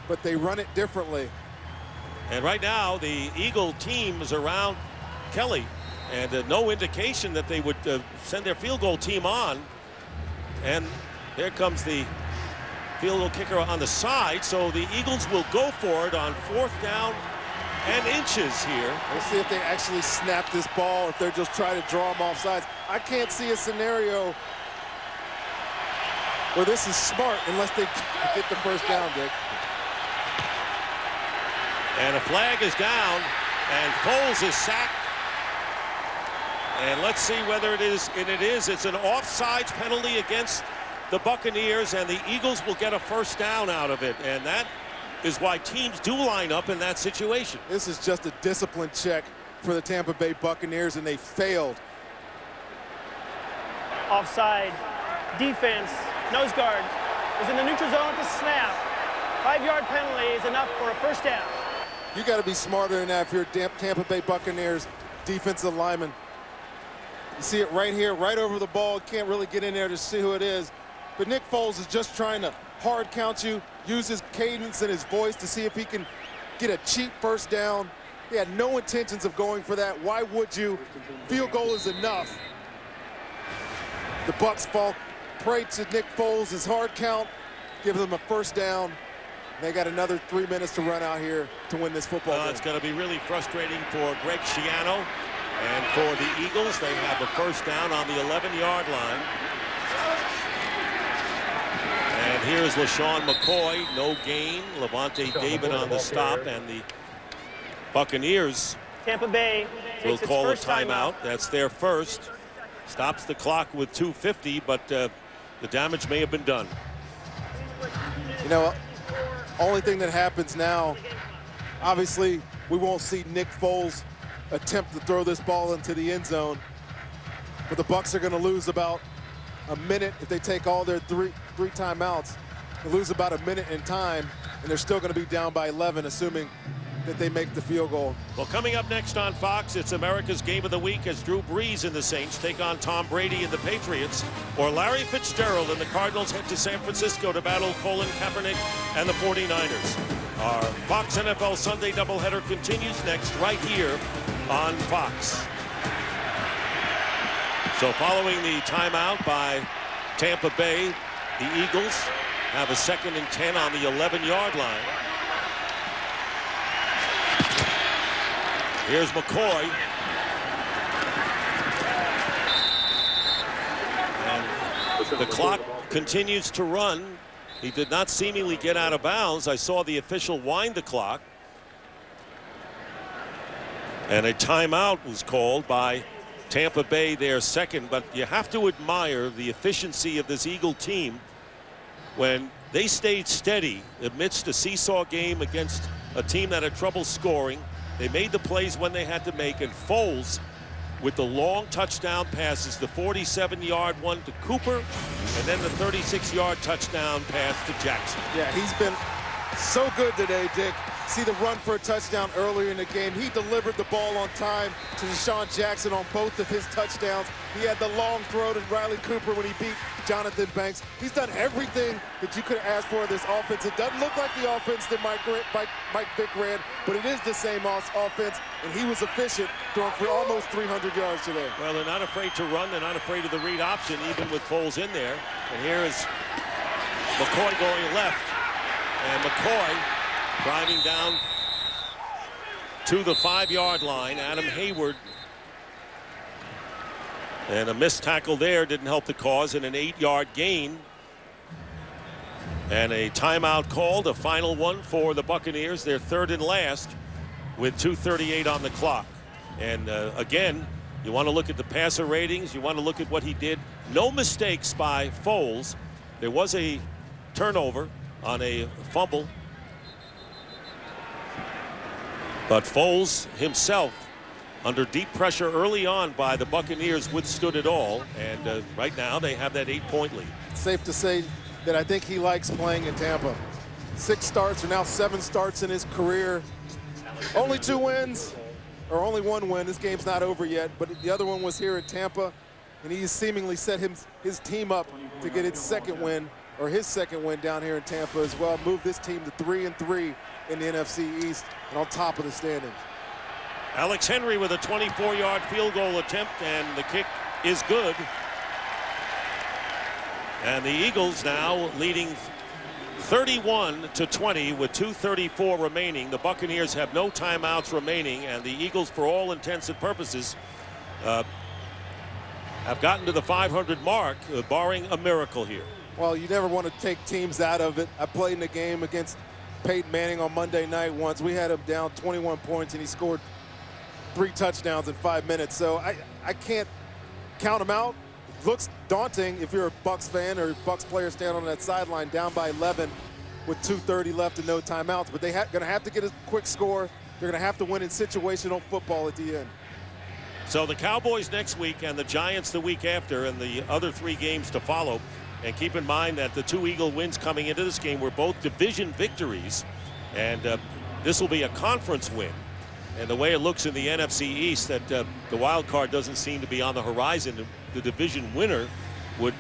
but they run it differently. And right now the Eagle team is around Kelly, and no indication that they would send their field goal team on. And there comes the field goal kicker on the side, so the Eagles will go for it on 4th down and inches here. We'll see if they actually snap this ball, or if they're just trying to draw them off sides. I can't see a scenario where this is smart unless they get the first down, Dick. And a flag is down, and Foles is sacked. And let's see whether it is, and it is. It's an offsides penalty against the Buccaneers, and the Eagles will get a first down out of it. And that is why teams do line up in that situation. This is just a discipline check for the Tampa Bay Buccaneers, and they failed. Offside. Defense. Nose guard is in the neutral zone at the snap. 5-yard penalty is enough for a first down. You got to be smarter than that if you're Tampa Bay Buccaneers defensive lineman. You see it right here, right over the ball. Can't really get in there to see who it is. But Nick Foles is just trying to hard count you, use his cadence and his voice to see if he can get a cheap first down. He had no intentions of going for that. Why would you? Field goal is enough. The Bucs fall prey to Nick Foles, his hard count, gives them a first down. They got another 3 minutes to run out here to win this football game. It's going to be really frustrating for Greg Schiano And for the Eagles, they have a first down on the 11-yard line. And here's LaShawn McCoy, no gain. Levante David on the stop, and the Buccaneers Tampa Bay will takes call a its first timeout. That's their first. Stops the clock with 2:50, but the damage may have been done. You know, only thing that happens now, obviously, we won't see Nick Foles attempt to throw this ball into the end zone, but the Bucs are going to lose about a minute if they take all their three timeouts. They lose about a minute in time, and they're still going to be down by 11, assuming that they make the field goal. Well, coming up next on Fox, it's America's Game of the Week as Drew Brees and the Saints take on Tom Brady and the Patriots, or Larry Fitzgerald and the Cardinals head to San Francisco to battle Colin Kaepernick and the 49ers. Our Fox NFL Sunday doubleheader continues next right here on Fox. So following the timeout by Tampa Bay, the Eagles have a 2nd and 10 on the 11-yard line. Here's McCoy. And the clock continues to run. He did not seemingly get out of bounds. I saw the official wind the clock. And a timeout was called by Tampa Bay, their second. But you have to admire the efficiency of this Eagle team when they stayed steady amidst a seesaw game against a team that had trouble scoring. They made the plays when they had to make, and Foles with the long touchdown passes, the 47-yard one to Cooper, and then the 36-yard touchdown pass to Jackson. Yeah, he's been so good today, Dick. See the run for a touchdown earlier in the game. He delivered the ball on time to Deshaun Jackson on both of his touchdowns. He had the long throw to Riley Cooper when he beat Jonathan Banks. He's done everything that you could ask for this offense. It doesn't look like the offense that Mike Vick ran, but it is the same offense, and he was efficient, throwing for almost 300 yards today. Well, they're not afraid to run. They're not afraid of the read option, even with Foles in there. And here is McCoy going left. And McCoy driving down to the 5-yard line. Adam Hayward. And a missed tackle there didn't help the cause, and an 8-yard gain. And a timeout called, a final one for the Buccaneers. They're third and last with 2:38 on the clock. And again, you want to look at the passer ratings. You want to look at what he did. No mistakes by Foles. There was a turnover on a fumble. But Foles himself, under deep pressure early on by the Buccaneers, withstood it all. And right now they have that 8-point lead. It's safe to say that I think he likes playing in Tampa. 6 starts, or now 7 starts in his career. Only 2 wins, or only 1 win. This game's not over yet, but the other one was here at Tampa. And he's seemingly set his team up to get its 2nd win, or his 2nd win down here in Tampa as well. Moved this team to 3-3 in the NFC East and on top of the standings. Alex Henry with a 24-yard field goal attempt, and the kick is good. And the Eagles now leading 31-20 with 2:34 remaining. The Buccaneers have no timeouts remaining, and the Eagles, for all intents and purposes, have gotten to the 500 mark, barring a miracle here. Well, you never want to take teams out of it. I played in a game against Peyton Manning on Monday night once. We had him down 21 points, and he scored 3 touchdowns in 5 minutes. So I can't count him out. It looks daunting if you're a Bucs fan or Bucs player standing on that sideline down by 11 with 2:30 left and no timeouts. But they're going to have to get a quick score. They're going to have to win in situational football at the end. So the Cowboys next week and the Giants the week after, and the other 3 games to follow. And keep in mind that the 2 Eagle wins coming into this game were both division victories. And this will be a conference win. And the way it looks in the NFC East, that the wild card doesn't seem to be on the horizon. The division winner would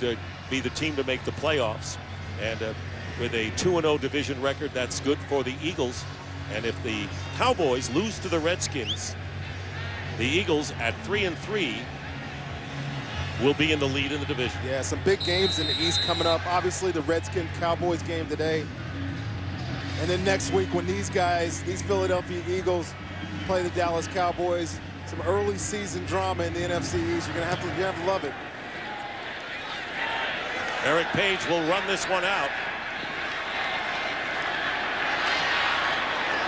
be the team to make the playoffs. And with a 2-0 division record, that's good for the Eagles. And if the Cowboys lose to the Redskins, the Eagles at 3-3 will be in the lead in the division. Yeah, some big games in the East coming up. Obviously, the Redskin-Cowboys game today. And then next week when these Philadelphia Eagles play the Dallas Cowboys, some early season drama in the NFC East. You have to love it. Eric Page will run this one out.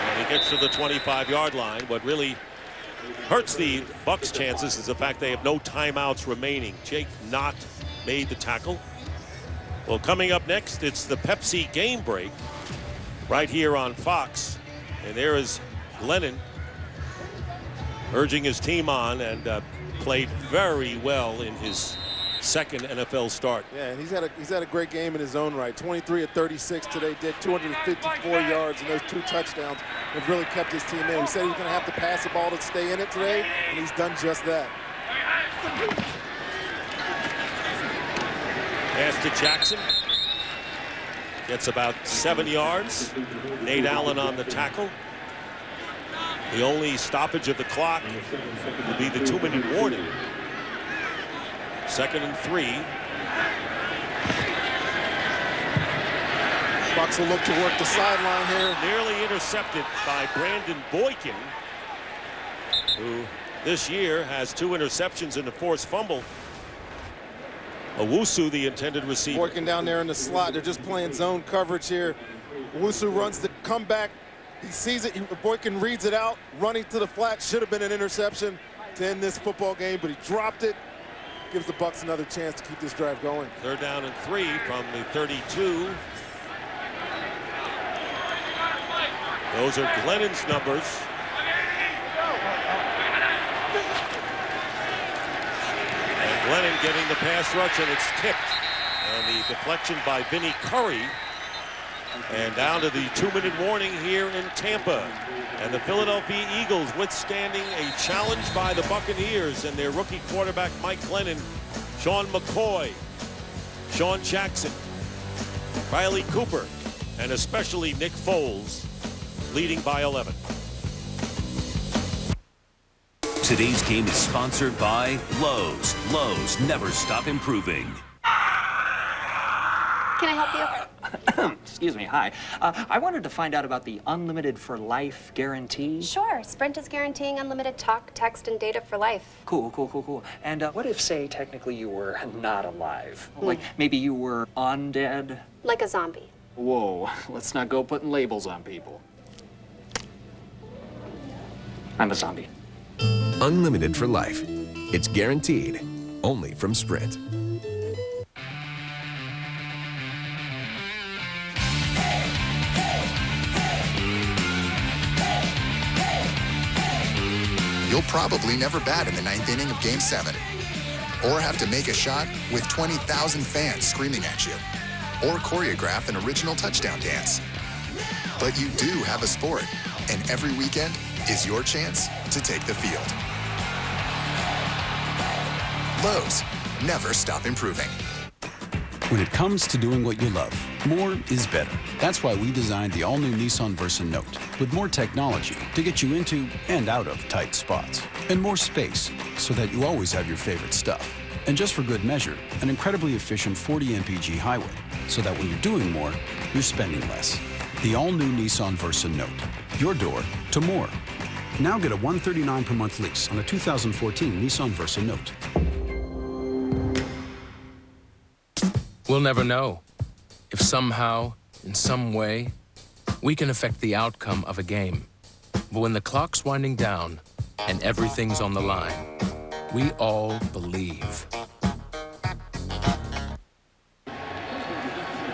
And he gets to the 25-yard line. What really hurts the Bucs' chances is the fact they have no timeouts remaining. Jake Knott made the tackle. Well, coming up next, it's the Pepsi game break right here on Fox. And there is Glennon urging his team on, and played very well in his second NFL start. Yeah, and he's had a great game in his own right. 23 of 36 today, did 254 yards, and those 2 touchdowns have really kept his team in. We said he was going to have to pass the ball to stay in it today, and he's done just that. Pass to Jackson. Gets about 7 yards. Nate Allen on the tackle. The only stoppage of the clock will be the 2-minute warning. 2nd and 3. Bucs will look to work the sideline here. Nearly intercepted by Brandon Boykin, who this year has 2 interceptions and a forced fumble. Owusu, the intended receiver. Boykin down there in the slot. They're just playing zone coverage here. Owusu runs the comeback. He sees it. Boykin reads it out. Running to the flat. Should have been an interception to end this football game, but he dropped it. Gives the Bucs another chance to keep this drive going. 3rd down and 3 from the 32. Those are Glennon's numbers. And Glennon getting the pass rush, and it's tipped. And the deflection by Vinny Curry. And down to the 2-minute warning here in Tampa. And the Philadelphia Eagles withstanding a challenge by the Buccaneers and their rookie quarterback Mike Glennon, Sean McCoy, Sean Jackson, Riley Cooper, and especially Nick Foles leading by 11. Today's game is sponsored by Lowe's. Lowe's, never stop improving. Can I help you? Excuse me, hi. I wanted to find out about the unlimited for life guarantee. Sure. Sprint is guaranteeing unlimited talk, text, and data for life. Cool. And what if, say, technically you were not alive? Like, maybe you were undead? Like a zombie. Whoa, let's not go putting labels on people. I'm a zombie. Unlimited for life. It's guaranteed. Only from Sprint. You'll probably never bat in the 9th inning of Game 7. Or have to make a shot with 20,000 fans screaming at you. Or choreograph an original touchdown dance. But you do have a sport, and every weekend is your chance to take the field. Lowe's, never stop improving. When it comes to doing what you love, more is better. That's why we designed the all-new Nissan Versa Note, with more technology to get you into and out of tight spots, and more space so that you always have your favorite stuff. And just for good measure, an incredibly efficient 40 mpg highway, so that when you're doing more, you're spending less. The all-new Nissan Versa Note, your door to more. Now get a $139 per month lease on a 2014 Nissan Versa Note. We'll never know if somehow, in some way, we can affect the outcome of a game. But when the clock's winding down and everything's on the line, we all believe.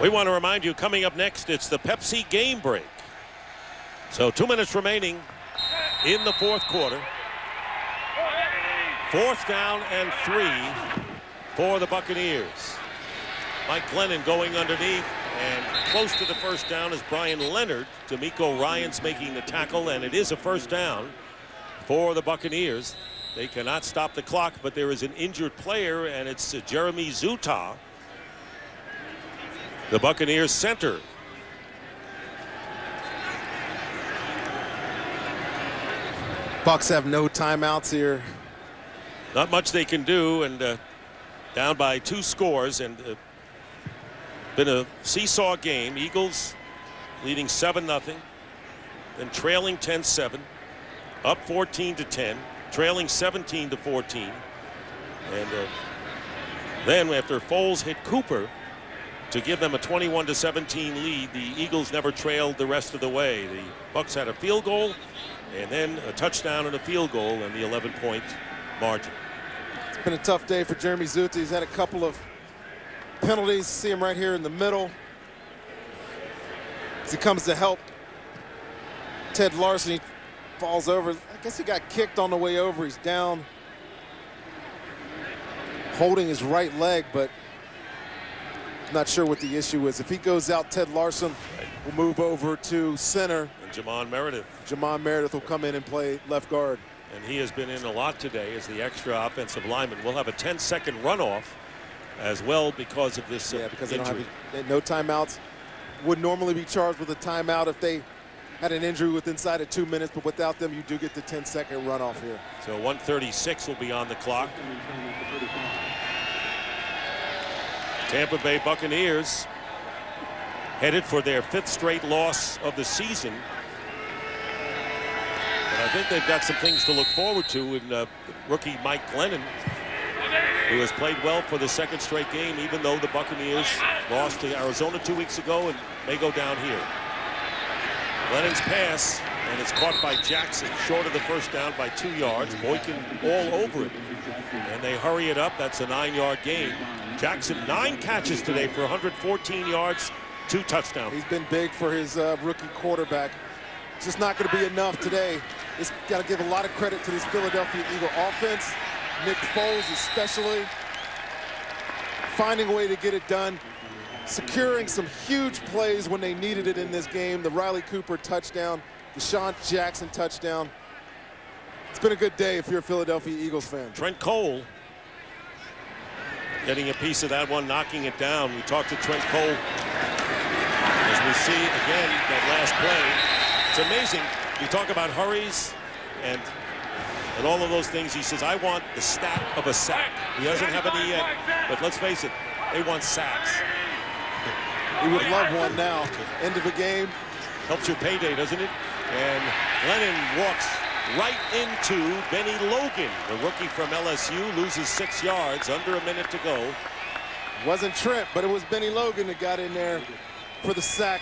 We want to remind you, coming up next, it's the Pepsi game break. So 2 minutes remaining in the 4th quarter. 4th down and 3 for the Buccaneers. Mike Glennon going underneath, and close to the first down is Brian Leonard. D'Amico Ryans making the tackle, and it is a first down for the Buccaneers. They cannot stop the clock, but there is an injured player, and it's Jeremy Zuta, the Buccaneers center. Bucs have no timeouts here. Not much they can do, and down by 2 scores, and been a seesaw game. Eagles leading 7-0, then trailing 10-7, up 14-10. trailing 17-14. And then after Foles hit Cooper to give them a 21-17 lead, the Eagles never trailed the rest of the way. The Bucs had a field goal and then a touchdown and a field goal and the 11-point margin. It's been a tough day for Jeremy Zutti. He's had a couple of penalties. See him right here in the middle. As he comes to help Ted Larson, he falls over. I guess he got kicked on the way over. He's down, holding his right leg, but not sure what the issue is. If he goes out, Ted Larson will move over to center. And Jamon Meredith. Jamon Meredith will come in and play left guard. And he has been in a lot today as the extra offensive lineman. We'll have a 10-second runoff as well because of this because injury. They don't have no timeouts. Would normally be charged with a timeout if they had an injury with inside of 2 minutes, but without them, you do get the 10-second runoff here. So 1:36 will be on the clock. Tampa Bay Buccaneers headed for their 5th straight loss of the season. And I think they've got some things to look forward to in rookie Mike Glennon, who has played well for the 2nd straight game, even though the Buccaneers lost to Arizona 2 weeks ago and may go down here. Glennon's pass, and it's caught by Jackson, short of the first down by 2 yards. Boykin all over it, and they hurry it up. That's a 9-yard gain. Jackson, 9 catches today for 114 yards, 2 touchdowns. He's been big for his rookie quarterback. It's just not going to be enough today. It's got to give a lot of credit to this Philadelphia Eagle offense. Nick Foles especially finding a way to get it done, securing some huge plays when they needed it in this game. The Riley Cooper touchdown, the Deshaun Jackson touchdown. It's been a good day if you're a Philadelphia Eagles fan. Trent Cole getting a piece of that one, knocking it down. We talked to Trent Cole as we see again that last play. It's amazing. You talk about hurries and all of those things. He says, I want the stat of a sack. He doesn't have any yet, but let's face it, they want sacks. He would love one now. End of the game. Helps your payday, doesn't it? And Glennon walks right into Benny Logan, the rookie from LSU, loses 6 yards, under a minute to go. Wasn't Trent, but it was Benny Logan that got in there for the sack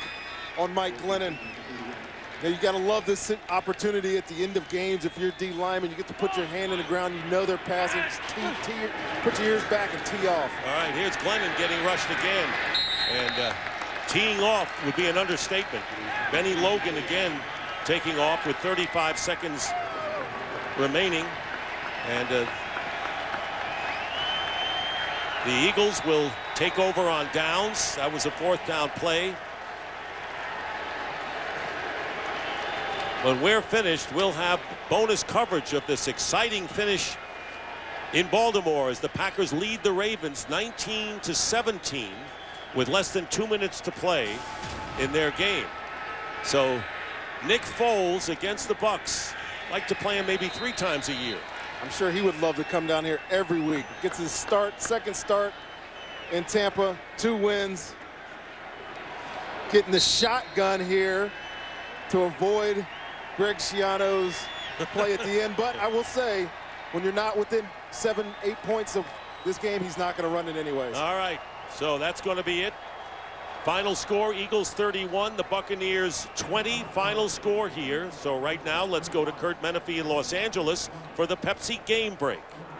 on Mike Glennon. Now you got to love this opportunity at the end of games. If you're a D lineman, you get to put your hand in the ground. You know they're passing. Just put your ears back and tee off. All right, here's Glennon getting rushed again. And teeing off would be an understatement. Benny Logan again taking off with 35 seconds remaining. And the Eagles will take over on downs. That was a 4th down play. When we're finished, we'll have bonus coverage of this exciting finish in Baltimore as the Packers lead the Ravens 19-17 with less than 2 minutes to play in their game. So Nick Foles against the Bucs. Like to play him maybe 3 times a year. I'm sure he would love to come down here every week. Gets his second start in Tampa, 2 wins. Getting the shotgun here to avoid Greg Schiano's play at the end. But I will say, when you're not within 7-8 points of this game, he's not going to run it anyways. All right, so that's going to be it. Final score, Eagles 31, the Buccaneers 20. Final score here. So right now, let's go to Kurt Menefee in Los Angeles for the Pepsi Game Break.